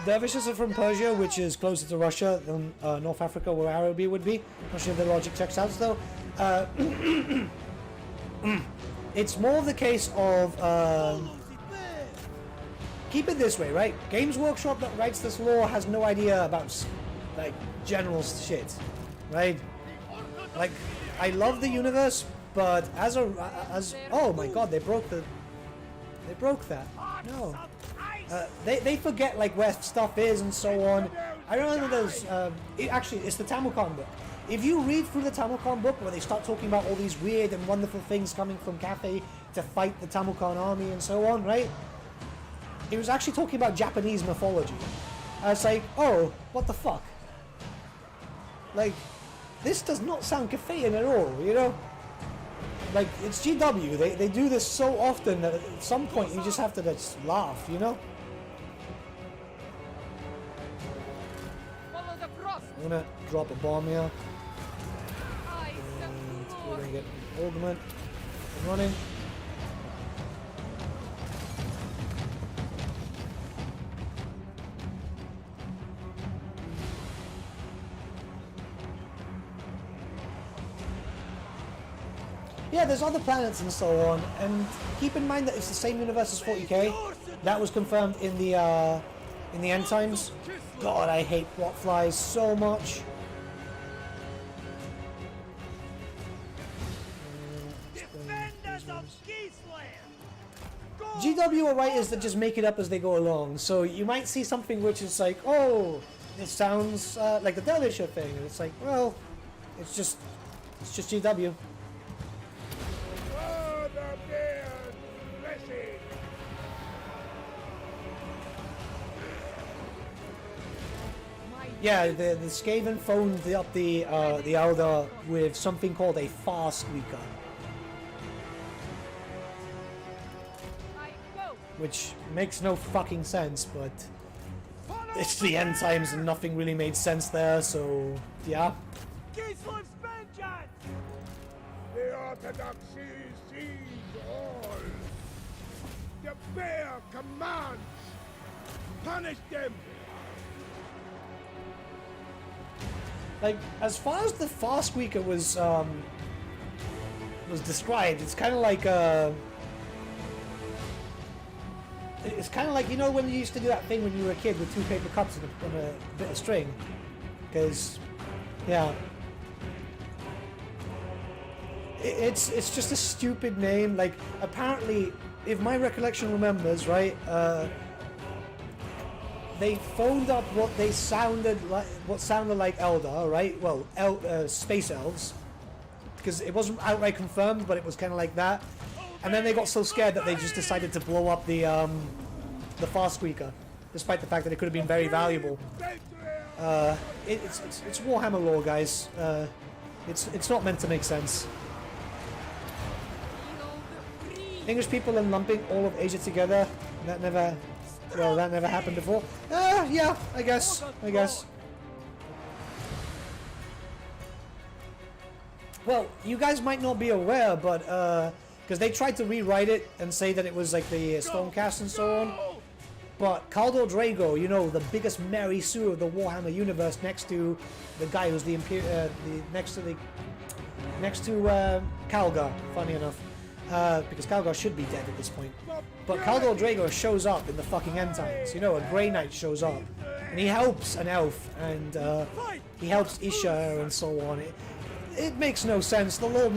Speaker 1: Dervishes are from Persia, which is closer to Russia than North Africa, where Araby would be. Not sure if the logic checks out though. It's more the case of keep it this way, right? Games Workshop that writes this lore has no idea about like general shit, right? Like, I love the universe, but as oh my god, they broke that. No. They forget like where stuff is and so on. I remember those. Actually, it's the Tamilcan book. If you read through the Tamilcan book, where they start talking about all these weird and wonderful things coming from Cathay to fight the Tamilcan army and so on, right? It was actually talking about Japanese mythology. I was like, oh, what the fuck? Like, this does not sound Cathayan at all, you know? Like, it's GW. They do this so often that at some point you just have to just laugh, you know?
Speaker 6: Follow the frost.
Speaker 1: I'm gonna drop a bomb here.
Speaker 6: I
Speaker 1: And
Speaker 6: secure.
Speaker 1: we're gonna get an augment running. Yeah, there's other planets and so on, and keep in mind that it's the same universe as 40k. That was confirmed in the end times. God, I hate bot flies so much.
Speaker 4: Defenders of Kislev!
Speaker 1: GW are writers that just make it up as they go along, so you might see something which is like, oh, it sounds like the Dervisher thing, and it's like, well, it's just GW. Yeah, the Skaven phoned up the Elder with something called a far squeaker, which makes no fucking sense, but it's the end times and nothing really made sense there, so yeah.
Speaker 4: Kislev's vengeance!
Speaker 2: The Orthodoxy sees all. The bear commands. Punish them.
Speaker 1: Like, as far as the far squeaker was described, it's kind of like it's kind of like, you know, when you used to do that thing when you were a kid with 2 paper cups and a bit of string, because yeah, it's just a stupid name. Like, apparently, if my recollection remembers right, they phoned up what sounded like Eldar, right? Well, space elves, because it wasn't outright confirmed, but it was kind of like that. And then they got so scared that they just decided to blow up the far squeaker, despite the fact that it could have been very valuable. It's Warhammer lore, guys. It's not meant to make sense.
Speaker 6: Feel the breeze.
Speaker 1: English people and lumping all of Asia together. That never, well, that never happened before. Yeah, I guess. Well, you guys might not be aware, but because they tried to rewrite it and say that it was like the Stormcast and so on. But Khaldor Drago, you know, the biggest Mary Sue of the Warhammer universe, next to the guy who's the next to Calgar. Funny enough, because Calgar should be dead at this point. But Khaldor Drago shows up in the fucking end times. You know, a Grey Knight shows up, and he helps an elf, and he helps Isha and so on. It makes no sense. The law,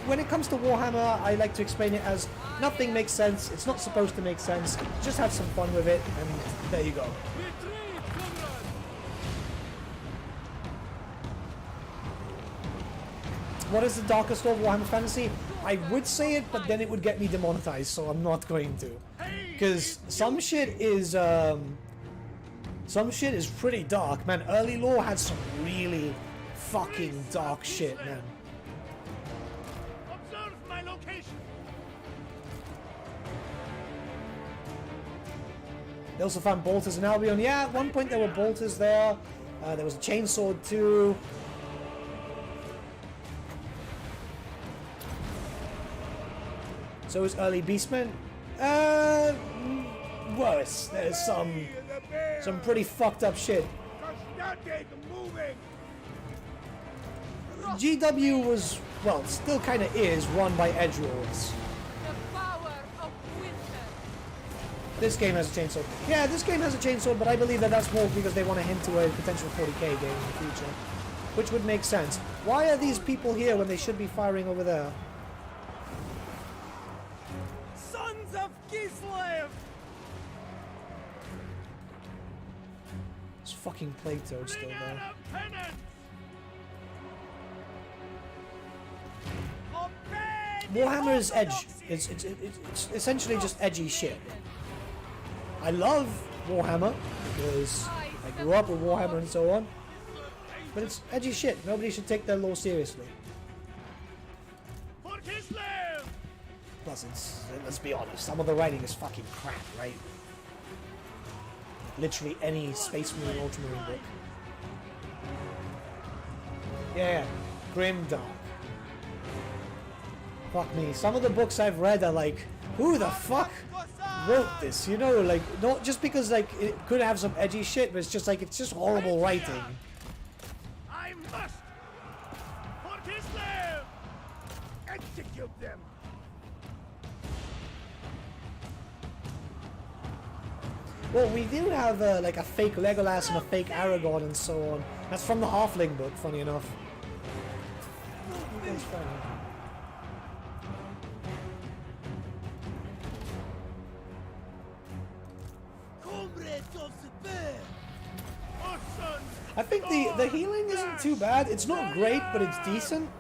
Speaker 1: when it comes to Warhammer, I like to explain it as nothing makes sense. It's not supposed to make sense. Just have some fun with it, and there you go. What is the darkest of Warhammer Fantasy? I would say it, but then it would get me demonetized, so I'm not going to. Because some shit is pretty dark, man. Early lore had some really fucking dark shit, man.
Speaker 4: Observe my location.
Speaker 1: They also found bolters in Albion. Yeah, at one point there were bolters there. There was a chainsword too. So is early Beastmen. Worse. There's some pretty fucked up shit. GW was, well, still kind of is run by edgelords.
Speaker 6: The power of winter.
Speaker 1: This game has a chainsaw. Yeah, this game has a chainsaw, but I believe that that's more because they want to hint to a potential 40k game in the future, which would make sense. Why are these people here when they should be firing over there?
Speaker 4: Sons of Kislev!
Speaker 1: This fucking plague toad still there. Warhammer is edge. It's essentially just edgy shit. I love Warhammer because I grew up with Warhammer and so on. But it's edgy shit. Nobody should take their lore seriously. Plus, let's be honest, some of the writing is fucking crap, right? Literally any Space Marine Ultramarine book. Yeah, grim dark. Fuck me. Some of the books I've read are like, who the fuck wrote this? You know, like, not just because like it could have some edgy shit, but it's just like, it's just horrible writing.
Speaker 4: I must! For Kislev! Execute them!
Speaker 1: Well, we do have like a fake Legolas and a fake Aragorn and so on. That's from the Halfling book, funny enough. I think the healing isn't too bad. It's not great, but it's decent.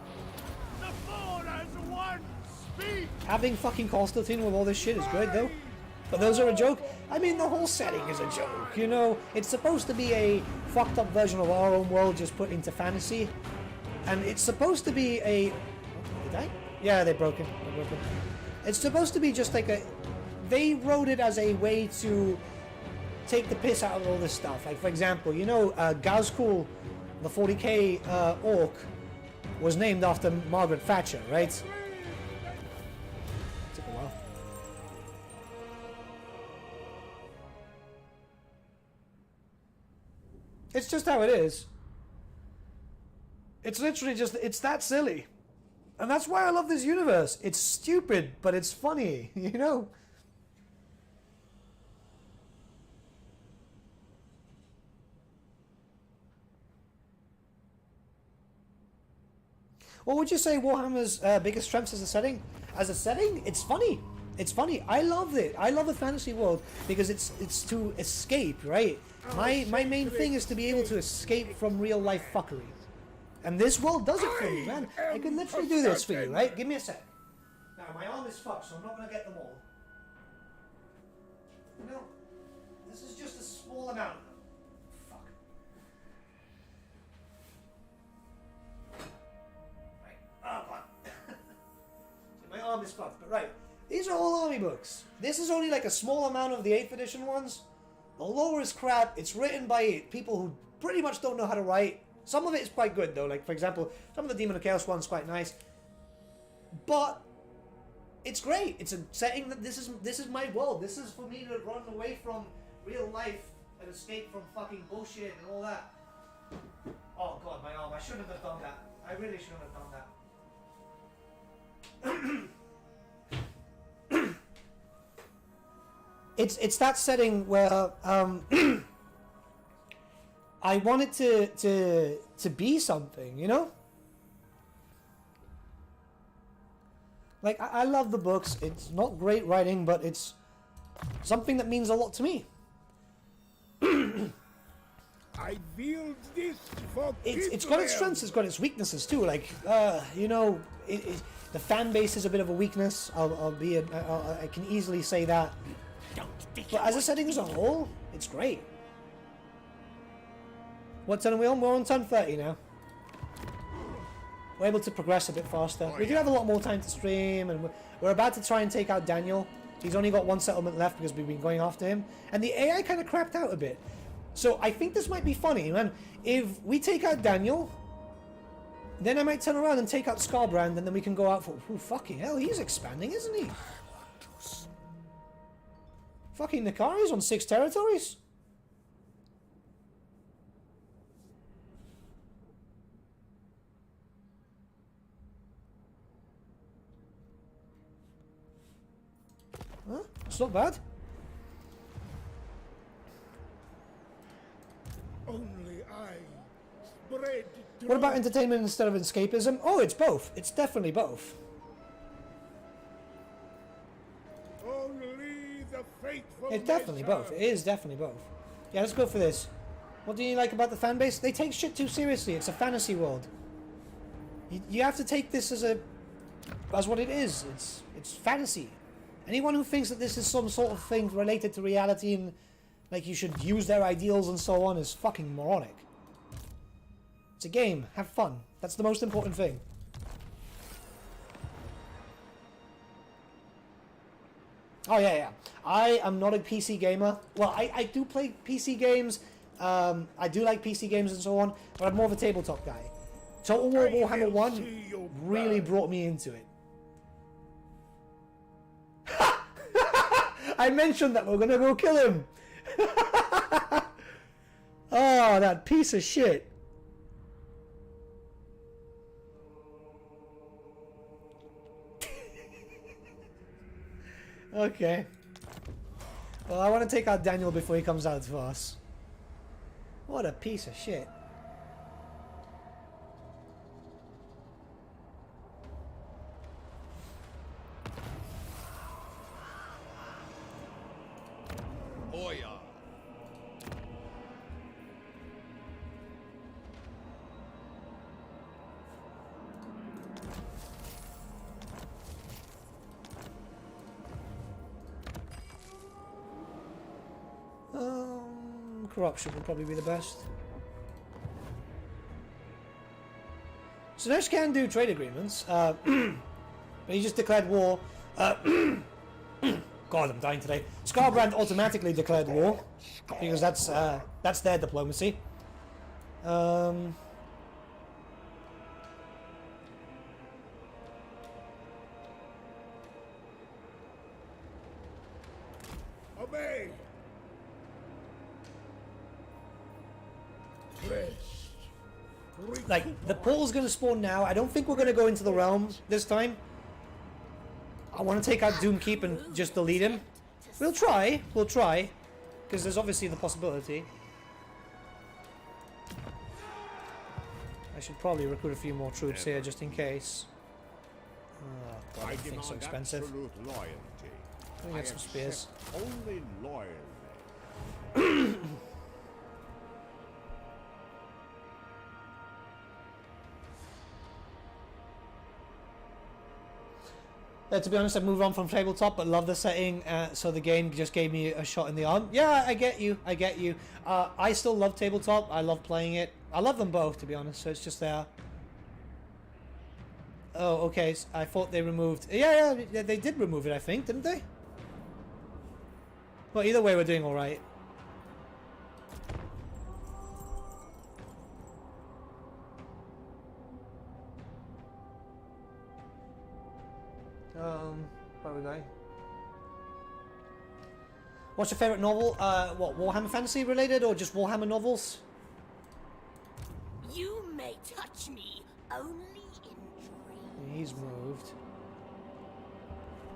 Speaker 1: Having fucking Kostaltyn with all this shit is good, though. But those are a joke. I mean, the whole setting is a joke, you know? It's supposed to be a fucked up version of our own world just put into fantasy. And it's supposed to be a... Oh, did I? Yeah, they're broken. It's supposed to be just like a... They wrote it as a way to take the piss out of all this stuff. Like, for example, you know, Gazkul, the 40k orc, was named after Margaret Thatcher, right? Took a while. It's just how it is. It's literally just, it's that silly. And that's why I love this universe. It's stupid, but it's funny, you know? What would you say Warhammer's biggest strengths as a setting? As a setting, it's funny. It's funny. I love it. I love the fantasy world because it's to escape, right? My main thing is to be able to escape from real life fuckery. And this world does it for me, man. I could literally do this for you, right? Give me a sec. Now, my arm is fucked, so I'm not going to get them all. No. This is just a small amount. Fuck. Right. Oh, God. So my arm is fucked, but right. These are all army books. This is only like a small amount of the 8th edition ones. The lore is crap. It's written by people who pretty much don't know how to write. Some of it is quite good though. Like for example, some of the Demon of Chaos one's quite nice. But it's great. It's a setting that this is my world. This is for me to run away from real life and escape from fucking bullshit and all that. Oh god, my arm. I shouldn't have done that. I really shouldn't have done that. It's that setting where I want it to be something, you know? Like I love the books. It's not great writing, but it's something that means a lot to me.
Speaker 2: I build this for
Speaker 1: It's got its strengths, it's got its weaknesses too. Like you know, the fan base is a bit of a weakness. I can easily say that. But as a setting as a whole, it's great. What turn are we on? We're on turn 30 now. We're able to progress a bit faster. We do have a lot more time to stream, and we're about to try and take out Daniel. He's only got one settlement left because we've been going after him. And the AI kind of crapped out a bit. So I think this might be funny, man. If we take out Daniel, then I might turn around and take out Scarbrand, and then we can go out for... Ooh, fucking hell, he's expanding, isn't he? Fucking Nikari's on 6 territories? Huh? It's not bad.
Speaker 2: Only I spread.
Speaker 1: What about entertainment instead of escapism? Oh, it's both. It's definitely both.
Speaker 2: Only the faithful.
Speaker 1: It's definitely both. It is definitely both. Yeah, let's go for this. What do you like about the fan base? They take shit too seriously. It's a fantasy world. You have to take this as what it is. It's fantasy. Anyone who thinks that this is some sort of thing related to reality and like you should use their ideals and so on is fucking moronic. It's a game. Have fun. That's the most important thing. Oh yeah. I am not a PC gamer. Well, I do play PC games. I do like PC games and so on, but I'm more of a tabletop guy. Total War Warhammer 1 really brought me into it. I mentioned that we're gonna go kill him. Oh, that piece of shit. Okay. Well, I want to take out Daniel before he comes out to us. What a piece of shit.
Speaker 3: Oya.
Speaker 1: Corruption will probably be the best. Sinesh can do trade agreements, but he just declared war. God, I'm dying today. Scarbrand automatically declared war because that's their diplomacy.
Speaker 2: Obey.
Speaker 1: Like, the portal's going to spawn now. I don't think we're going to go into the realm this time. I want to take out Doomkeep and just delete him. We'll try. Because there's obviously the possibility. I should probably recruit a few more troops here just in case. Oh, God, everything's so expensive.
Speaker 8: Absolute loyalty.
Speaker 1: Let me get some spears.
Speaker 8: Only loyal men.
Speaker 1: To be honest, I moved on from tabletop, but love the setting, so the game just gave me a shot in the arm. Yeah, I get you. I still love tabletop. I love playing it. I love them both, to be honest, so it's just there. Oh, okay. I thought they removed... Yeah, they did remove it, I think, didn't they? Well, either way, we're doing alright. Where are we going? What's your favourite novel? What, Warhammer Fantasy related or just Warhammer novels?
Speaker 5: You may touch me only in dreams.
Speaker 1: He's moved.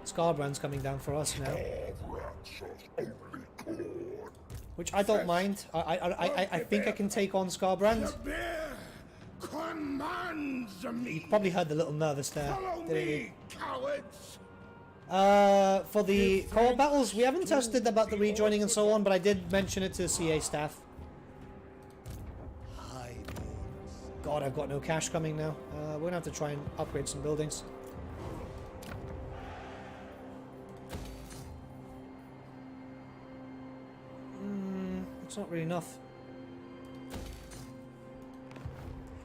Speaker 1: Scarbrand's coming down for us now. Which I don't mind. I think I can take on Scarbrand.
Speaker 2: The bear commands me.
Speaker 1: You probably heard the little nervous there.
Speaker 2: Follow
Speaker 1: Didn't you?
Speaker 2: me, cowards.
Speaker 1: For the co-op battles, we haven't tested about the rejoining and so on, but I did mention it to CA staff. God, I've got no cash coming now. We're gonna have to try and upgrade some buildings. It's not really enough.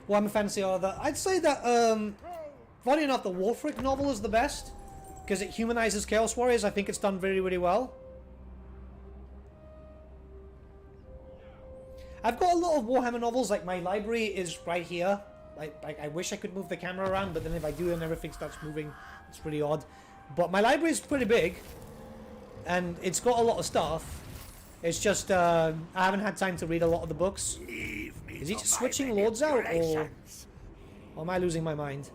Speaker 1: Warhammer Fantasy are the... I'd say that, funny enough, the Wolfric novel is the best. Because it humanizes Chaos Warriors. I think it's done really, really well. I've got a lot of Warhammer novels. Like, my library is right here. I wish I could move the camera around, but then if I do and everything starts moving, it's really odd. But my library is pretty big. And it's got a lot of stuff. It's just, I haven't had time to read a lot of the books. Is he just switching lords out, or am I losing my mind?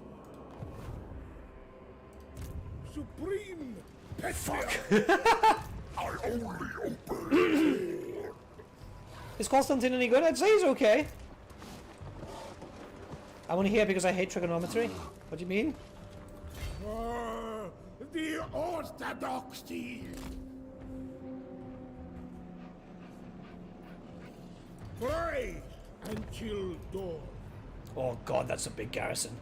Speaker 2: Supreme Fuck.
Speaker 1: Is Kostaltyn any good? I'd say he's okay. I want to hear because I hate trigonometry. What do you mean?
Speaker 2: The orthodoxy. Pray until dawn.
Speaker 1: Oh god, that's a big garrison.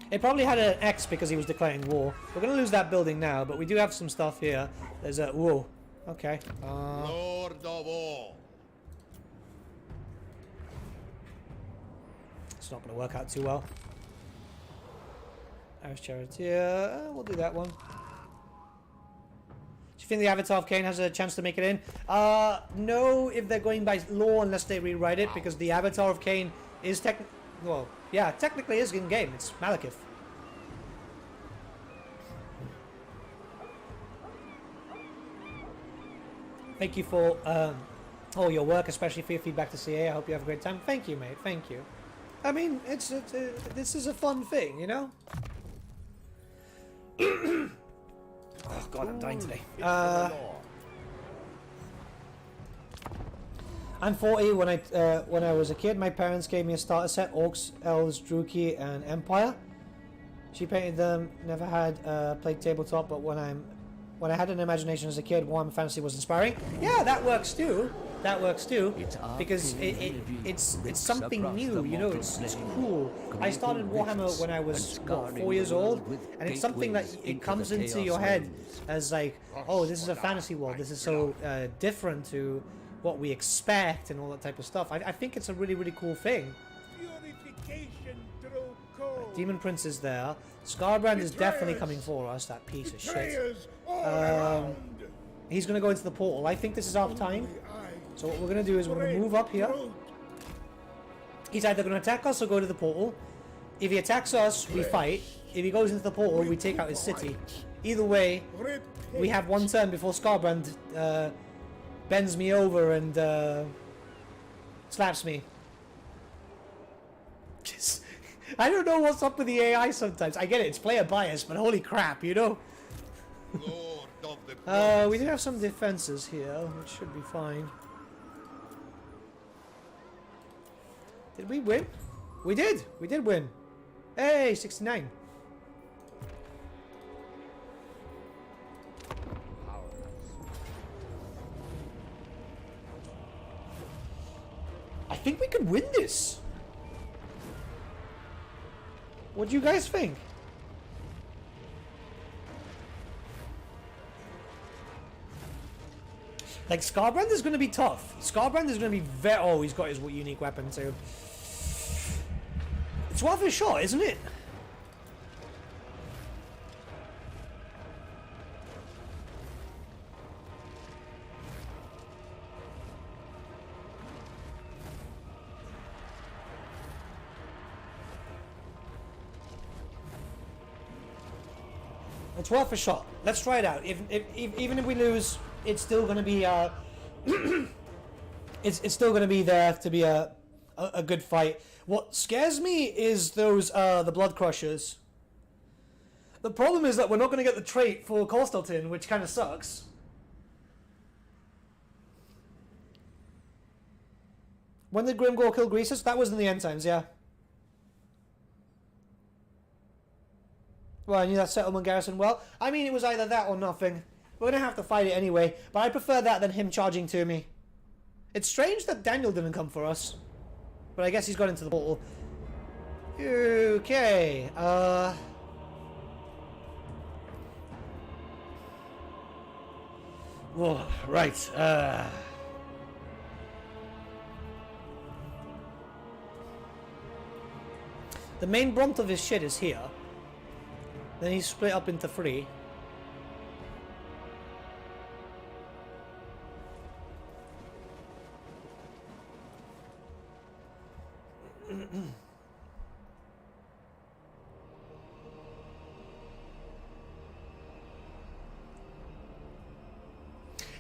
Speaker 1: It probably had an X because he was declaring war. We're going to lose that building now, but we do have some stuff here. There's a... Whoa. Okay.
Speaker 8: Lord of all.
Speaker 1: It's not going to work out too well. Irish Charioteer. We'll do that one. Do you think the Avatar of Cain has a chance to make it in? No, if they're going by law, unless they rewrite it, because the Avatar of Cain is well, yeah, technically is in game. It's Malekith. Thank you for all your work, especially for your feedback to CA. I hope you have a great time. Thank you, mate. Thank you. I mean, this is a fun thing, you know? Oh, God, I'm dying today. I'm 40. When I was a kid, my parents gave me a starter set: Orcs, Elves, Druki, and Empire. She painted them. Never had played tabletop, but when I had an imagination as a kid, Warhammer Fantasy was inspiring. Yeah, that works too. That works too, because it's something new. You know, it's cool. I started Warhammer when I was what, 4 years old, and it's something that it comes into your head as like, oh, this is a fantasy world. This is so different to what we expect and all that type of stuff. I think it's a really, really cool thing.
Speaker 2: Purification through cold.
Speaker 1: Demon Prince is there. Scarbrand is definitely coming for us, that piece of shit.
Speaker 2: Betrayers all around.
Speaker 1: He's going to go into the portal. I think this is our time. So what we're going to do is we're going to move up here. He's either going to attack us or go to the portal. If he attacks us, we fight. If he goes into the portal, we take out his city. Either way, we have one turn before Scarbrand bends me over and slaps me. I don't know what's up with the AI sometimes. I get it, it's player bias, but holy crap, you know?
Speaker 8: Lord of the
Speaker 1: We do have some defenses here, which should be fine. Did we win? We did! We did win! Hey, 69! I think we could win this! What do you guys think? Like, Scarbrand is going to be tough. Scarbrand is going to be very... Oh, he's got his unique weapon too. It's worth a shot, isn't it? It's worth a shot. Let's try it out. Even if we lose, it's still going to be it's still going to be there to be a good fight. What scares me is those the blood crushers. The problem is that we're not going to get the trait for Kostaltyn, which kind of sucks. When did Grimgore kill Greasus? That was in the end times, yeah. Well, I knew that settlement garrison well. I mean, it was either that or nothing. We're going to have to fight it anyway, but I prefer that than him charging to me. It's strange that Daniel didn't come for us. But I guess he's got into the portal. Okay, Whoa, right, the main brunt of his shit is here. Then he's split up into 3.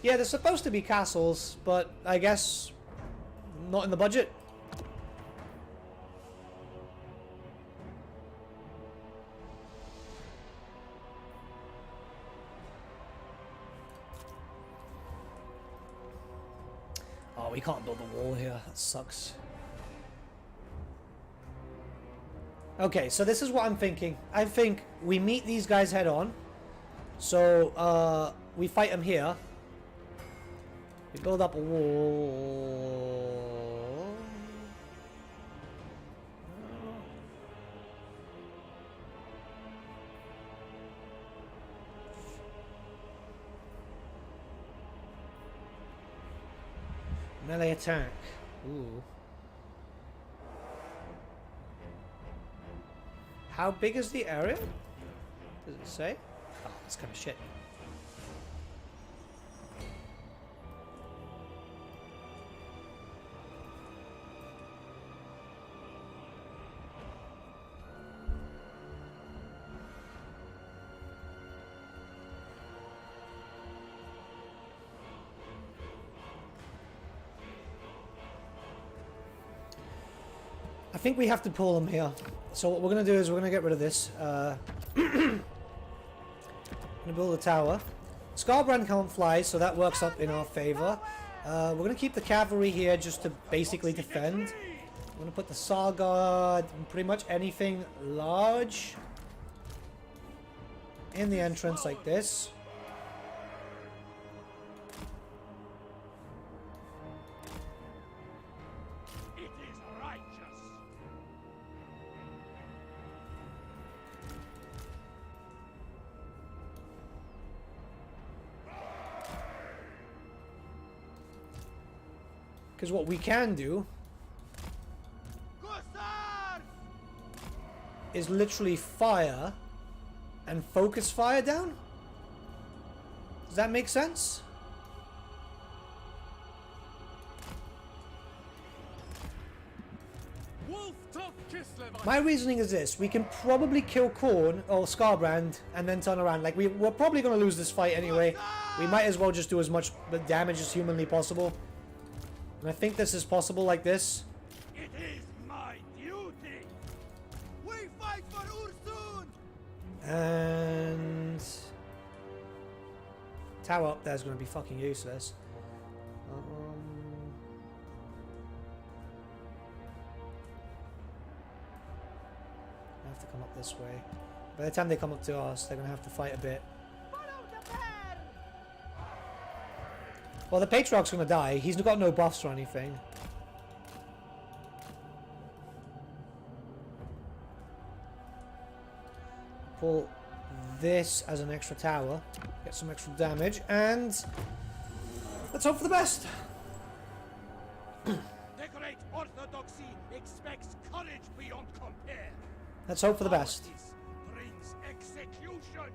Speaker 1: Yeah, there's supposed to be castles, but I guess not in the budget. Oh, we can't build a wall here. That sucks. Okay, so this is what I'm thinking. I think we meet these guys head on. So, we fight them here. We build up a wall. Melee attack. Ooh. How big is the area? Does it say? Oh, that's kind of shit. I think we have to pull them here. So what we're going to do is we're going to get rid of this. I'm going to build a tower. Scarbrand can't fly, so that works up in our favor. We're going to keep the cavalry here just to basically defend. I'm going to put the Sarguard and pretty much anything large in the entrance like this. Because what we can do is literally fire and focus fire down. Does that make sense? My reasoning is this: we can probably kill Khorne or Scarbrand and then turn around. Like, we're probably going to lose this fight anyway. We might as well just do as much damage as humanly possible. And I think this is possible like this.
Speaker 4: It is my duty. We fight for Ursun.
Speaker 1: And tower up there is going to be fucking useless. I have to come up this way. By the time they come up to us, they're going to have to fight a bit. Well, the Patriarch's going to die. He's got no buffs or anything. Pull this as an extra tower. Get some extra damage. And Let's hope for the best.
Speaker 4: The great orthodoxy expects courage beyond compare.
Speaker 1: Let's hope for the best.
Speaker 4: Cowardice brings execution.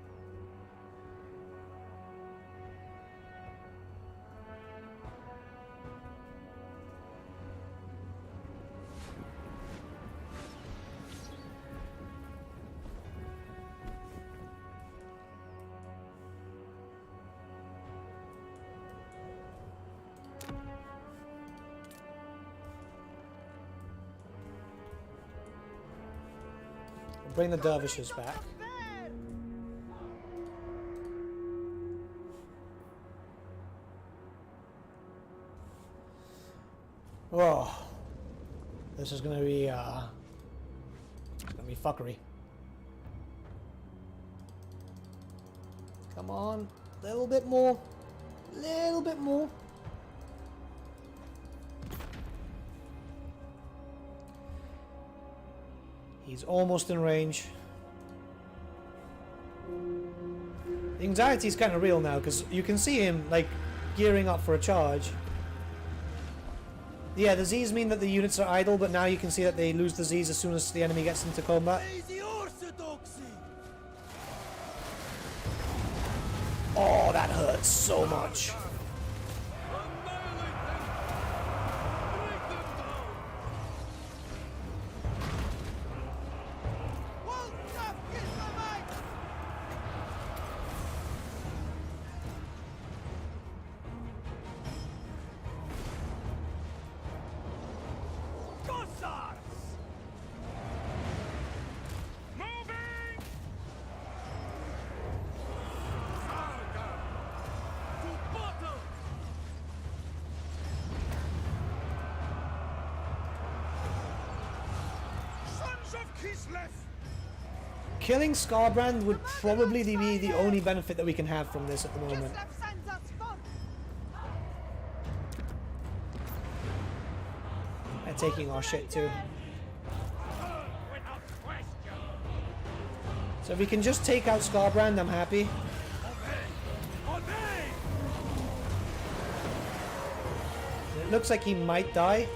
Speaker 1: Bring the dervishes back. Oh, this is gonna be fuckery. Come on, a little bit more, little bit more. He's almost in range. The anxiety is kind of real now because you can see him like gearing up for a charge. Yeah, the Z's mean that the units are idle, but now you can see that they lose the Z's as soon as the enemy gets into combat.
Speaker 4: The orthodoxy.
Speaker 1: Oh, that hurts so much.
Speaker 4: Kislev.
Speaker 1: Killing Scarbrand would probably be the only benefit that we can have from this at the moment. They're taking our shit too. So if we can just take out Scarbrand, I'm happy. It looks like he might die.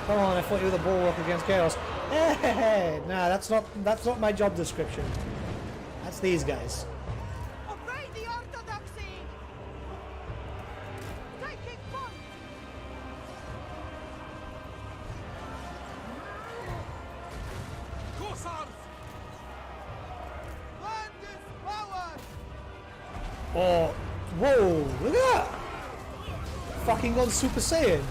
Speaker 1: Come on, I thought you were the bulwark against chaos. Hey, nah, that's not my job description. That's these guys.
Speaker 6: Obey the orthodoxy! Taking point!
Speaker 3: Corsairs!
Speaker 4: Land is power.
Speaker 1: Oh, whoa, look at that! Fucking gone Super Saiyan.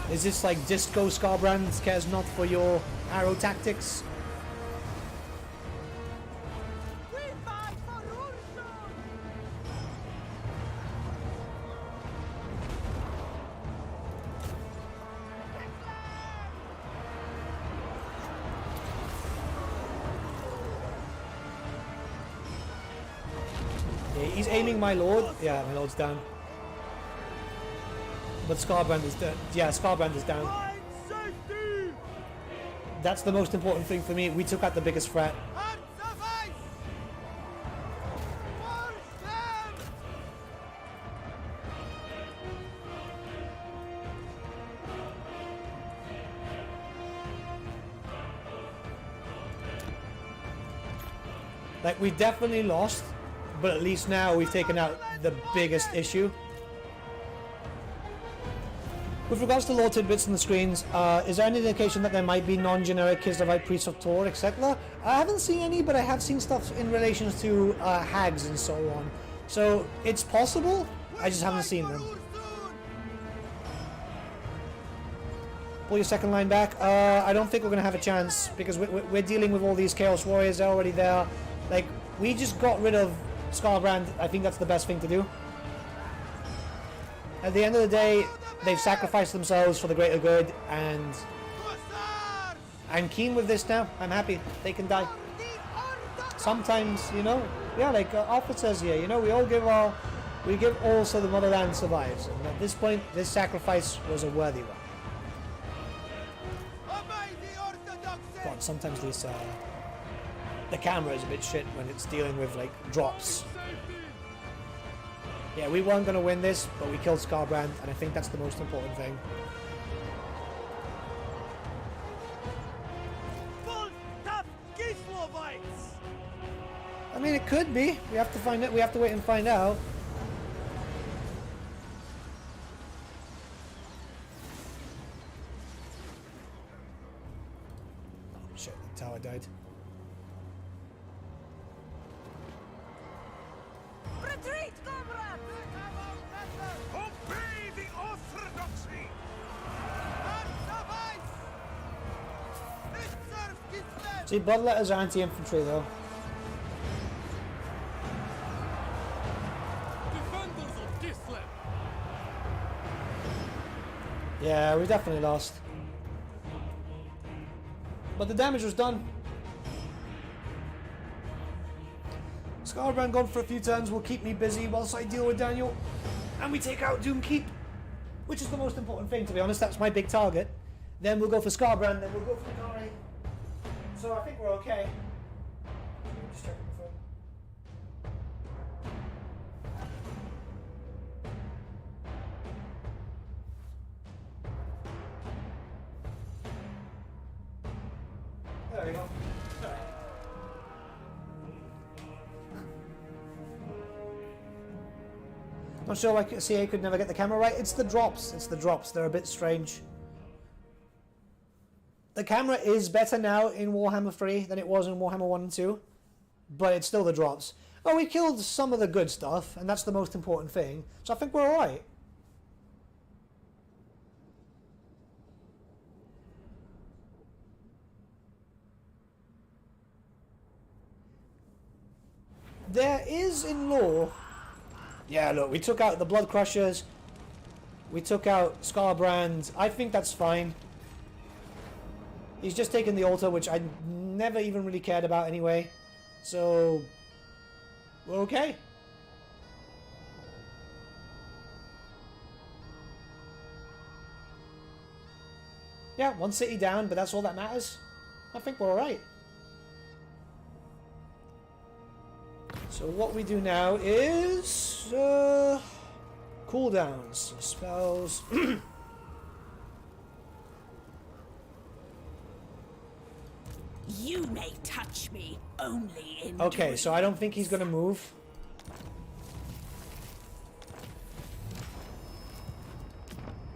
Speaker 1: Is this like Disco Scarbrand cares not for your arrow tactics?
Speaker 6: We fight for Ursul!
Speaker 1: Yeah, he's aiming my lord. Yeah, my lord's down. But Scarbrand is down. Yeah, Scarbrand is down. That's the most important thing for me. We took out the biggest threat. Like, we definitely lost, but at least now we've taken out the biggest issue. With regards to lore tidbits on the screens, is there any indication that there might be non-generic Kislevite priests of Tor, etc.? I haven't seen any, but I have seen stuff in relation to hags and so on. So it's possible, I just haven't seen them. Pull your second line back. I don't think we're going to have a chance, because we're dealing with all these Chaos Warriors. They're already there. Like, we just got rid of Scarbrand. I think that's the best thing to do. At the end of the day, they've sacrificed themselves for the greater good, and I'm keen with this now. I'm happy. They can die. Sometimes, you know, yeah, like Alfred says here, you know, we give all so the motherland survives. And at this point, this sacrifice was a worthy one. God, God, sometimes these the camera is a bit shit when it's dealing with like drops. Yeah, we weren't gonna win this, but we killed Skarbrand, and I think that's the most important thing.
Speaker 4: Full tough Kislevites!
Speaker 1: I mean, it could be. We have to find it. We have to wait and find out. Oh shit! The tower died.
Speaker 6: Retreat, comrade!
Speaker 4: Obey the orthodoxy! It serves Kislev!
Speaker 1: See, bloodletters are anti-infantry though.
Speaker 3: Defenders of Kislev!
Speaker 1: Yeah, we definitely lost. But the damage was done. Skarbrand gone for a few turns will keep me busy whilst I deal with Daniel. And we take out Doomkeep, which is the most important thing, to be honest. That's my big target. Then we'll go for Skarbrand, then we'll go for Nari. So I think we're okay. Just checking the phone. There we go. Not sure why CA could never get the camera right. It's the drops. It's the drops. They're a bit strange. The camera is better now in Warhammer 3 than it was in Warhammer 1 and 2. But it's still the drops. Oh, we killed some of the good stuff, and that's the most important thing. So I think we're alright. There is in lore... Yeah, look, we took out the Blood Crushers. We took out Skarbrand. I think that's fine. He's just taken the altar, which I never even really cared about anyway. So, we're okay. Yeah, one city down, but that's all that matters. I think we're alright. So what we do now is cooldowns, spells.
Speaker 5: You may touch me only in
Speaker 1: Okay, so I don't think he's gonna move.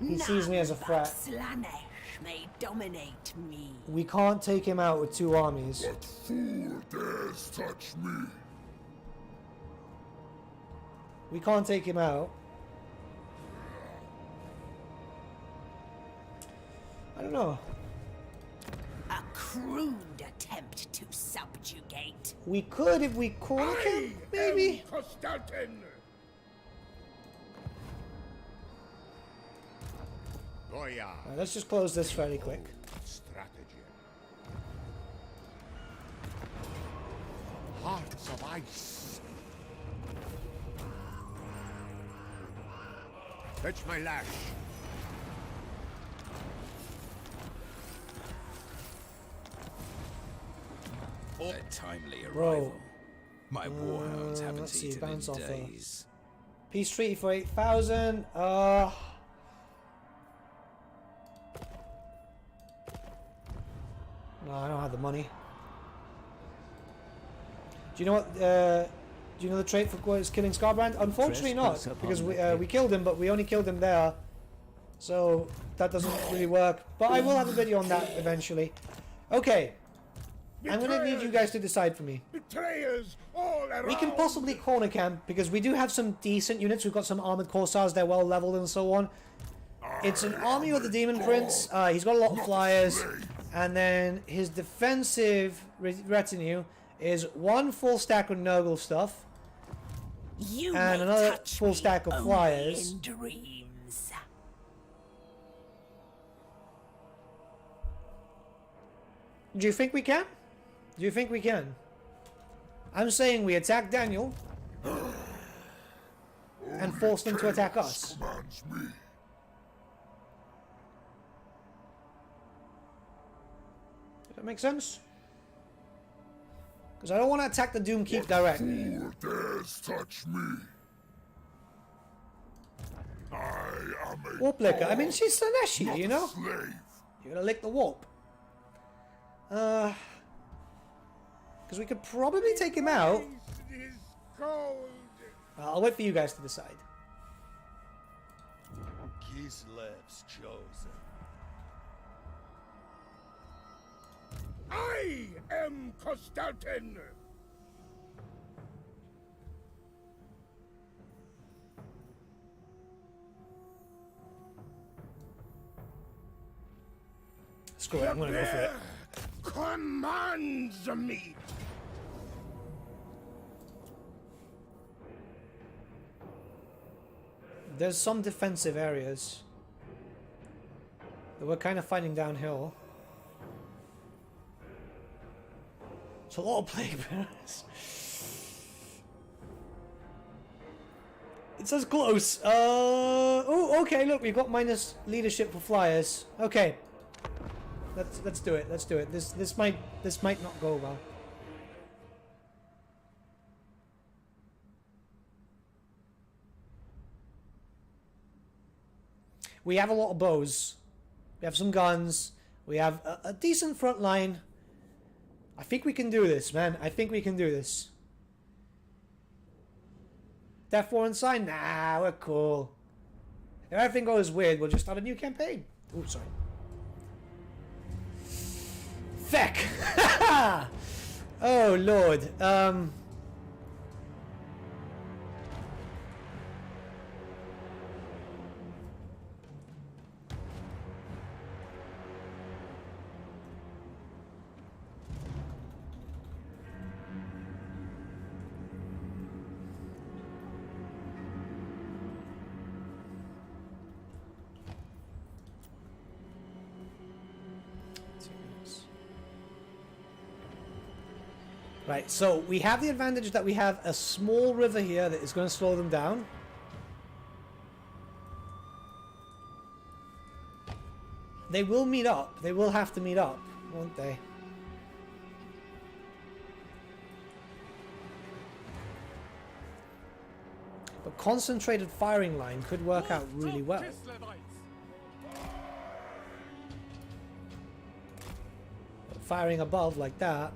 Speaker 1: He sees me as a threat.
Speaker 5: Slanesh may dominate me.
Speaker 1: We can't take him out with two armies.
Speaker 2: What fool dares touch me?
Speaker 1: We can't take him out. I don't know.
Speaker 5: A crude attempt to subjugate.
Speaker 1: We could if we corner him, maybe.
Speaker 2: Kostaltyn!
Speaker 8: Goya.
Speaker 1: Alright, let's just close this fairly quick.
Speaker 8: Strategy. Hearts of ice. Fetch my lash.
Speaker 7: A timely
Speaker 1: Bro.
Speaker 7: arrival. My warhounds haven't
Speaker 1: let's see,
Speaker 7: eaten
Speaker 1: bounce
Speaker 7: in
Speaker 1: off
Speaker 7: days.
Speaker 1: Peace treaty for 8,000. No, I don't have the money. Do you know what? Do you know the trait for killing Skarbrand? Unfortunately not, because we killed him, but we only killed him there, so that doesn't really work. But I will have a video on that eventually. Okay, I'm gonna need you guys to decide for me.
Speaker 2: Betrayers all around!
Speaker 1: We can possibly corner camp because we do have some decent units. We've got some armored corsairs; they're well leveled and so on. It's an army with the Demon Prince. He's got a lot of flyers, and then his defensive retinue is one full stack of Nurgle stuff.
Speaker 5: You
Speaker 1: And
Speaker 5: may
Speaker 1: another
Speaker 5: touch
Speaker 1: full
Speaker 5: me
Speaker 1: stack of
Speaker 5: only
Speaker 1: flyers.
Speaker 5: in dreams.
Speaker 1: Do you think we can? Do you think we can? I'm saying we attack Daniel and force them to attack us.
Speaker 2: Commands me.
Speaker 1: that make sense? Because I don't want to attack the Doom Keep directly.
Speaker 2: Who dares touch me? I am a
Speaker 1: Warp Licker. I mean, she's Slaneshi, you know?
Speaker 2: slave.
Speaker 1: You're gonna lick the warp. Because we could probably take him out.
Speaker 2: It is cold.
Speaker 1: I'll wait for you guys to decide.
Speaker 4: Kislev's chosen.
Speaker 2: I am Kostaltyn.
Speaker 1: Screw it, I'm gonna go for it.
Speaker 2: Commands me.
Speaker 1: There's some defensive areas that we're kind of fighting downhill. It's a lot of plague bearers. It's as close. Oh, okay. Look, we've got minus leadership for flyers. Okay, let's do it. Let's do it. This might not go well. We have a lot of bows. We have some guns. We have a decent front line. I think we can do this, man. I think we can do this. Death War Inside? Nah, we're cool. If everything goes weird, we'll just start a new campaign. Oh, sorry. Feck! Oh, Lord. Right, so we have the advantage that we have a small river here that is going to slow them down. They will meet up. They will have to meet up, won't they? But concentrated firing line could work out really well. But firing above like that.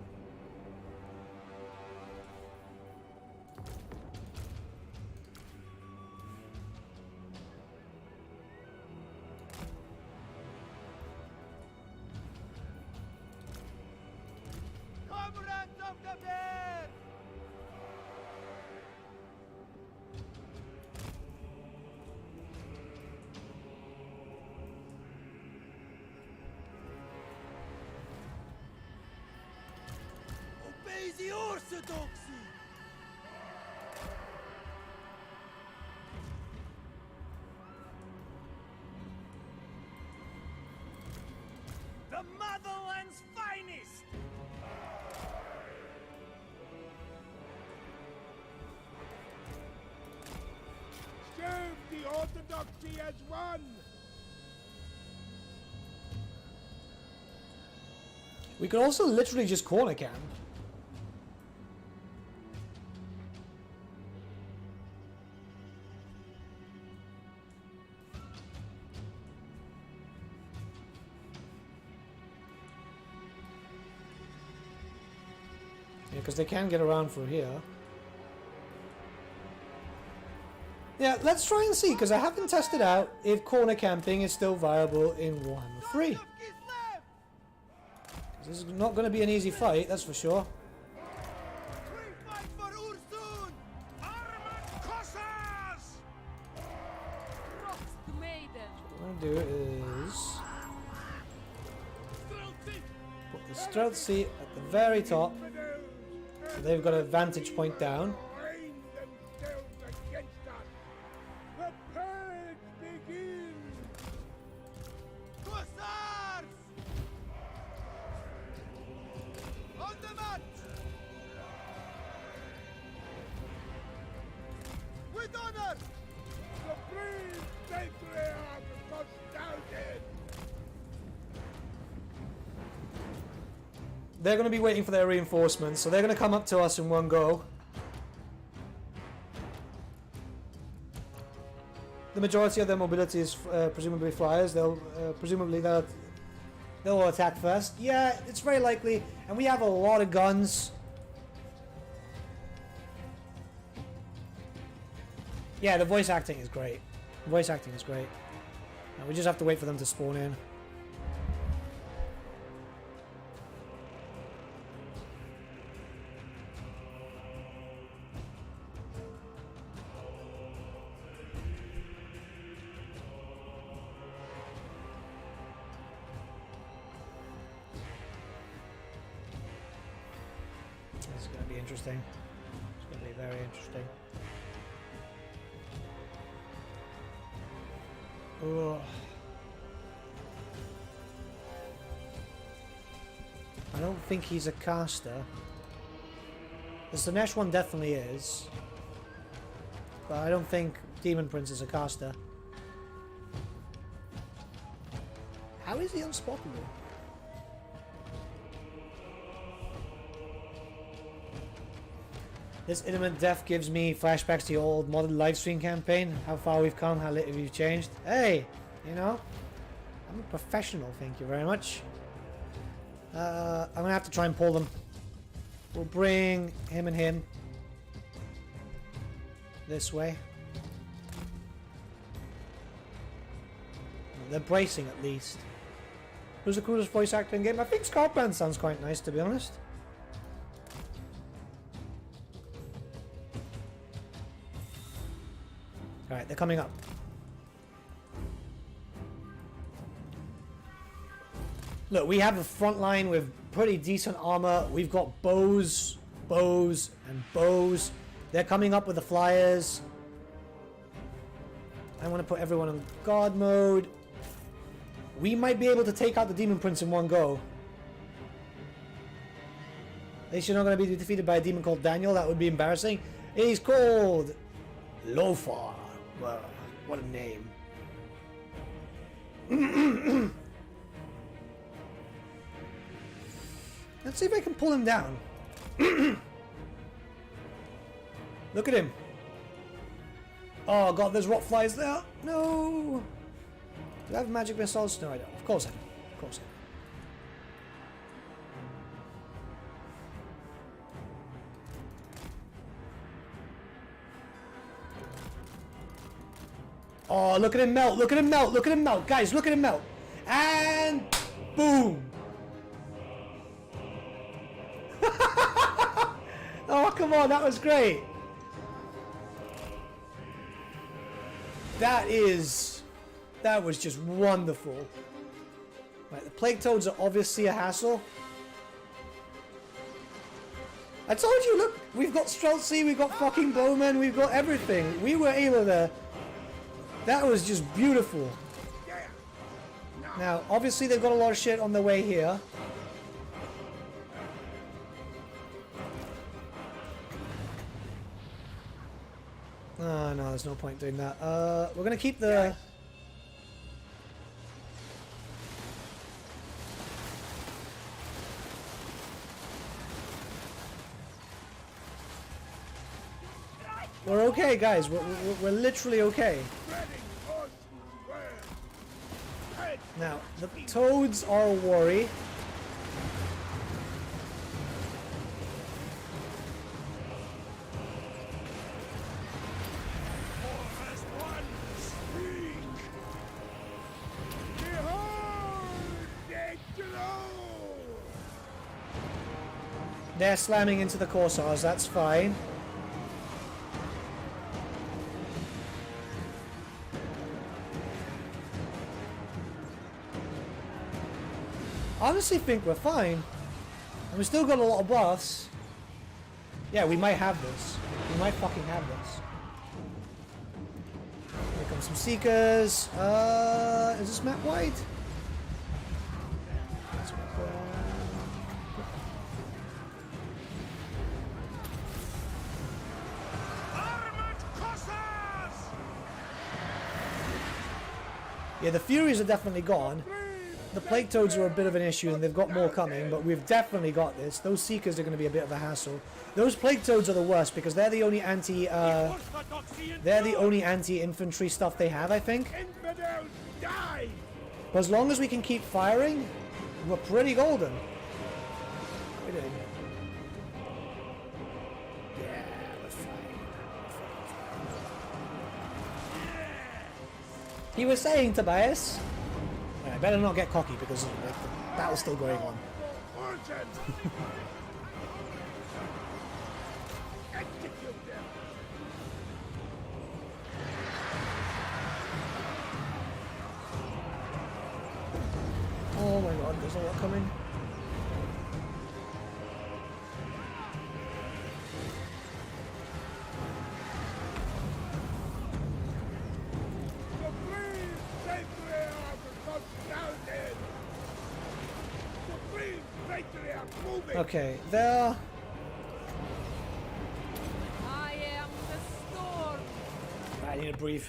Speaker 4: The orthodoxy! The motherland's finest!
Speaker 2: Serve the orthodoxy as one.
Speaker 1: We could also literally just corner camp. Because they can get around through here. Yeah, let's try and see, because I haven't tested out if corner camping is still viable in Warhammer 3. This is not going to be an easy fight, that's for sure.
Speaker 4: We fight for Ursun! Armed Cossars!
Speaker 1: What I'm going to do is put the stealth seat at the very top. So they've got a vantage point down.
Speaker 2: Arraign themselves against us. The purge begins.
Speaker 4: Cossars! On the march! With honor!
Speaker 2: Supreme Patriarch Kostaltyn.
Speaker 1: they're going to be waiting for their reinforcements, so they're going to come up to us in one go. The majority of their mobility is presumably flyers. They'll they'll attack first. Yeah, it's very likely, and we have a lot of guns. Yeah, the voice acting is great. The voice acting is great. We just have to wait for them to spawn in. This is going to be interesting. It's going to be very interesting. Ugh. I don't think he's a caster. The Slanesh one definitely is. But I don't think Demon Prince is a caster. How is he unspotable? This Intimate Death gives me flashbacks to the old modded livestream campaign. How far we've come, how little we've changed. Hey, you know, I'm a professional, thank you very much. I'm gonna have to try and pull them. We'll bring him and him this way. They're bracing at least. Who's the coolest voice actor in game? I think Scarbrand sounds quite nice, to be honest. Alright, they're coming up. Look, we have a front line with pretty decent armor. We've got bows, and bows. They're coming up with the flyers. I want to put everyone in guard mode. We might be able to take out the Demon Prince in one go. At least you're not going to be defeated by a demon called Daniel. That would be embarrassing. He's called Lofar. Wow, what a name. Let's see if I can pull him down. Look at him. Oh god, there's rock flies there. No. Do I have magic missiles? No, I don't. Of course I do. Of course I do. Oh, look at him melt, look at him melt, look at him melt. Guys, look at him melt. And boom. Oh, come on, that was great. That was just wonderful. Right, the plague toads are obviously a hassle. I told you, look, we've got Streltsy, we've got fucking Bowman, we've got everything. We were able to... That was just beautiful. Now, obviously they've got a lot of shit on their way here. Oh, no, there's no point doing that. We're gonna keep the... We're okay, guys. We're literally okay. Now, the toads are a worry. They're slamming into the Corsairs, that's fine. I honestly think we're fine. And we still got a lot of buffs. Yeah, we might have this. We might fucking have this. Here come some Seekers. Is this map wide? Yeah, the Furies are definitely gone. the plague toads are a bit of an issue, and they've got more coming, but we've definitely got this. Those seekers are going to be a bit of a hassle. Those plague toads are the worst because they're the only anti-infantry stuff they have, I think.
Speaker 2: Infidels, die!
Speaker 1: But as long as we can keep firing, we're pretty golden. We're doing. Yeah, we're fine. You were saying, Tobias? I better not get cocky because like, the battle's still going on.
Speaker 2: Execute them!
Speaker 1: Oh my god, there's a lot coming.
Speaker 2: The free patriarch of Kostaltyn! The free patriarch moving!
Speaker 1: Okay, there.
Speaker 6: I am the storm.
Speaker 1: I need to breathe.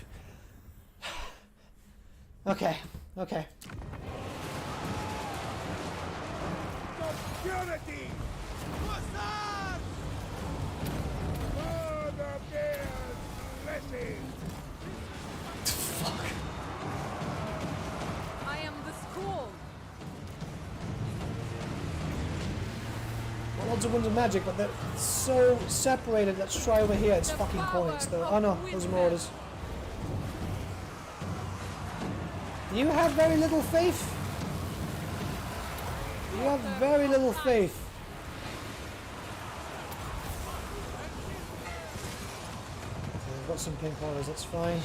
Speaker 1: Okay, okay.
Speaker 2: Security!
Speaker 4: What's up?
Speaker 2: Father Bear's blessing!
Speaker 1: Fuck.
Speaker 6: I am the school.
Speaker 1: Well, lots of winds of magic, but they're so separated. Let's try over here. It's fucking points though. Oh no, those are marauders. You have very little faith. You have very little faith. Okay, I've got some pink horrors, that's fine.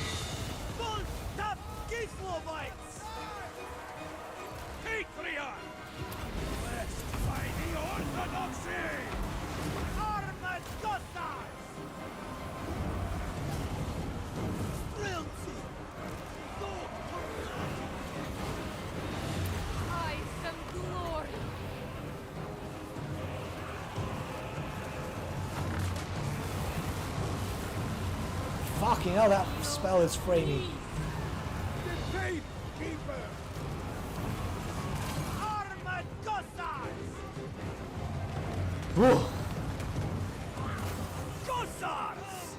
Speaker 4: Don't stop Kislevites!
Speaker 3: Patriarch! Blessed by the Orthodoxy!
Speaker 4: Armed Cossacks! Strilci!
Speaker 6: I am glory.
Speaker 1: Fucking hell, that spell is framey.
Speaker 2: The safe keeper!
Speaker 4: Armed Cossacks!
Speaker 1: Whew.
Speaker 4: Cossacks!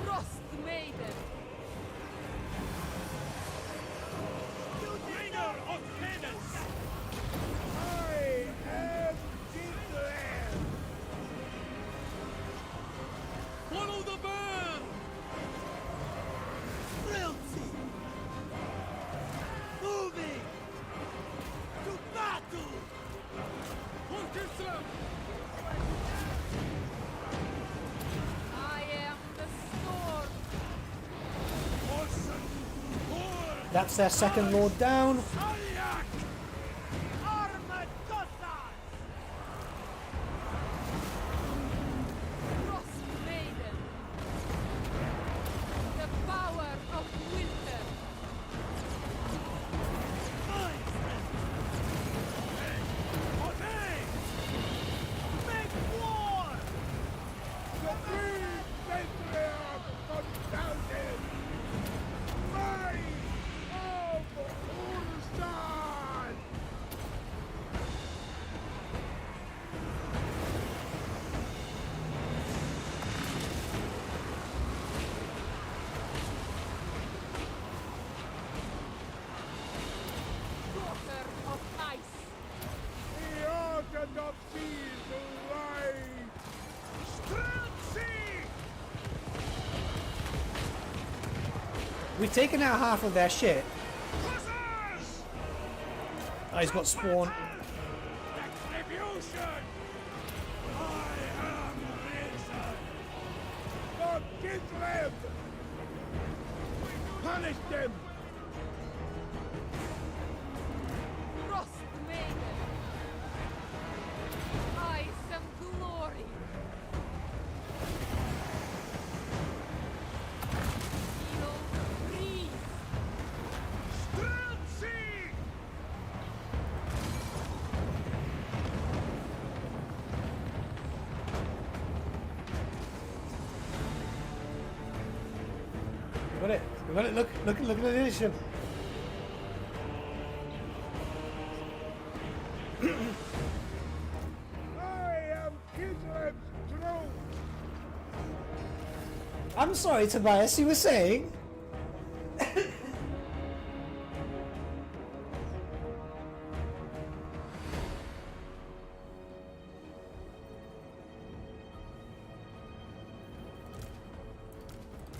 Speaker 6: Frost maiden.
Speaker 3: Bringer of penance!
Speaker 2: I am Kislev!
Speaker 3: Follow the band!
Speaker 4: Strilci! Moving! To battle!
Speaker 3: For Kislev!
Speaker 6: I am the storm.
Speaker 3: Orson!
Speaker 1: That's their second lord down.
Speaker 3: Alyak!
Speaker 4: Armed Cossacks!
Speaker 6: Frost maiden. The power of winter.
Speaker 4: Make war!
Speaker 2: The free patriarch of Kostaltyn! Mine of Ulsan!
Speaker 6: Daughter of ice.
Speaker 2: The Orthodoxy's light!
Speaker 4: Strilci!
Speaker 1: We've taken out half of their shit.
Speaker 4: Cossacks!
Speaker 1: Oh, he's got spawn.
Speaker 3: Retribution! I am risen!
Speaker 2: For Kislev! Punish them!
Speaker 6: Frost maiden. I am glory. Feel breeze.
Speaker 4: Strilci!
Speaker 1: We got it. We got it. Look at the initiative. I'm sorry, Tobias, you were saying?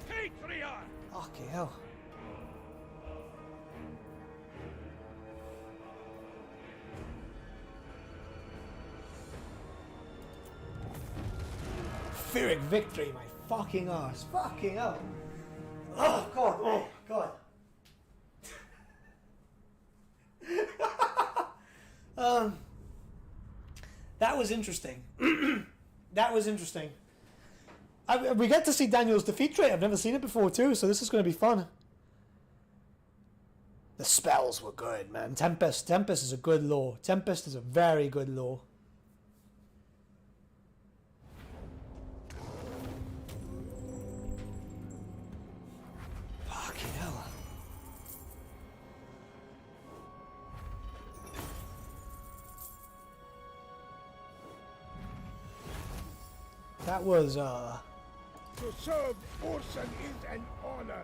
Speaker 4: Patriarch!
Speaker 1: Okay, hell. Pyrrhic victory, my fucking ass. Fucking hell. Oh, God. Oh, God. That was interesting. That was interesting. We get to see Daniel's defeat trait. I've never seen it before, too, so this is going to be fun. The spells were good, man. Tempest. Tempest is a good lore. Tempest is a very good lore. Fucking hell. That was,
Speaker 2: To serve Orson is an honor.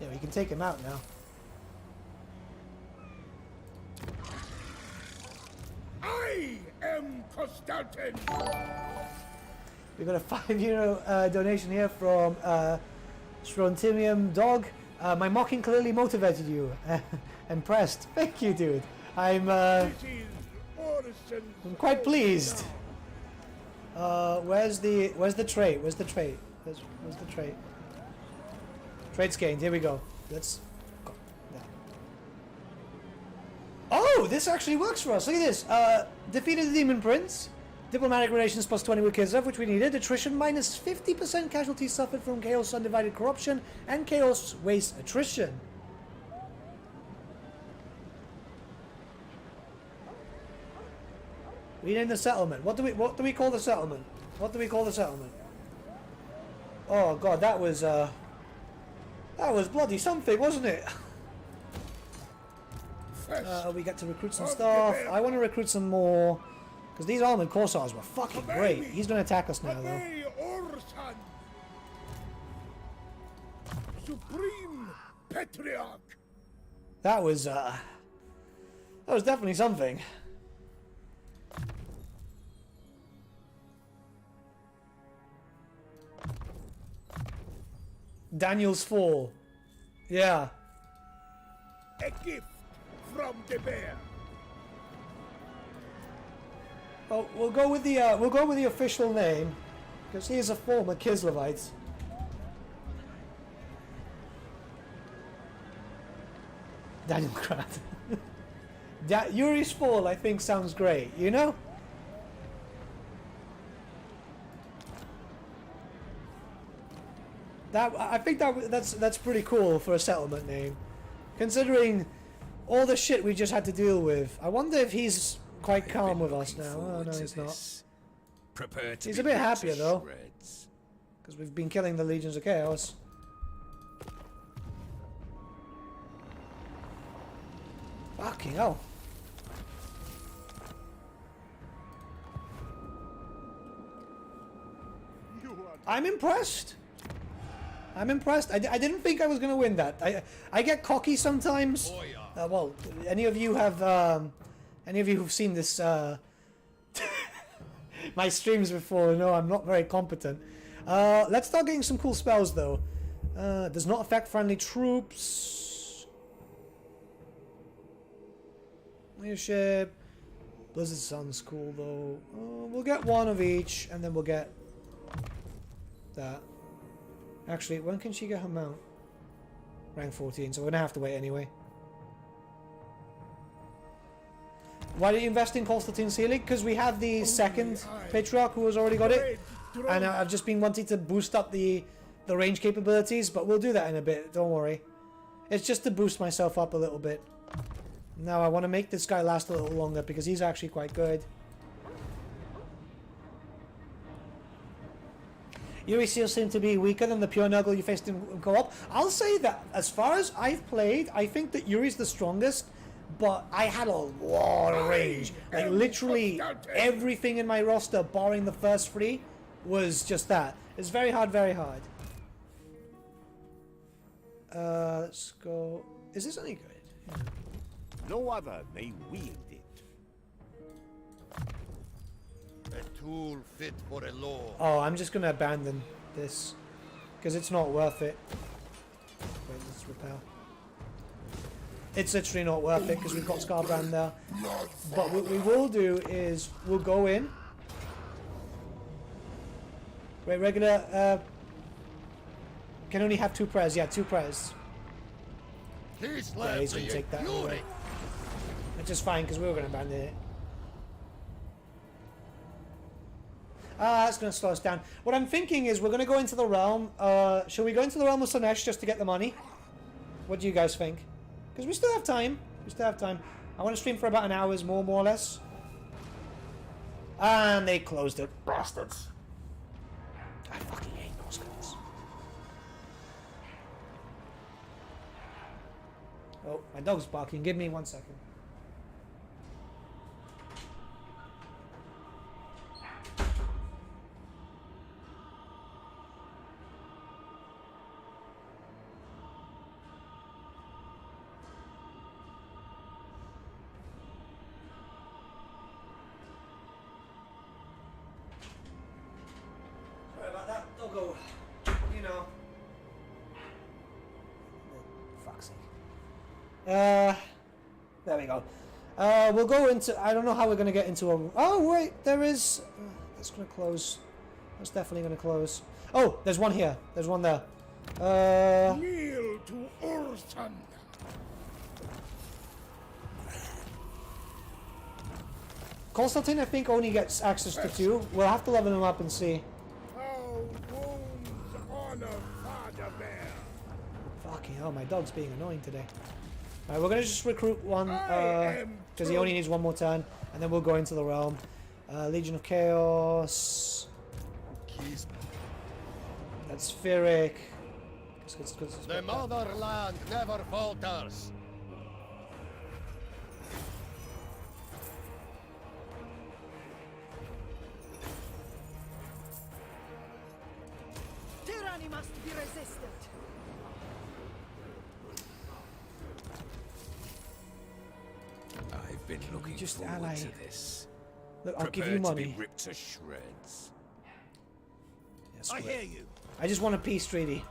Speaker 1: yeah, we can take him out now.
Speaker 2: I am Kostaltyn.
Speaker 1: We got a €5 donation here from Strontium Dog. My mocking clearly motivated you. Impressed. Thank you, dude. I'm
Speaker 2: This is Orson's
Speaker 1: quite
Speaker 2: home
Speaker 1: pleased.
Speaker 2: now.
Speaker 1: Where's the trait? Where's the trait? Where's the trait? Traits gained. Here we go. Let's go. Yeah. Oh, this actually works for us. Look at this. Defeated the Demon Prince. Diplomatic relations plus 20 with Kislev, which we needed. Attrition minus 50% casualties suffered from Chaos Undivided Corruption and Chaos Waste Attrition. Rename the settlement. What do we call the settlement? What do we call the settlement? Oh god, that was bloody something, wasn't it? We get to recruit some stuff. I want to recruit some more because these armored corsairs were fucking great. He's going to attack us now, though.
Speaker 2: Obey Orson, Supreme Patriarch.
Speaker 1: That was definitely something. Daniel's fall. Yeah.
Speaker 2: A gift from the bear.
Speaker 1: Well, we'll go with the official name because he is a former Kislevite. Daniel Krat. Yuri's fall, I think, sounds great. You know. I think that's pretty cool for a settlement name, considering all the shit we just had to deal with. I wonder if he's quite calm with us now. Oh no, he's not.
Speaker 7: Prepare to
Speaker 1: He's
Speaker 7: be
Speaker 1: a bit
Speaker 7: ripped to
Speaker 1: happier though,
Speaker 7: shreds.
Speaker 1: because we've been killing the legions of chaos. Fucking hell. I'm impressed. I'm impressed. I didn't think I was going to win that. I get cocky sometimes. Well, any of you who've seen this my streams before know I'm not very competent. Let's start getting some cool spells though. Does not affect friendly troops. Leadership. Blizzard Sun's cool though. We'll get one of each, and then we'll get that. Actually, when can she get her mount? Rank 14, so we're gonna have to wait anyway. Why did you invest in Kostaltyn Sealing? Because we have the second Patriarch who has already got it. And I've just been wanting to boost up the range capabilities, but we'll do that in a bit, don't worry. It's just to boost myself up a little bit. Now I want to make this guy last a little longer because he's actually quite good. Yuri Seal seemed to be weaker than the pure Nuggle you faced in co-op. I'll say that as far as I've played, I think that Yuri's the strongest, but I had a lot of range. Like literally everything in my roster, barring the first three, was just that. It's very hard, very hard. Let's go. Is this any good? Yeah.
Speaker 8: No other may wield it.
Speaker 2: A tool fit for a law.
Speaker 1: Oh, I'm just gonna abandon this because it's not worth it. Wait, let's repel. It's literally not worth it because we've got Scarbrand there. But what we will do is we'll go in. Wait, regular. Can only have 2 prayers. Yeah, 2 prayers. Yeah, he's gonna take that away. Which is fine because we were gonna abandon it. That's going to slow us down. What I'm thinking is we're going to go into the realm. Shall we go into the realm of Slaanesh just to get the money? What do you guys think? Because we still have time. We still have time. I want to stream for about an hour's more or less. And they closed it. Bastards. I fucking hate those guys. Oh, my dog's barking. Give me 1 second. There we go. We'll go into... I don't know how we're going to get into a... Oh, wait. There is... that's going to close. That's definitely going to close. Oh, there's one here. There's one there.
Speaker 2: Kneel to Urson.
Speaker 1: Kostaltyn, I think, only gets access to 2. We'll have to level him up and see.
Speaker 2: How wounds honor Father Bear.
Speaker 1: Fucking hell, my dog's being annoying today. Alright, we're going to just recruit one, because he only needs 1 more turn, and then we'll go into the realm. Legion of Chaos. That's Spheric.
Speaker 2: The motherland never falters.
Speaker 5: Tyranny must be resisted.
Speaker 7: I've been looking
Speaker 1: Just
Speaker 7: forward
Speaker 1: ally.
Speaker 7: to this.
Speaker 1: Look, I'll give you
Speaker 7: Prepare to
Speaker 1: money.
Speaker 7: be ripped to shreds.
Speaker 1: Yes,
Speaker 4: I hear you.
Speaker 1: I just want a peace treaty.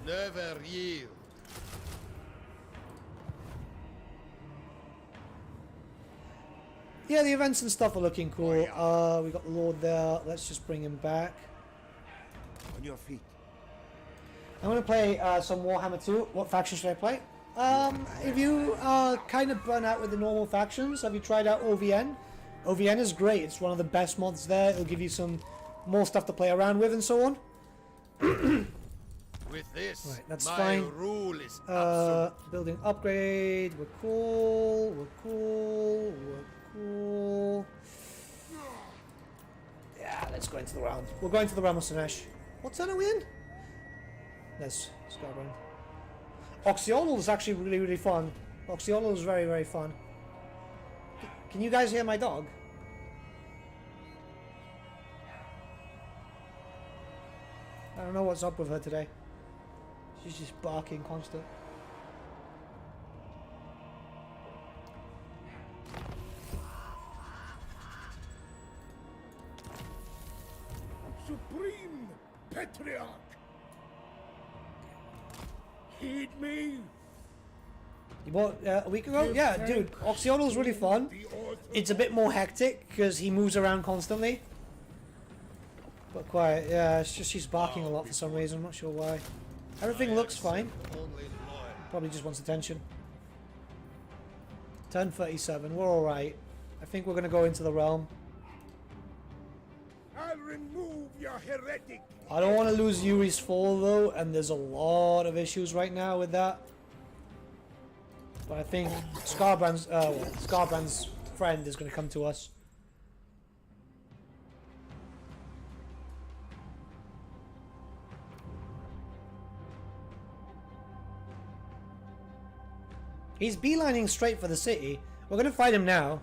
Speaker 2: Never yield.
Speaker 1: Yeah, the events and stuff are looking cool. We got the Lord there. Let's just bring him back.
Speaker 8: On your feet.
Speaker 1: I'm going to play some Warhammer 2. What faction should I play? If you are kind of burnt out with the normal factions, have you tried out OVN? OVN is great. It's one of the best mods there. It'll give you some more stuff to play around with and so on.
Speaker 2: With this,
Speaker 1: Right, that's
Speaker 2: my
Speaker 1: fine.
Speaker 2: rule is absolute.
Speaker 1: Building upgrade. We're cool. We're cool. We're cool. Yeah, let's go into the realm. We're going to the realm of Slaanesh. What turn are we in? There's Scarbrand. Oxyonal is actually really, really fun. Oxyonal is very, very fun. Can you guys hear my dog? I don't know what's up with her today. She's just barking constant.
Speaker 2: Supreme Patriarch. Heed me.
Speaker 1: You bought a week ago? Yeah, dude. Oxyonal's really fun. It's a bit more hectic because he moves around constantly. But quiet, yeah, it's just she's barking a lot for some reason, I'm not sure why. Everything looks fine.
Speaker 2: Only loyal.
Speaker 1: Probably just wants attention. Turn 37, we're alright. I think we're gonna go into the realm.
Speaker 2: I'll remove your heretic.
Speaker 1: I don't want to lose Yuri's fall though, and there's a lot of issues right now with that. But I think Scarbrand's friend is gonna come to us. He's beelining straight for the city. We're gonna fight him now.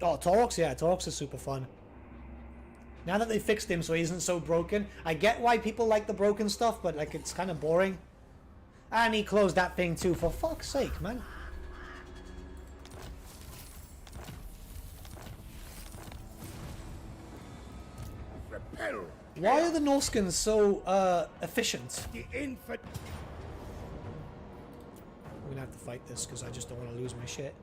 Speaker 1: Oh, Torx, yeah, Torx is super fun. Now that they fixed him so he isn't so broken, I get why people like the broken stuff, but like it's kind of boring. And he closed that thing too, for fuck's sake, man.
Speaker 2: Repel
Speaker 1: Why are the Norskins so efficient?
Speaker 2: the infant.
Speaker 1: I'm gonna have to fight this because I just don't want to lose my shit.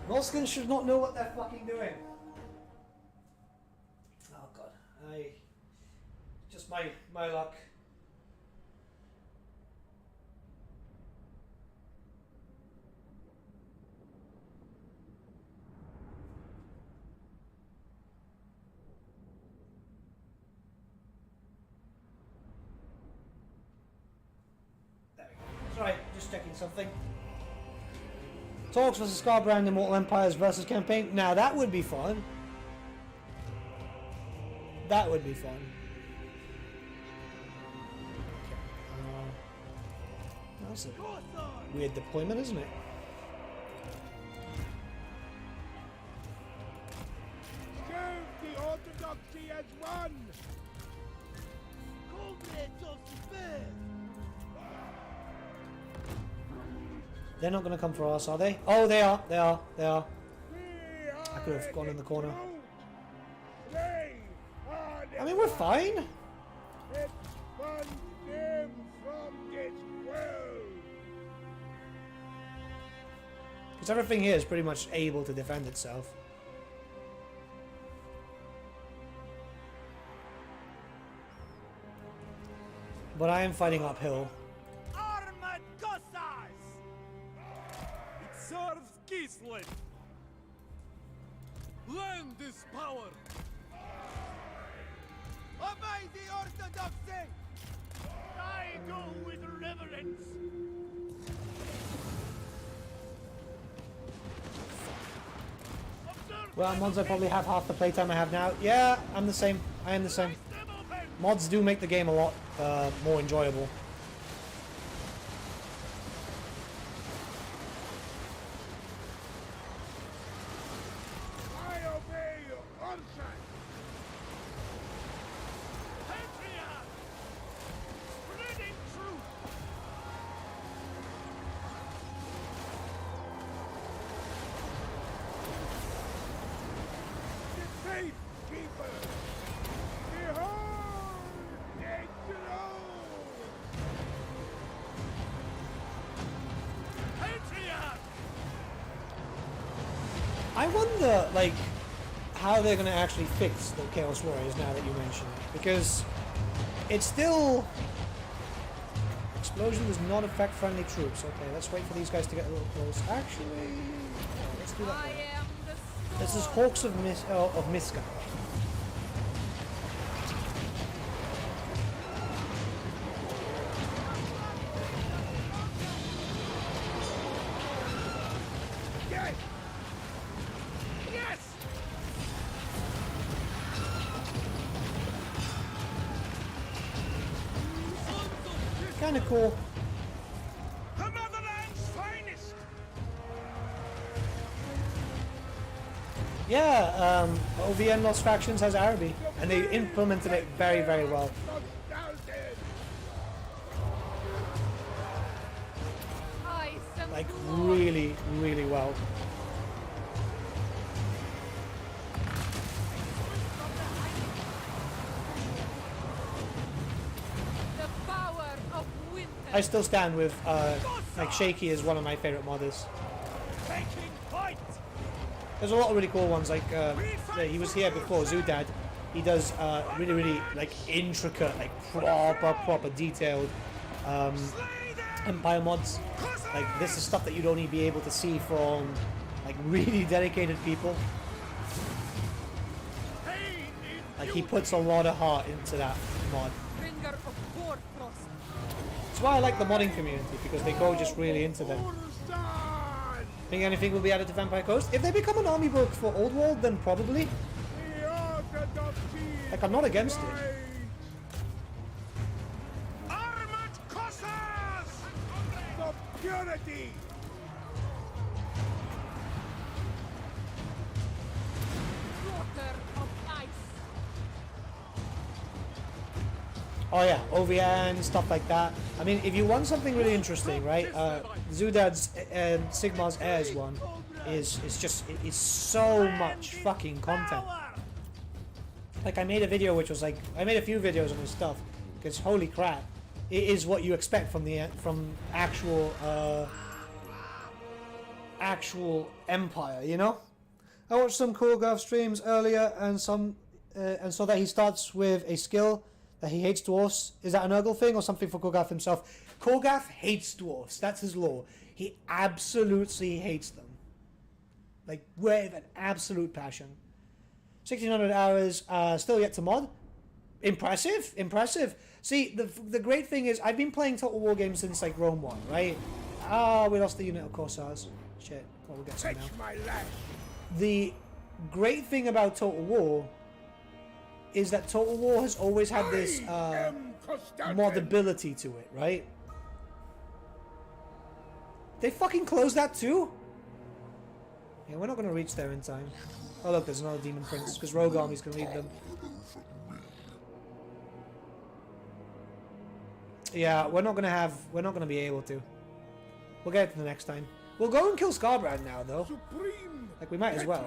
Speaker 1: Norskins should not know what they're fucking doing. Oh god, just my luck. There we go. Sorry, just checking something. Talks versus Scarbrand Immortal Empires versus campaign. Now that would be fun. That would be fun. That's a weird deployment, isn't it?
Speaker 2: Serve the orthodoxy as one.
Speaker 1: They're not going to come for us, are they? Oh, they are. They are. They are. I could have gone in the corner. I mean, we're fine.
Speaker 2: Expunge them from this world.
Speaker 1: Because everything here is pretty much able to defend itself. But I am fighting uphill.
Speaker 4: Armored Cossars!
Speaker 3: It serves Kislev. Land is power.
Speaker 4: Obey the orthodoxy! I go with reverence.
Speaker 1: Well, mods, I probably have half the playtime I have now. Yeah, I'm the same. I am the same. Mods do make the game a lot more enjoyable.
Speaker 2: I obey your orders.
Speaker 4: Patriot! Spreading truth!
Speaker 2: The faith keeper. Behold, they glow.
Speaker 4: Patriot!
Speaker 1: I wonder, like, how they're going to actually fix the Chaos Warriors now that you mention it. Because it's still... Explosion does not affect friendly troops. Okay, let's wait for these guys to get a little close. Actually, let's do that.
Speaker 6: I am the
Speaker 1: This is
Speaker 6: sword.
Speaker 1: Hawks of Miska.
Speaker 2: Yes. Yes.
Speaker 1: Kind of cool.
Speaker 4: The motherland's finest!
Speaker 1: Yeah, OVN Lost Factions has Araby, and they implemented it very, very well.
Speaker 2: Kostaltyn.
Speaker 6: I am
Speaker 1: Like,
Speaker 6: glory.
Speaker 1: really, really well.
Speaker 6: The power of winter.
Speaker 1: I still stand with, like, Shaky is one of my favorite modders.
Speaker 4: Taking point!
Speaker 1: There's a lot of really cool ones, like, he was here before, Zoodad. He does, really, really, like, intricate, like, proper detailed, Empire mods. Like, this is stuff that you'd only be able to see from, like, really dedicated people. Like, he puts a lot of heart into that mod.
Speaker 6: Bringer of Warfrost.
Speaker 1: That's why I like the modding community, because they go just really into them.
Speaker 2: Understand.
Speaker 1: Think anything will be added to Vampire Coast? If they become an army book for Old World, then probably.
Speaker 2: The orthodoxy.
Speaker 1: Like, I'm not against it.
Speaker 2: Right. ready!
Speaker 6: Water of ice.
Speaker 1: Oh yeah, OVN, stuff like that. I mean, if you want something really interesting, right? Zudad's and Sigmar's Heirs one is so much fucking content. Like I made a video which was like, I made a few videos on this stuff because holy crap, it is what you expect from the actual Empire, you know. I watched some Korgoth streams earlier and saw that he starts with a skill that he hates dwarfs. Is that an Urgle thing or something for Korgoth himself? Korgoth hates dwarfs. That's his law. He absolutely hates them. Like, with an absolute passion. 1600 hours, still yet to mod. Impressive, impressive. See, the great thing is, I've been playing Total War games since, like, Rome 1, right? Ah, we lost the unit of Corsairs. Shit. Well, we'll get some now. The great thing about Total War is that Total War has always had this modability to it, right? They fucking closed that too? Yeah, we're not going to reach there in time. Oh look, there's another Demon Prince, because Rogue Army's going to lead them. Yeah, we're not going to be able to. We'll get it to the next time. We'll go and kill Scarbrand now, though. Like, we might as well.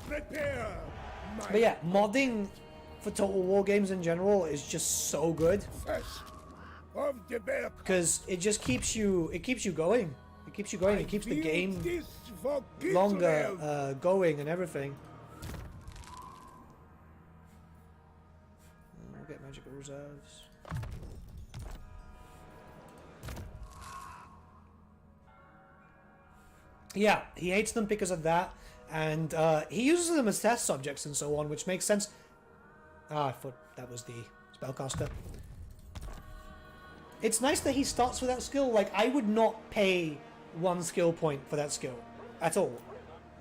Speaker 1: But yeah, modding for Total War games in general is just so good. Because it just keeps you going. It keeps you going. It keeps the game longer going and everything. We'll get magical reserves. Yeah, he hates them because of that, and he uses them as test subjects and so on, which makes sense. Ah, I thought that was the spellcaster. It's nice that he starts with that skill. Like, I would not pay 1 skill point for that skill at all.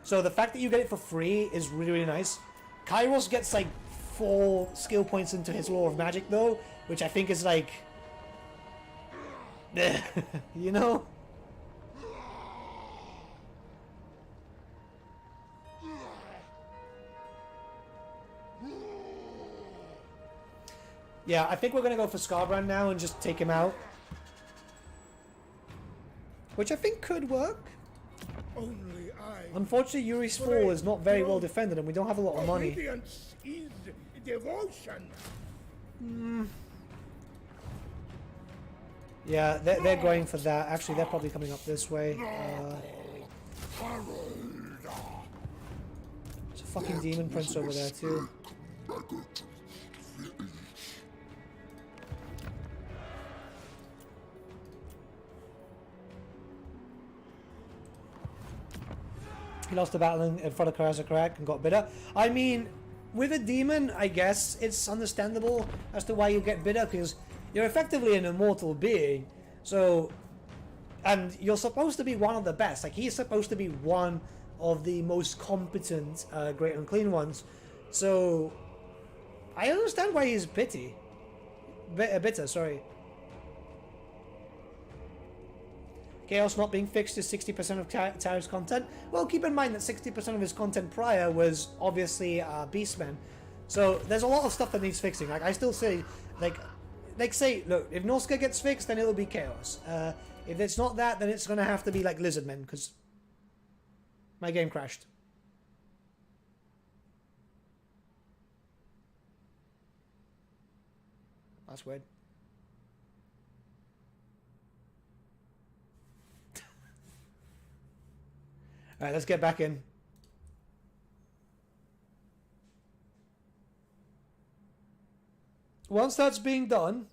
Speaker 1: So the fact that you get it for free is really, really nice. Kairos gets like 4 skill points into his Law of Magic though, which I think is like, you know? Yeah, I think we're going to go for Scarbrand now and just take him out. Which I think could work.
Speaker 2: Only I.
Speaker 1: Unfortunately, Yuri's Fall is not very well defended and we don't have a lot of money.
Speaker 2: Obedience is devotion.
Speaker 1: Yeah, they're going for that. Actually, they're probably coming up this way. There's a fucking Demon Prince over there too. He lost the battle in front of Karazakrak and got bitter. I mean, with a demon, I guess it's understandable as to why you get bitter, because you're effectively an immortal being. So, and you're supposed to be one of the best. Like, he's supposed to be one of the most competent Great Unclean Ones. So, I understand why he's bitter, sorry. Chaos not being fixed is 60% of Tara's content. Well, keep in mind that 60% of his content prior was obviously Beastmen. So there's a lot of stuff that needs fixing. Like, I still say, like say, look, if Norska gets fixed, then it'll be Chaos. If it's not that, then it's going to have to be like Lizardmen, because my game crashed. That's weird. Alright, let's get back in. Once that's being done,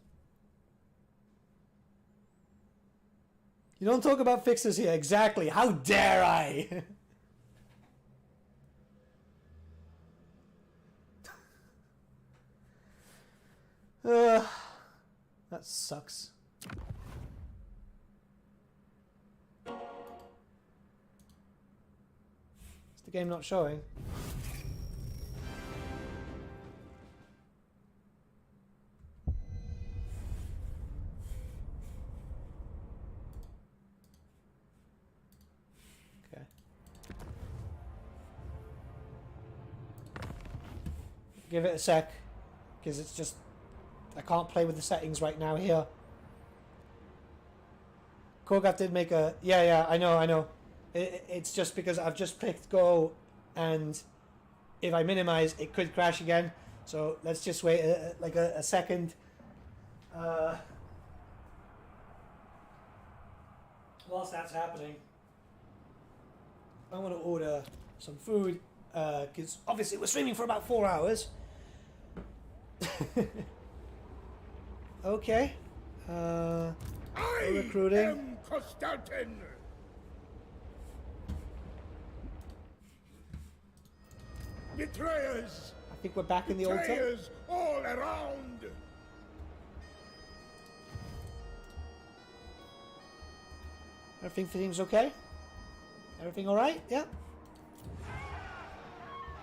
Speaker 1: you don't talk about fixes here. Exactly. How dare I? That sucks. The game not showing. Give it a sec, because it's just I can't play with the settings right now here. Kogaf did make a yeah I know. It's just because I've just clicked go, and if I minimize, it could crash again. So let's just wait like a second. Whilst that's happening, I want to order some food because obviously we're streaming for about 4 hours. Okay.
Speaker 2: I
Speaker 1: recruiting.
Speaker 2: am Kostaltyn. Betrayers.
Speaker 1: I think we're back in the old time.
Speaker 2: Betrayers all around.
Speaker 1: Everything seems okay? Everything alright? Yeah?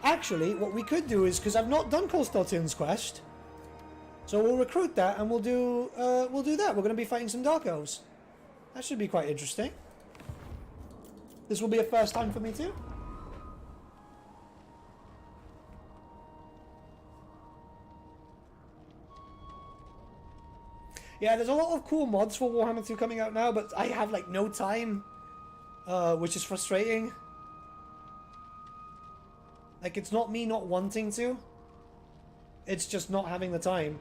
Speaker 1: Actually, what we could do is, because I've not done Kostaltyn's quest, so we'll recruit that and we'll do that. We're going to be fighting some Dark Elves. That should be quite interesting. This will be a first time for me too. Yeah, there's a lot of cool mods for Warhammer 2 coming out now, but I have like no time, which is frustrating. Like, it's not me not wanting to, it's just not having the time.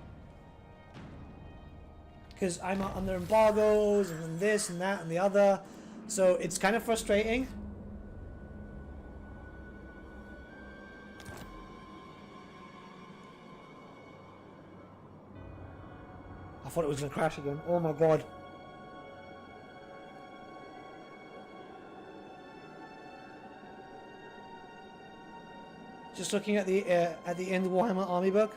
Speaker 1: Because I'm under embargoes, and then this and that and the other, so it's kind of frustrating. I thought it was going to crash again. Oh my god. Just looking at the end of Warhammer Army book.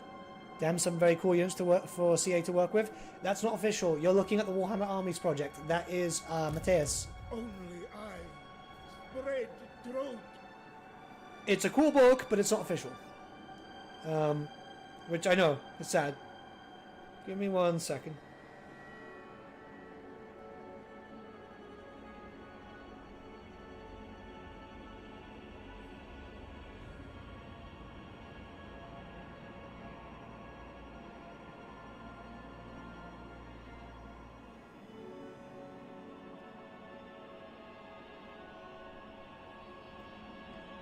Speaker 1: Damn, some very cool units to work for CA to work with. That's not official. You're looking at the Warhammer Armies project. That is Mateus.
Speaker 2: Only I spread truth.
Speaker 1: It's a cool book, but it's not official. Which I know. It's sad. Give me 1 second.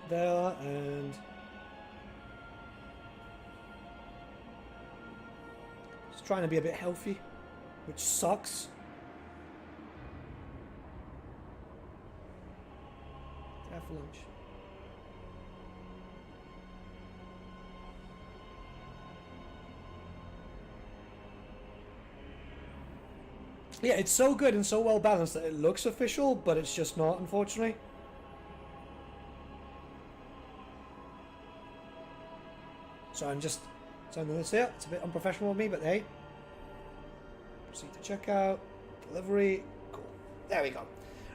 Speaker 1: There and just trying to be a bit healthy, which sucks. Have for lunch. Yeah, it's so good and so well balanced that it looks official, but it's just not, unfortunately. So I'm just sending this here. It's a bit unprofessional of me, but hey. Proceed to checkout. Delivery. Cool. There we go.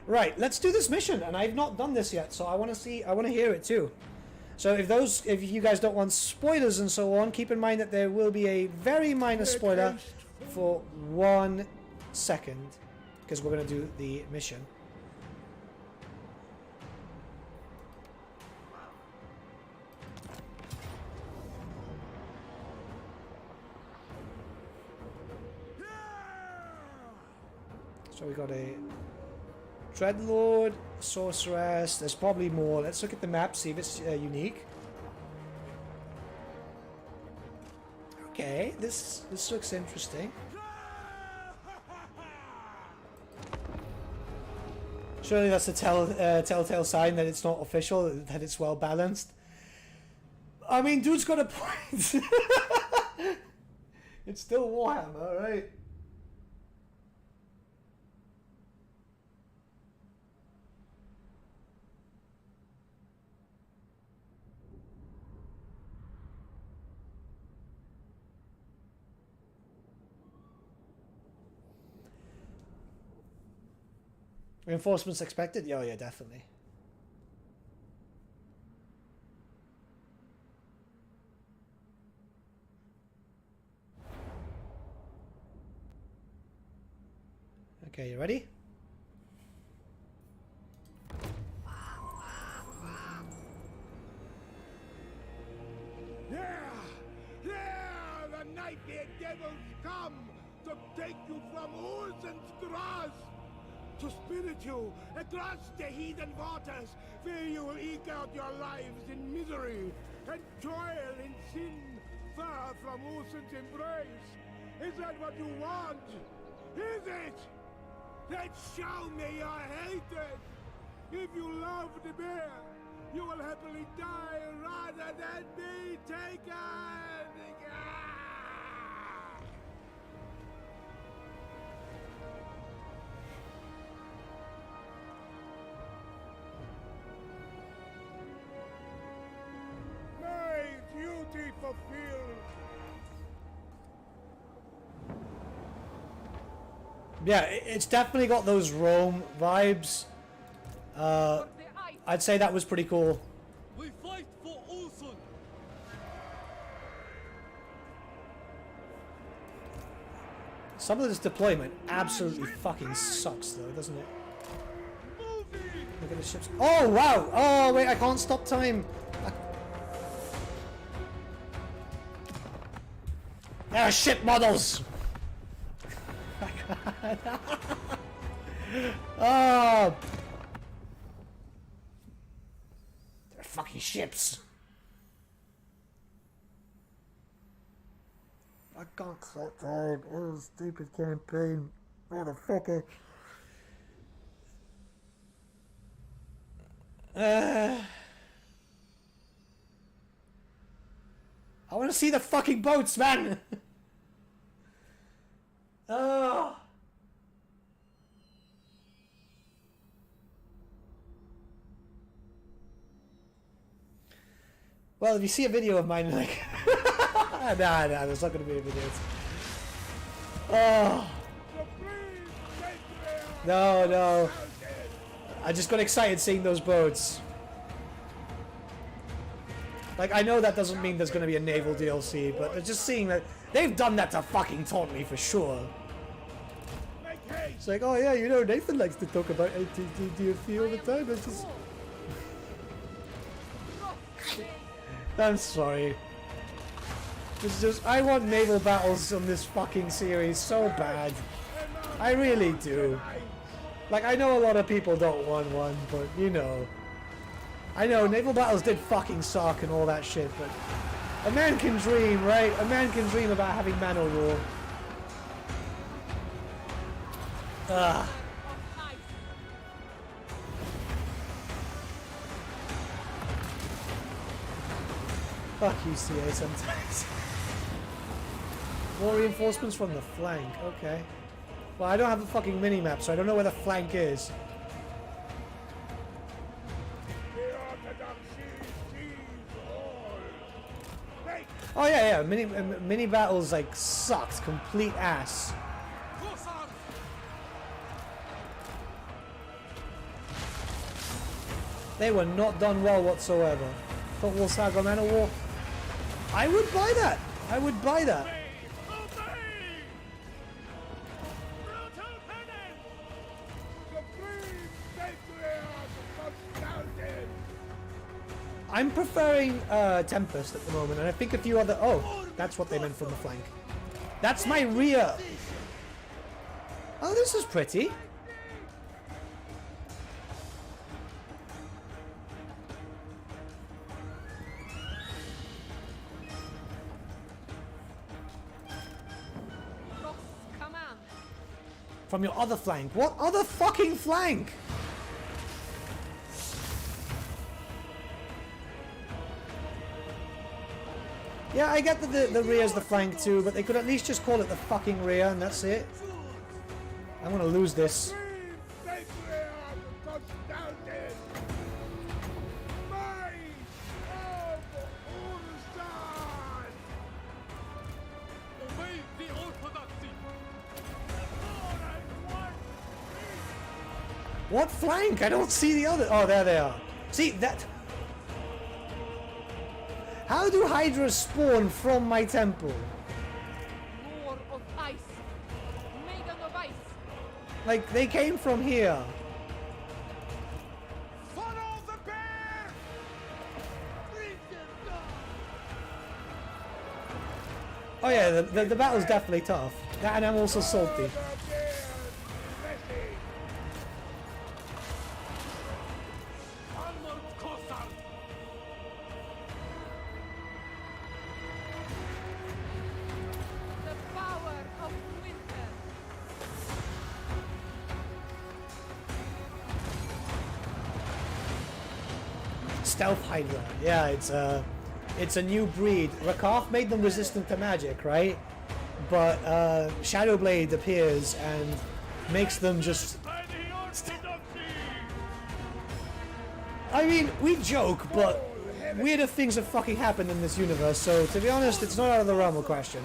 Speaker 1: Right, let's do this mission. And I've not done this yet, so I want to hear it too. So if you guys don't want spoilers and so on, keep in mind that there will be a very minor spoiler for 1 second, because we're going to do the mission. So we got a Dreadlord, Sorceress. There's probably more. Let's look at the map, see if it's unique. Okay, this looks interesting. Surely that's a telltale sign that it's not official, that it's well balanced. I mean, dude's got a point. It's still Warhammer, right? Reinforcements expected? Oh yeah, definitely. Okay, you ready?
Speaker 2: Yeah, The devils come to take you from Ursen's grasp, to spirit you across the heathen waters, where you will eke out your lives in misery and toil in sin, far from Ursen's embrace. Is that what you want? Is it? Then show me your hatred. If you love the bear, you will happily die rather than be taken. My duty fulfilled.
Speaker 1: Yeah, it's definitely got those Rome vibes. I'd say that was pretty cool.
Speaker 3: We fight for Ulsan.
Speaker 1: Some of this deployment absolutely fucking sucks though, doesn't it? Look at the ships. Oh wow! Oh wait, I can't stop time. There are ship models! Oh! They're fucking ships. I can't stop time. Oh, stupid campaign. Motherfucker. I want to see the fucking boats, man! Oh! Well, if you see a video of mine, like... nah, there's not gonna be a video. Oh! No. I just got excited seeing those boats. Like, I know that doesn't mean there's gonna be a naval DLC, but just seeing that... They've done that to fucking taunt me for sure. It's like, oh yeah, you know, Nathan likes to talk about ATTDFE all the time. It's just... I'm sorry. It's just, I want naval battles on this fucking series so bad. I really do. Like, I know a lot of people don't want one, but you know. I know, naval battles did fucking suck and all that shit, but... A man can dream, right? A man can dream about having man o' war. Ugh. Fuck you, CA, sometimes. More reinforcements from the flank, okay. Well, I don't have a fucking mini-map, so I don't know where the flank is. Oh yeah, mini battles like sucked, complete ass. They were not done well whatsoever. Football Saga Man of War. I would buy that. I would buy that. I'm preferring Tempest at the moment, and I think a few other... Oh, that's what they meant from the flank. That's my rear! Oh, this is pretty. From your other flank. What other fucking flank? Yeah, I get that the rear's the flank too, but they could at least just call it the fucking rear and that's it. I'm gonna lose this. What flank? I don't see the other. Oh, there they are. See, that... How do Hydras spawn from my temple?
Speaker 6: Lord of ice. Maiden of ice.
Speaker 1: Like, they came from here.
Speaker 2: Follow the bear!
Speaker 1: Oh yeah, the battle's definitely tough. That, and I'm also salty.
Speaker 3: Armored Cossard!
Speaker 6: The power of winter.
Speaker 1: Stealth Hydra. Yeah, it's a new breed. Rakov made them resistant to magic, right? But Shadowblade appears and makes them just. I mean, we joke, but weirder things have fucking happened in this universe. So to be honest, it's not out of the realm of question.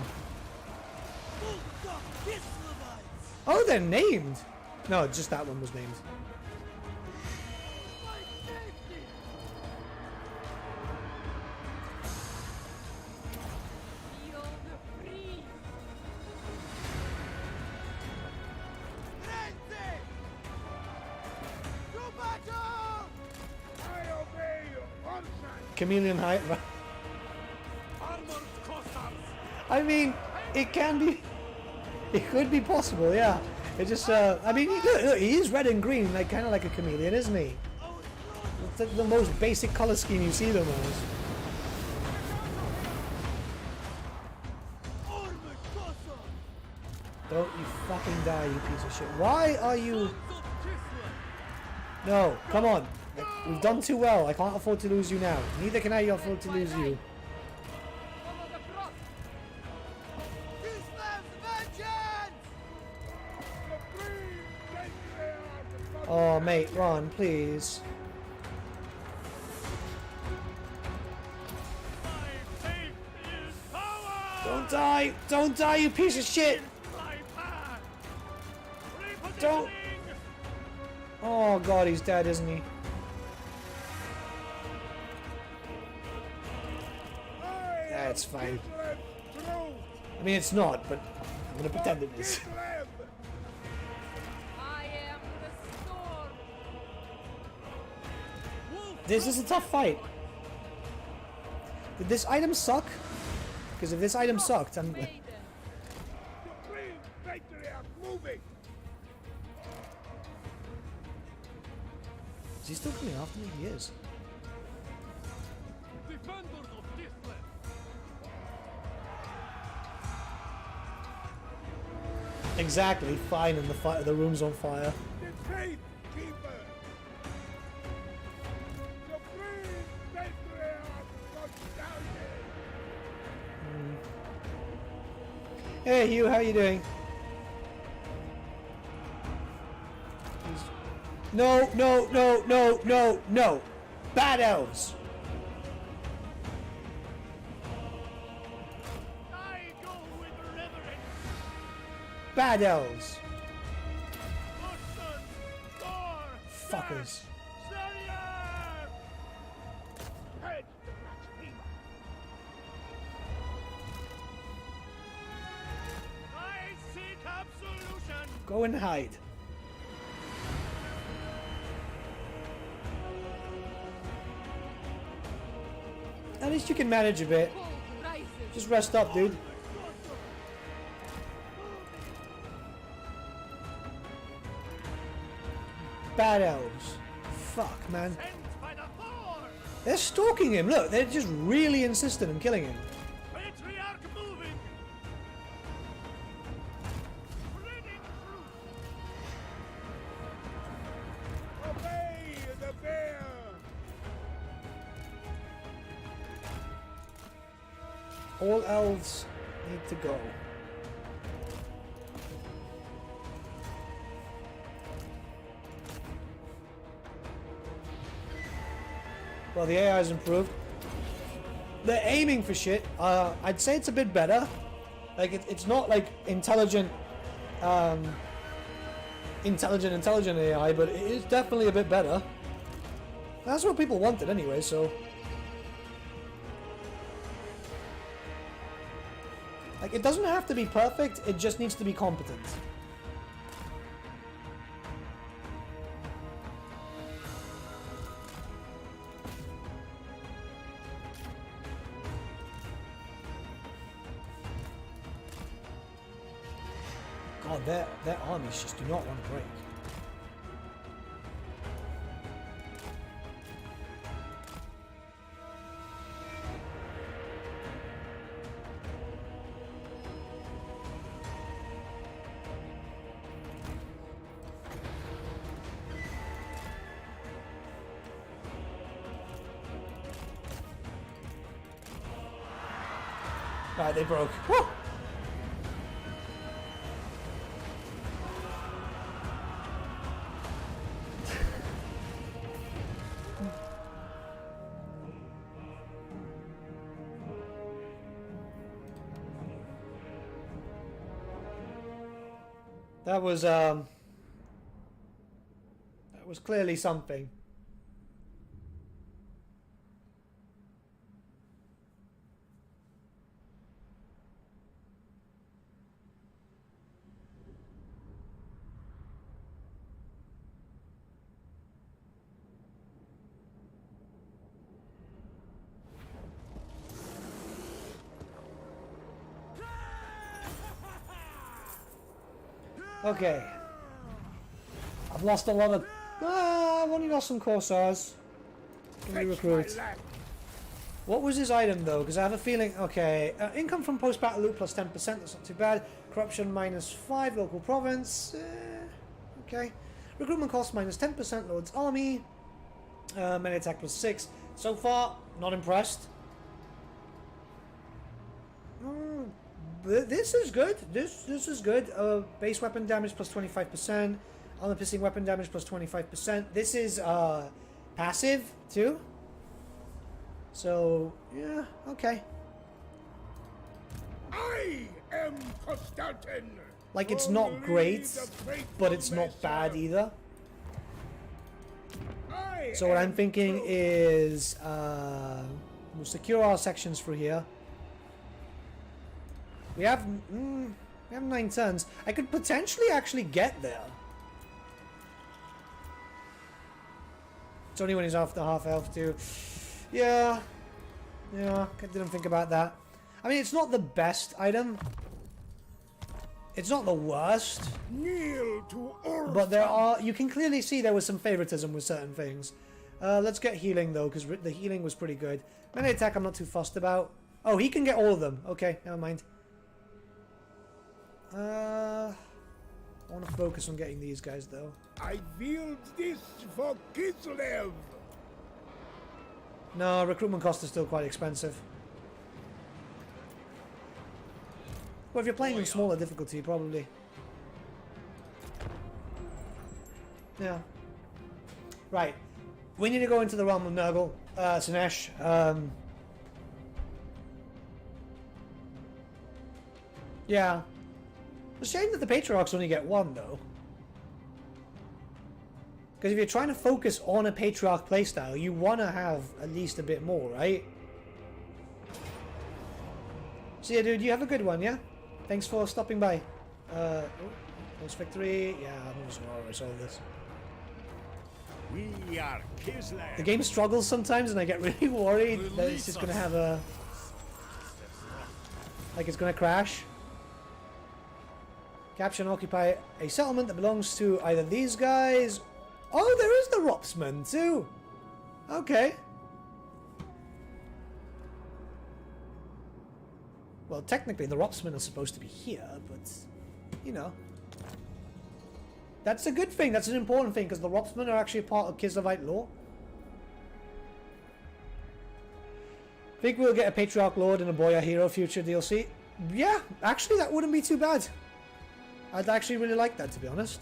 Speaker 1: Oh, they're named. No, just that one was named.
Speaker 6: Feel the breeze.
Speaker 4: To battle!
Speaker 2: I obey you, Orson!
Speaker 1: Chameleon height.
Speaker 3: Armored Cossards!
Speaker 1: I mean, it can be. It could be possible, yeah. It just, I mean, look, he is red and green, like kind of like a chameleon, isn't he? It's the most basic color scheme you see them as. Don't you fucking die, you piece of shit. Why are you... No, come on. Like, we've done too well. I can't afford to lose you now. Neither can I afford to lose you.
Speaker 6: Follow the frost.
Speaker 4: Kislev's vengeance!
Speaker 1: Oh, mate, run, please.
Speaker 3: My faith is power!
Speaker 1: Don't die! Don't die, you piece of shit!
Speaker 3: My path!
Speaker 1: Don't-
Speaker 3: Repositioning!
Speaker 1: Oh god, he's dead, isn't he? That's fine. I mean, it's not, but I'm gonna pretend it is.
Speaker 6: I am the storm.
Speaker 1: This is a tough fight. Did this item suck? Because if this item sucked, I'm...
Speaker 6: Maiden.
Speaker 2: Supreme Patriarch moving!
Speaker 1: Is he still coming after me? He is.
Speaker 3: Defenders of Kislev!
Speaker 1: Exactly, fine, and the room's on fire.
Speaker 2: The Faith Keeper! Supreme Patriarch Kostaltyn!
Speaker 1: Hey Hugh, how you doing? No, no, no, no, no, no! Bad elves!
Speaker 3: I go with reverence!
Speaker 1: Bad elves!
Speaker 3: Orson! Thor!
Speaker 1: Fuckers.
Speaker 3: Slayer!
Speaker 2: Head the blasphemer!
Speaker 3: I seek absolution!
Speaker 1: Go and hide. At least you can manage a bit.
Speaker 6: Cold rises.
Speaker 1: Just rest up, dude. Bad elves. Fuck, man.
Speaker 3: Sent by the Thor!
Speaker 1: They're stalking him. Look, they're just really insistent on killing him.
Speaker 3: Patriarch moving! Spreading truth!
Speaker 2: Obey the bear!
Speaker 1: All elves need to go. Well, the AI has improved. They're aiming for shit. I'd say it's a bit better. Like, it's not like intelligent AI, but it is definitely a bit better. That's what people wanted anyway, so... Like, it doesn't have to be perfect, it just needs to be competent. God, their armies just do not want to break. Alright, they broke. Woo! That was clearly something. Okay. I've lost a lot of... I've only lost some Corsairs. Can we recruit? What was his item though? Because I have a feeling... Okay. Income from post-battle loot plus 10%. That's not too bad. Corruption minus 5. Local province. Okay. Recruitment cost minus 10%. Lord's army. Melee attack plus 6. So far, not impressed. This is good. This is good. Base weapon damage plus 25%. Armor piercing weapon damage plus 25%. This is passive too. So yeah, okay.
Speaker 2: I am Kostaltyn.
Speaker 1: Like it's not great, but it's not bad either. So what I'm thinking is we'll secure our sections through here. We have 9 turns. I could potentially actually get there. It's only when he's after half health too. Yeah, I didn't think about that. I mean, it's not the best item. It's not the worst.
Speaker 2: Kneel to Orphan.
Speaker 1: But there are. You can clearly see there was some favoritism with certain things. Let's get healing though, because the healing was pretty good. Melee attack, I'm not too fussed about. Oh, he can get all of them. Okay, never mind. I want to focus on getting these guys though.
Speaker 2: I wield this for Kislev.
Speaker 1: No, recruitment cost is still quite expensive. Well, if you're playing in smaller difficulty, probably. Yeah. Right. We need to go into the realm of Nurgle. Sinesh. Yeah. It's a shame that the Patriarchs only get 1, though. Because if you're trying to focus on a Patriarch playstyle, you want to have at least a bit more, right? So yeah, dude, you have a good one, yeah? Thanks for stopping by. Post victory. Yeah, I'm just gonna resolve this.
Speaker 8: We are Kislev.
Speaker 1: The game struggles sometimes, and I get really worried that it's just gonna have a... Like it's gonna crash. Capture and occupy a settlement that belongs to either these guys... Oh, there is the Ropsman too! Okay. Well, technically the Ropsmen are supposed to be here, but... You know. That's a good thing, that's an important thing, because the Ropsmen are actually a part of Kislevite lore. Think we'll get a Patriarch Lord and a Boyar Hero future DLC? Yeah, actually that wouldn't be too bad. I'd actually really like that, to be honest.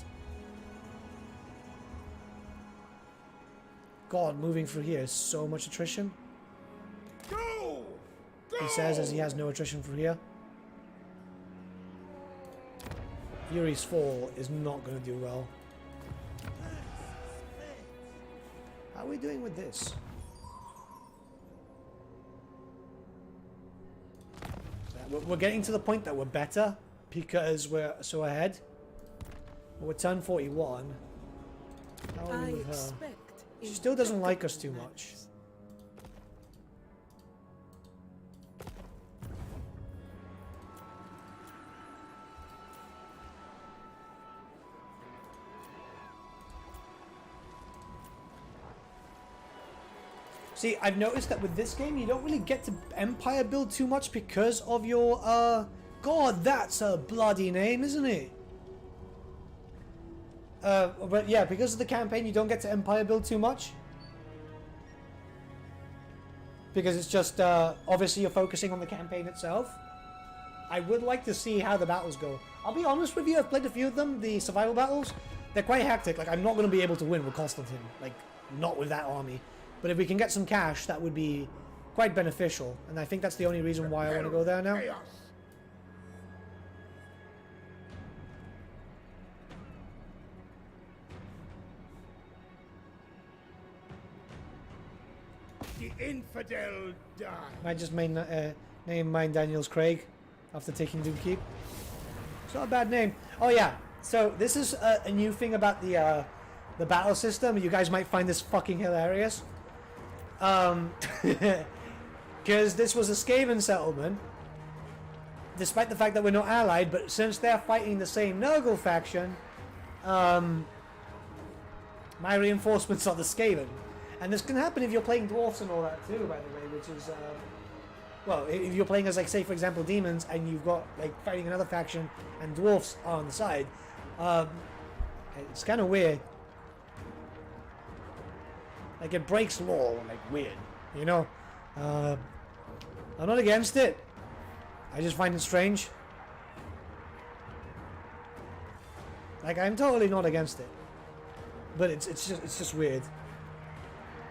Speaker 1: God, moving through here is so much attrition.
Speaker 2: Go! Go!
Speaker 1: He says as he has no attrition from here. Yuri's Fall is not going to do well. How are we doing with this? We're getting to the point that we're better because we're so ahead. We're turn 41. How are we with her? She still doesn't like us too much. See, I've noticed that with this game, you don't really get to Empire build too much because of your, God, that's a bloody name, isn't it? But yeah, because of the campaign, you don't get to Empire build too much. Because it's just, obviously you're focusing on the campaign itself. I would like to see how the battles go. I'll be honest with you, I've played a few of them, the survival battles. They're quite hectic. Like, I'm not going to be able to win with Kostaltyn. Like, not with that army. But if we can get some cash, that would be quite beneficial. And I think that's the only reason why I want to go there now.
Speaker 2: Chaos. The infidel die.
Speaker 1: I just name mine Daniels Craig after taking Doom Keep. It's not a bad name. Oh yeah, so this is a new thing about the battle system. You guys might find this fucking hilarious. Because this was a Skaven settlement, despite the fact that we're not allied, but since they're fighting the same Nurgle faction, my reinforcements are the Skaven. And this can happen if you're playing dwarfs and all that too, by the way, which is, well, if you're playing as, like, say, for example, demons, and you've got, like, fighting another faction, and dwarfs are on the side, it's kind of weird. Like, it breaks law, like, weird, you know? I'm not against it. I just find it strange. Like, I'm totally not against it. But it's just weird.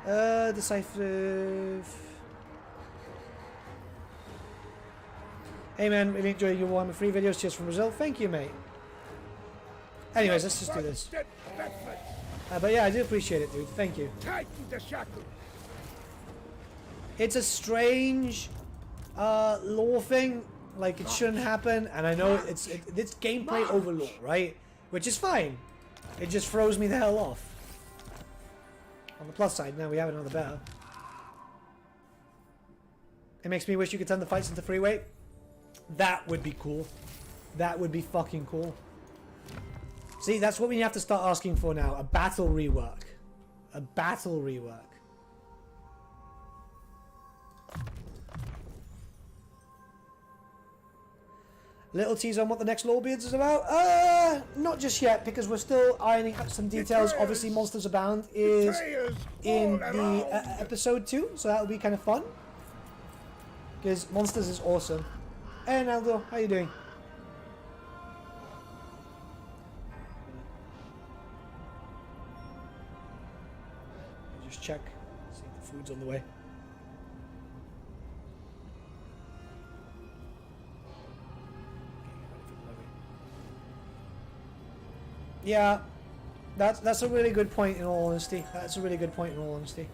Speaker 1: Decipher. Hey man, really enjoy your Warhammer free videos. Cheers from Brazil. Thank you, mate. Anyways, let's just do this. But yeah, I do appreciate it, dude. Thank you.
Speaker 2: Tighten the shackle.
Speaker 1: It's a strange lore thing. Like, it shouldn't happen, and I know it's gameplay overload, right? Which is fine. It just throws me the hell off. On the plus side, now we have another better. It makes me wish you could turn the fights into free weight. That would be cool. That would be fucking cool. See, that's what we have to start asking for now. A battle rework. A battle rework. Little tease on what the next Lawbeards is about? Not just yet, because we're still ironing out some details. Obviously, Monsters Abound is in the episode 2, so that'll be kind of fun. Because Monsters is awesome. Hey, Naldo, how you doing? Just check, see if the food's on the way. Yeah, that's a really good point in all honesty. That's a really good point in all honesty.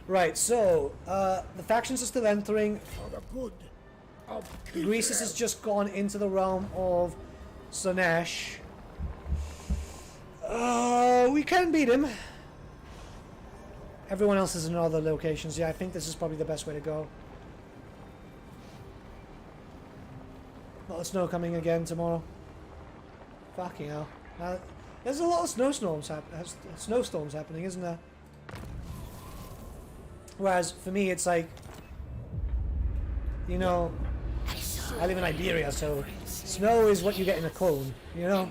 Speaker 1: Right, so the factions are still entering.
Speaker 2: For the good of
Speaker 1: Greasus has just gone into the realm of Slanesh. We can beat him. Everyone else is in other locations. Yeah, I think this is probably the best way to go. A lot of snow coming again tomorrow. Fucking hell. There's a lot of snowstorms happening, isn't there? Whereas for me, it's like, you know, I live in Iberia, so snow is what you get in a cone, you know?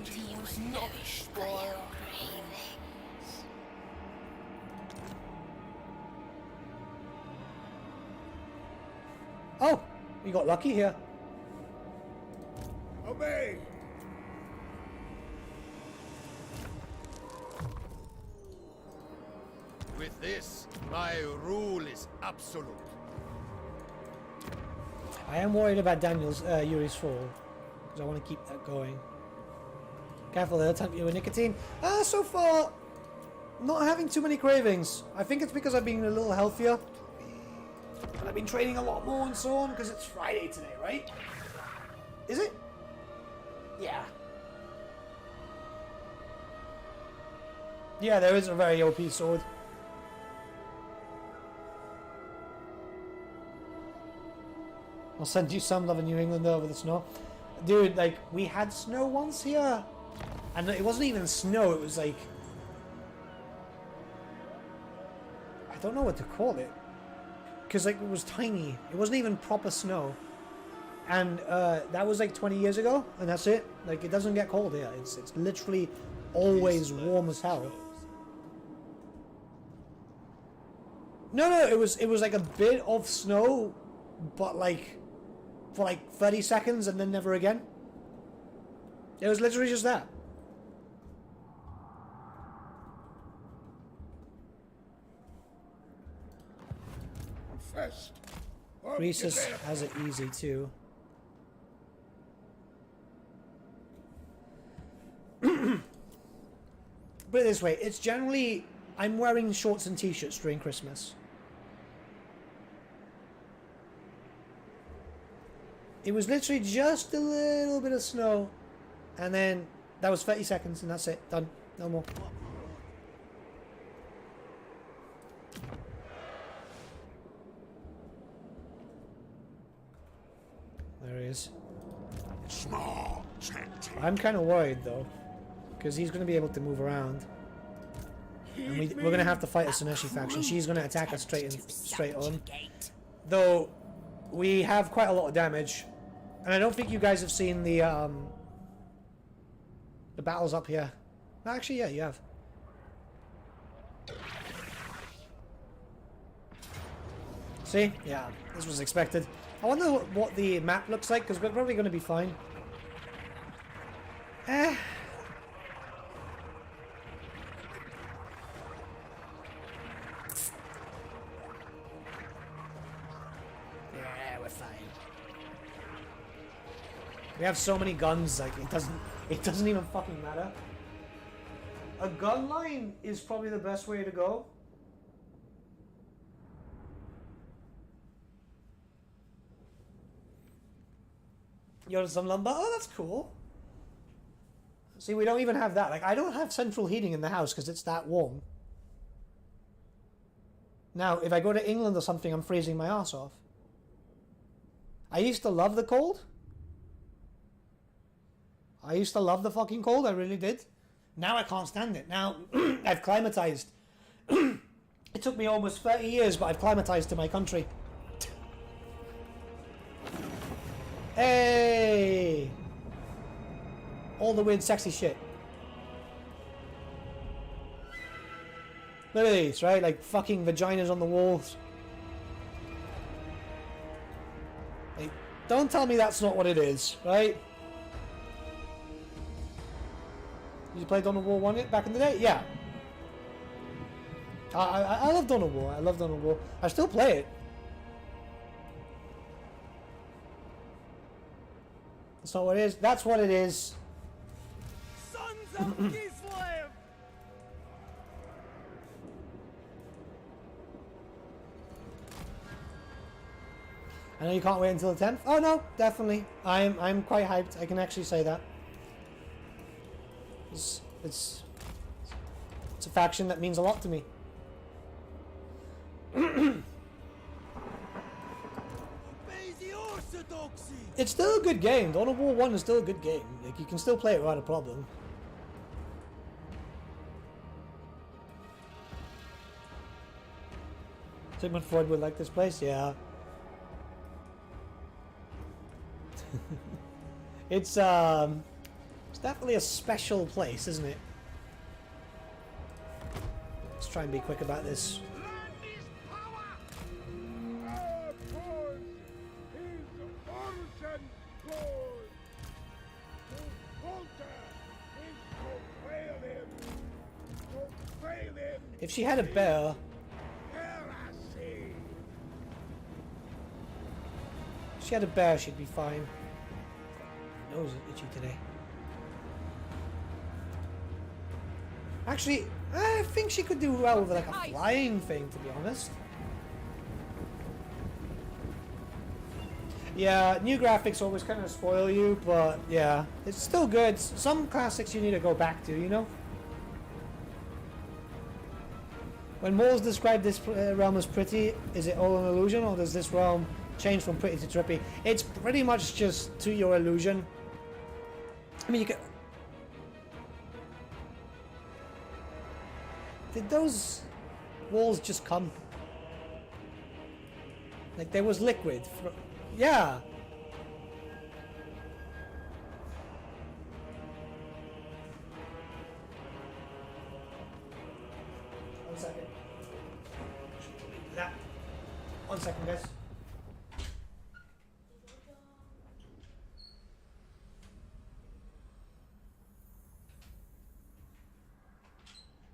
Speaker 1: Oh, you got lucky here.
Speaker 2: obey.
Speaker 7: With this, my rule is absolute.
Speaker 1: I am worried about Daniel's Yuri's fall, because I want to keep that going. Careful, they'll tempt you with nicotine. So far, not having too many cravings. I think it's because I've been a little healthier. And I've been training a lot more and so on, because it's Friday today, right? Is it? Yeah. Yeah, there is a very OP sword. I'll send you some love in New England over the snow. Dude, like, we had snow once here. And it wasn't even snow, it was like... I don't know what to call it. because like it was tiny. It wasn't even proper snow. And that was like 20 years ago, and that's it. Like, it doesn't get cold here. It's literally always warm as hell. No, it was like a bit of snow, but like for like 30 seconds and then never again. It was literally just that.
Speaker 2: First,
Speaker 1: Rhesus has it easy too. Put it this way, it's generally, I'm wearing shorts and t-shirts during Christmas. It was literally just a little bit of snow, and then that was 30 seconds, and that's it. Done. No more. There he is.
Speaker 2: small tactic.
Speaker 1: I'm kind of worried, though, because he's going to be able to move around. And we're going to have to fight a Sineshi faction. She's going to attack us straight on. Though, we have quite a lot of damage. And I don't think you guys have seen the battles up here. Actually, yeah, you have. See? Yeah, this was expected. I wonder what the map looks like, because we're probably going to be fine. Yeah, we're fine. We have so many guns, like it doesn't even fucking matter. A gun line is probably the best way to go. You ordered some lumber? Oh, that's cool. See, we don't even have that. Like, I don't have central heating in the house because it's that warm. Now, if I go to England or something, I'm freezing my ass off. I used to love the cold. I used to love the fucking cold, I really did. Now I can't stand it. Now, I've climatized. It took me almost 30 years, but I've climatized to my country. Hey! All the weird sexy shit. Look at these, right? Like fucking vaginas on the walls. Like, don't tell me that's not what it is, right? Did you play Dawn of War 1 back in the day? Yeah. I love Dawn of War. I love Dawn of War. I still play it. That's not what it is. That's what it is.
Speaker 4: Sons of Kislev!
Speaker 1: I know you can't wait until the 10th. Oh no, definitely. I'm quite hyped. I can actually say that. It's a faction that means a lot to me. It's still a good game. Dawn of War 1 is still a good game. Like, you can still play it without a problem. Sigmund Freud would like this place? Yeah. It's definitely a special place, isn't it? Let's try and be quick about this. If she had a bear... If she had a bear, she'd be fine. My nose is itchy today. Actually, I think she could do well with like a flying thing, to be honest. Yeah, new graphics always kind of spoil you, but yeah, it's still good. Some classics you need to go back to, you know? When Moles described this realm as pretty, is it all an illusion, or does this realm change from pretty to trippy? It's pretty much just to your illusion. I mean, you can... Did those walls just come? Like there was liquid. Yeah. One second. That. 1 second, guys.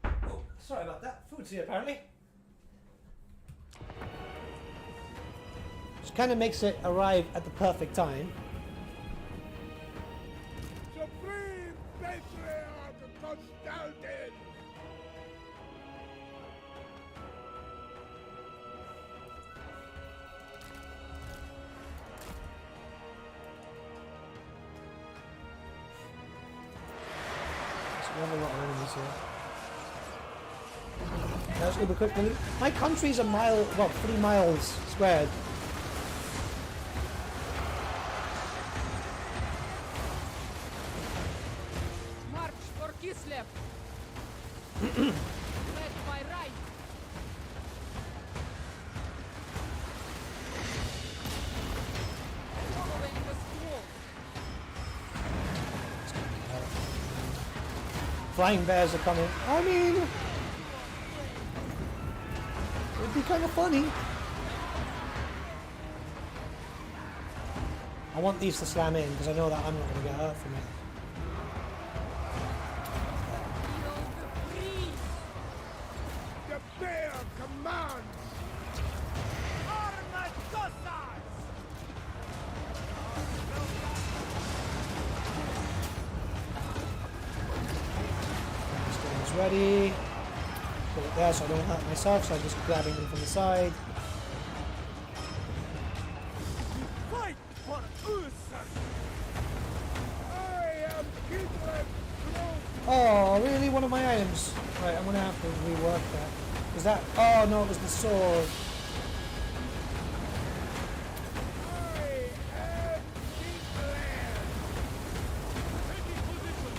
Speaker 1: Oh, sorry about that. Food's here apparently. Which kind of makes it arrive at the perfect time.
Speaker 2: Supreme Patriarch Kostaltyn!
Speaker 1: We have a lot of enemies here. That's gonna be quick. My country's a mile, well, 3 miles squared.
Speaker 6: March for Kislev. Led by right. Following the squad.
Speaker 1: Flying bears are coming. I mean, it'd be kind of funny. I want these to slam in because I know that I'm not going to get hurt from it.
Speaker 2: The bear commands!
Speaker 4: Armored Cossacks!
Speaker 1: This thing's ready. Put it there so I don't hurt myself, so I'm just grabbing them from the side.
Speaker 4: Fight for Ursun!
Speaker 2: I am Kislev!
Speaker 1: Oh, really? One of my items. Right, I'm going to have to rework that. Was that... Oh, no, it was the sword.
Speaker 2: I am Kislev!
Speaker 3: Taking position.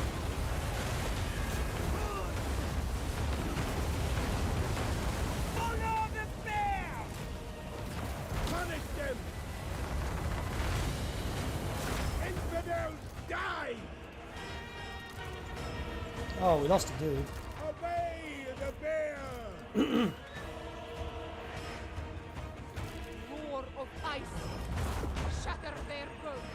Speaker 4: Follow the bear!
Speaker 2: Punish them! Infidels die!
Speaker 1: Oh, we lost a dude.
Speaker 2: Obey the bear!
Speaker 6: War of ice. Shatter their bones.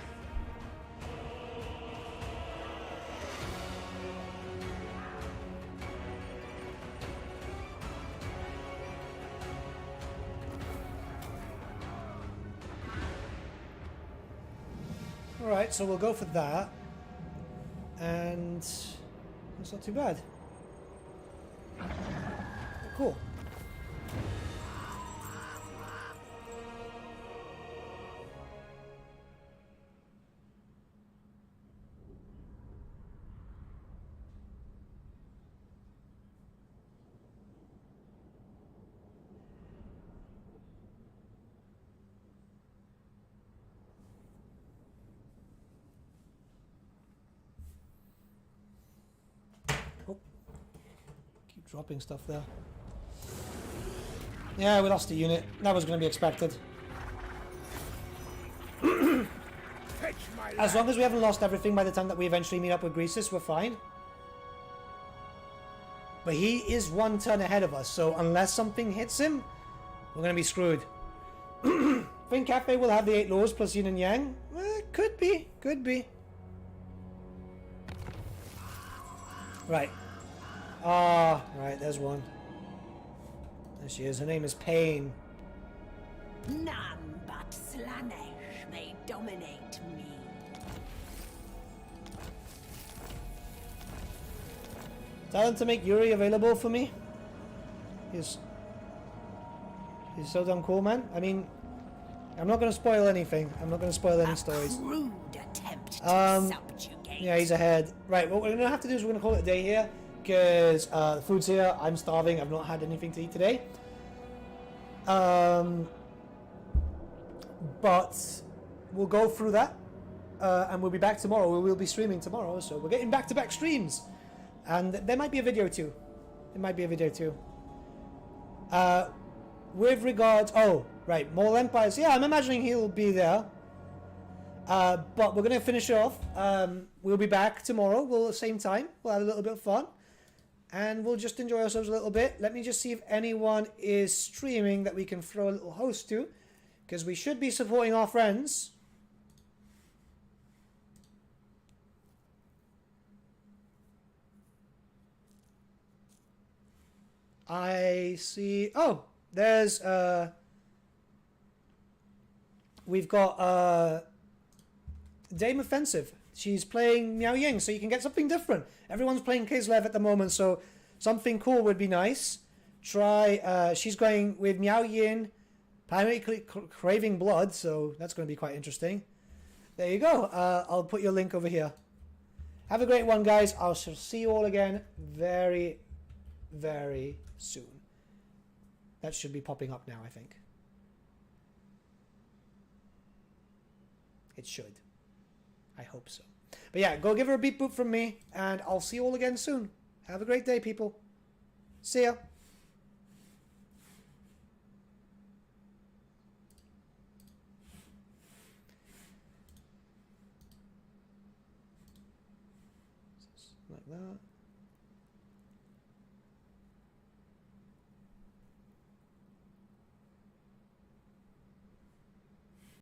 Speaker 1: Alright, so we'll go for that. And it's not too bad. Cool. Dropping stuff there. Yeah, we lost a unit. That was going to be expected.
Speaker 2: Fetch my
Speaker 1: As long as we haven't lost everything by the time that we eventually meet up with Greasus, we're fine. But he is 1 turn ahead of us, so unless something hits him, we're going to be screwed. Think Cafe will have the 8 laws plus yin and yang? Could be. Could be. Right. Ah, right, there's one. There she is. Her name is Pain.
Speaker 5: None but Slanesh may dominate me.
Speaker 1: Tell him to make Yuri available for me. He's so damn cool, man. I mean, I'm not going to spoil anything. I'm not going to spoil any stories.
Speaker 5: Crude attempt to subjugate.
Speaker 1: Yeah, he's ahead. Right, what we're going to have to do is we're going to call it a day here. Because the food's here. I'm starving. I've not had anything to eat today. But we'll go through that. And we'll be back tomorrow. We will be streaming tomorrow. So we're getting back-to-back streams. And there might be a video too. There might be a video too. With regards... Oh, Right, Mole Empires. Yeah, I'm imagining he'll be there. But we're going to finish off. We'll be back tomorrow. We'll at the same time. We'll have a little bit of fun. And we'll just enjoy ourselves a little bit. Let me just see if anyone is streaming that we can throw a little host to. Because we should be supporting our friends. I see... Oh, there's... We've got... Dame Offensive. She's playing Miao Ying, so you can get something different. Everyone's playing Kislev at the moment, so something cool would be nice. Try... she's going with Miao Yin, apparently craving blood, so that's going to be quite interesting. There you go. I'll put your link over here. Have a great one, guys. I shall see you all again very, very soon. That should be popping up now, I think. It should. I hope so. But yeah, go give her a beep boop from me, and I'll see you all again soon. Have a great day, people. See ya. Like that.